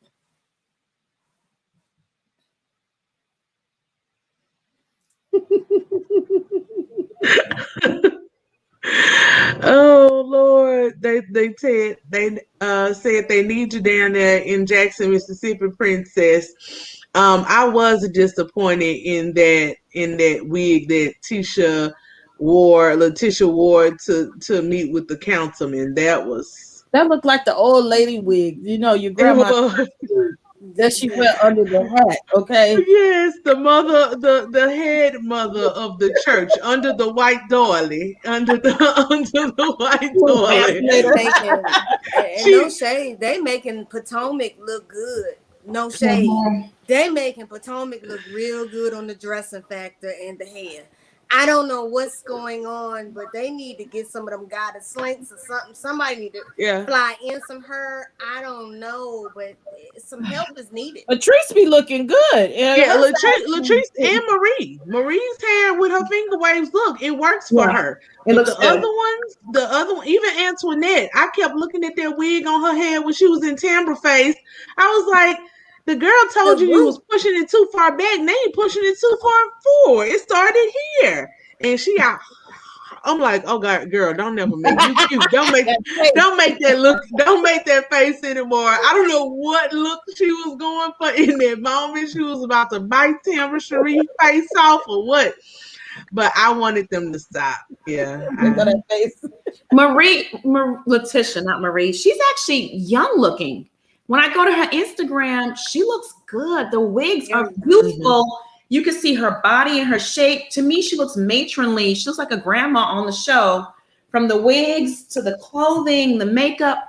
Oh Lord, they said they need you down there in Jackson, Mississippi, Princess. I was disappointed in that wig that Letitia wore to meet with the councilman. That looked like the old lady wig, your grandma that she went under the hat. Okay. Yes, the head mother of the church, under the white doily, under the white doily. And no shade, they making Potomac look good. No shade. They making Potomac look real good on the dressing factor and the hair. I don't know what's going on, but they need to get some of them goddess slinks or something. Somebody need to fly in some hair. I don't know, but some help is needed. Latrice be looking good. Yeah, Latrice and Marie. Marie's hair with her finger waves, look, it works for her. But the other one, even Antoinette, I kept looking at that wig on her head when she was in Tambra face. I was like, the girl told you was pushing it too far back. They ain't pushing it too far forward. It started here. And I'm like, oh God, girl, don't never make you cute. Don't make that face anymore. I don't know what look she was going for in that moment. She was about to bite Tamara Cherie face off or what? But I wanted them to stop. Yeah. Letitia, not Marie. She's actually young looking. When I go to her Instagram, she looks good. The wigs are beautiful. You can see her body and her shape. To me, she looks matronly. She looks like a grandma on the show, from the wigs to the clothing, the makeup.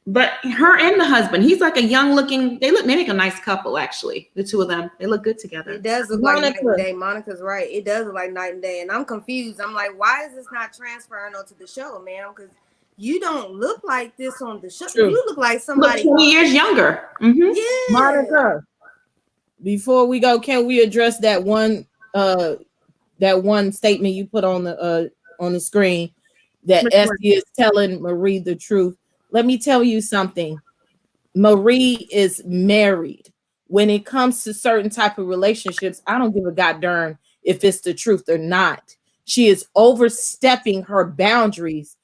But her and the husband, he's like a young looking, they make a nice couple, actually. The two of them, they look good together. It does look like night and day. Monica's right. It does look like night and day. And I'm confused. I'm like, why is this not transferring onto the show, man? Because you don't look like this on the show. True. You look like somebody 20 years younger. Mm-hmm. Yeah. Monica, before we go, can we address that one statement you put on the screen that Essie is telling Marie the truth? Let me tell you something. Marie is married. When it comes to certain type of relationships, I don't give a god darn if it's the truth or not. She is overstepping her boundaries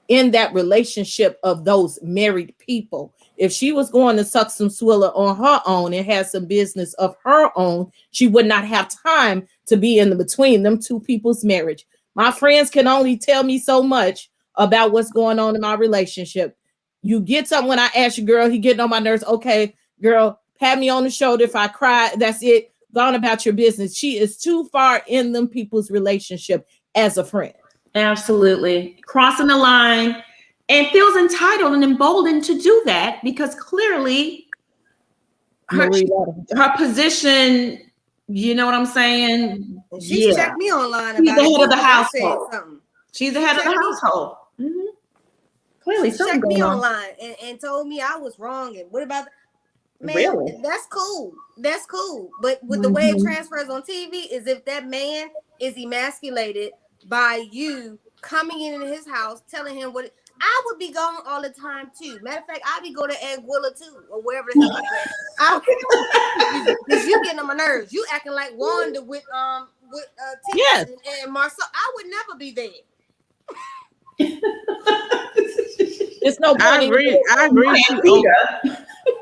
in that relationship of those married people. If she was going to suck some swiller on her own and had some business of her own, she would not have time to be in the between them two people's marriage. My friends can only tell me so much about what's going on in my relationship. You get something when I ask you, girl, he getting on my nerves. Okay, girl, pat me on the shoulder. If I cry, that's it. Gone about your business. She is too far in them people's relationship as a friend. Absolutely. Crossing the line and feels entitled and emboldened to do that because clearly her position, you know what I'm saying? She checked me online She's about the it head of the because I said household. something. She's the head of the household. Mm-hmm. Clearly, She something checked me going on. online and told me I was wrong. And what about man? Really? That's cool. That's cool. But with the way it transfers on TV is if that man is emasculated by you coming in his house, telling him what I would be gone all the time too. Matter of fact, I'd be going to Anguilla too, or wherever the hell he's at. Because you getting on my nerves. You acting like Wanda with Tia and Marcel. I would never be there. It's no point.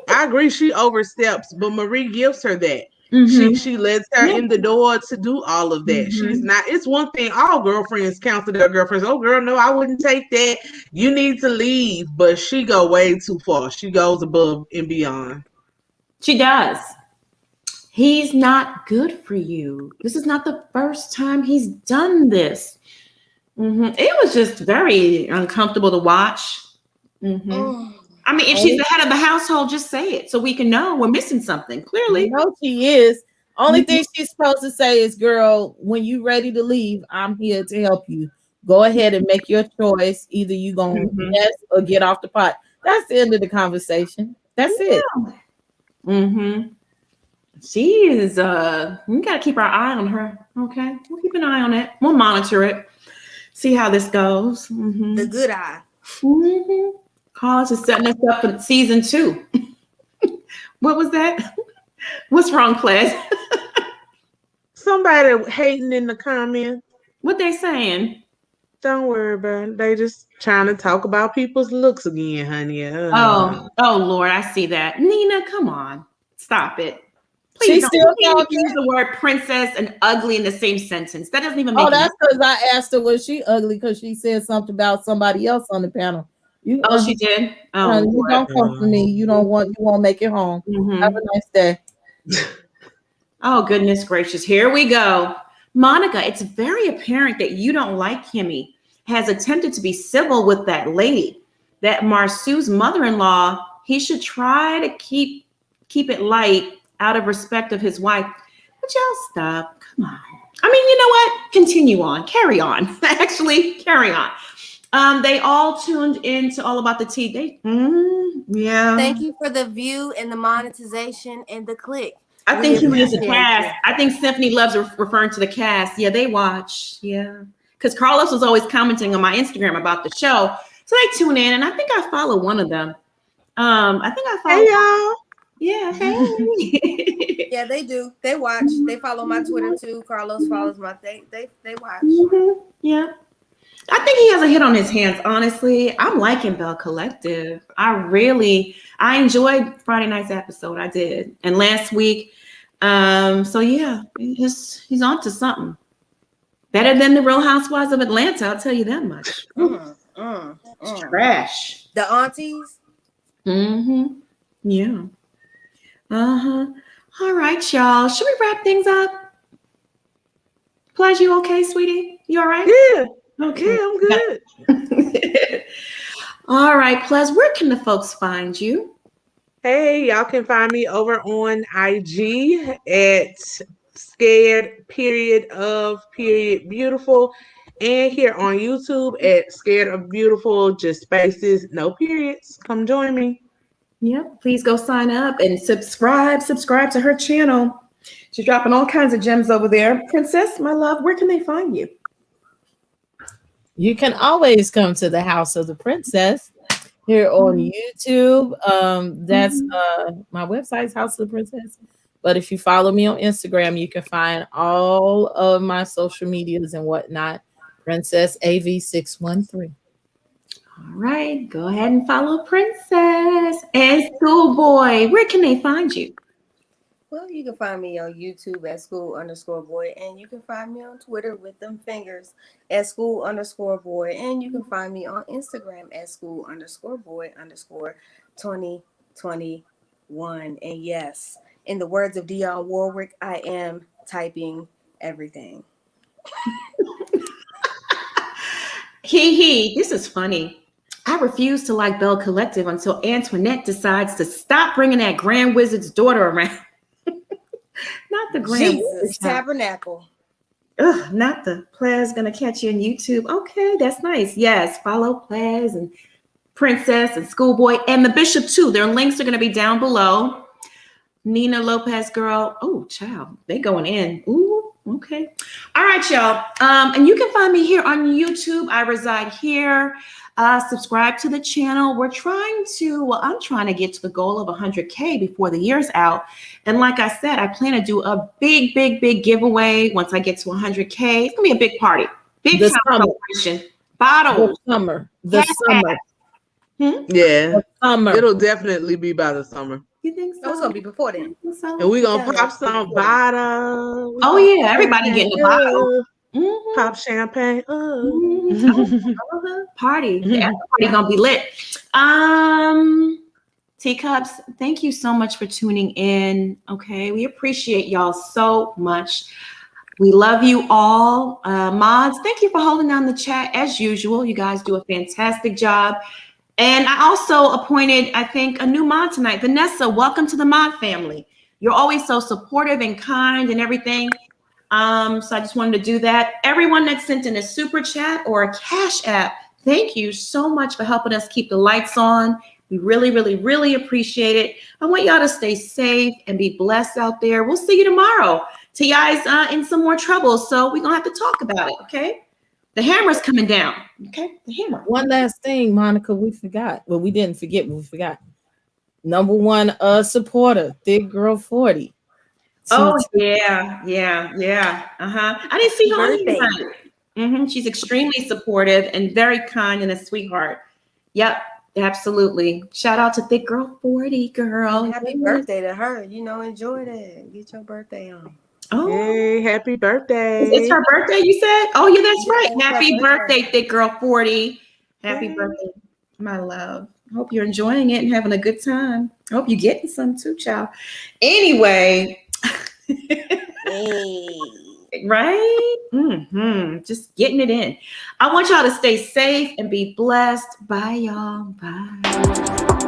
I agree. She oversteps, but Marie gives her that. She lets her in the door to do all of that. She's not. It's one thing all girlfriends counsel their girlfriends. Oh, girl, no, I wouldn't take that. You need to leave. But she go way too far. She goes above and beyond. She does. He's not good for you. This is not the first time he's done this. It was just very uncomfortable to watch. I mean, if she's the head of the household, just say it so we can know we're missing something. Clearly, no, she is. Only thing she's supposed to say is, "Girl, when you ready to leave, I'm here to help you. Go ahead and make your choice. Either you gonna yes or get off the pot." That's the end of the conversation. That's it. She is. We gotta keep our eye on her. Okay, we'll keep an eye on it. We'll monitor it. See how this goes. The good eye. College is setting us up for season 2. What was that? What's wrong, Ples? Somebody hating in the comments. What they saying? Don't worry about it. They just trying to talk about people's looks again, honey. Oh Lord, I see that. Nina, come on. Stop it. Please She's still don't use the word princess and ugly in the same sentence. That doesn't even make that's because I asked her was she ugly because she said something about somebody else on the panel. She did. You don't come for me. You won't make it home. Have a nice day. Oh, goodness gracious. Here we go. Monica, it's very apparent that you don't like Kimmy. Has attempted to be civil with that lady. That Marsu's mother-in-law, he should try to keep it light out of respect of his wife. But y'all stop. Come on. I mean, you know what? Continue on. Carry on. Actually, carry on. They all tuned in to All About the Tea. Yeah. Thank you for the view and the monetization and the click. I think he was the cast. I think Symphony loves referring to the cast. Yeah, they watch. Yeah. Because Carlos was always commenting on my Instagram about the show. So they tune in, and I think I follow one of them. I think I follow. Hey, y'all. Yeah, hey. Yeah, they do. They watch. They follow my Twitter too. Carlos follows my. They watch. Yeah. I think he has a hit on his hands, honestly. I'm liking Bell Collective. I enjoyed Friday night's episode. I did. And last week, so yeah, he's on to something. Better than the Real Housewives of Atlanta, I'll tell you that much. It's trash. The aunties? Yeah. All right, y'all. Should we wrap things up? Pledge, you okay, sweetie? You all right? Yeah. Okay. Yeah, I'm good. All right, Ples, where can the folks find you? Hey, y'all can find me over on IG at scared_of_beautiful and here on YouTube at Scared of Beautiful, just spaces, no periods. Come join me. Yep, please go sign up and subscribe to her channel. She's dropping all kinds of gems over there. Princess, my love, where can they find you? You can always come to the House of the Princess here on YouTube. That's my website's House of the Princess. But if you follow me on Instagram, you can find all of my social medias and whatnot. Princess AV613. All right, go ahead and follow Princess and Schoolboy. Where can they find you? Well, you can find me on YouTube at school_boy, and you can find me on Twitter with them fingers at school_boy, and you can find me on Instagram at school_boy_2021. And yes, in the words of Dionne Warwick, I am typing everything. This is funny. I refuse to like Belle Collective until Antoinette decides to stop bringing that Grand Wizard's daughter around. Not the Grand Jesus Wizard's Tabernacle. Ugh, not the Plaz gonna catch you on YouTube. Okay, that's nice. Yes, follow Plaz and Princess and Schoolboy and the Bishop too. Their links are gonna be down below. Nina Lopez girl. Oh, child, they going in. Ooh, okay. All right, y'all. And you can find me here on YouTube. I reside here. Subscribe to the channel. I'm trying to get to the goal of 100K before the year's out. And like I said, I plan to do a big giveaway once I get to 100K. It's gonna be a big party. Big The time summer. celebration. Bottles. The summer. The Yes. summer. Yeah. The summer. It'll definitely be by the summer. You think so? No, it's gonna be before then. And we're gonna pop some bottles. Oh yeah, everybody getting a bottle. Pop champagne. Party. The after party gonna be lit. Teacups, thank you so much for tuning in. Okay, we appreciate y'all so much. We love you all. Mods, thank you for holding down the chat as usual. You guys do a fantastic job. And I also appointed, I think, a new mod tonight. Vanessa, welcome to the mod family. You're always so supportive and kind and everything. So I just wanted to do that. Everyone that sent in a super chat or a cash app, thank you so much for helping us keep the lights on. We really appreciate it. I want y'all to stay safe and be blessed out there. We'll see you tomorrow. T.I.'s in some more trouble, so we're going to have to talk about it, okay? The hammer's coming down, okay? The hammer. One last thing, Monica, we forgot. Well, we didn't forget, but we forgot. Number one supporter, Thick Girl 40. Oh, yeah. I didn't see her on here tonight. She's extremely supportive and very kind and a sweetheart. Yep, absolutely. Shout out to Thick Girl 40, girl. Happy birthday to her. Enjoy that. Get your birthday on. Oh, hey, happy birthday. It's her birthday, you said? Oh, yeah, that's right. Yeah, Happy birthday, Thick Girl 40. Happy birthday, my love. Hope you're enjoying it and having a good time. I hope you're getting some too, child. Anyway. Right? Just getting it in. I want y'all to stay safe and be blessed. Bye, y'all. Bye.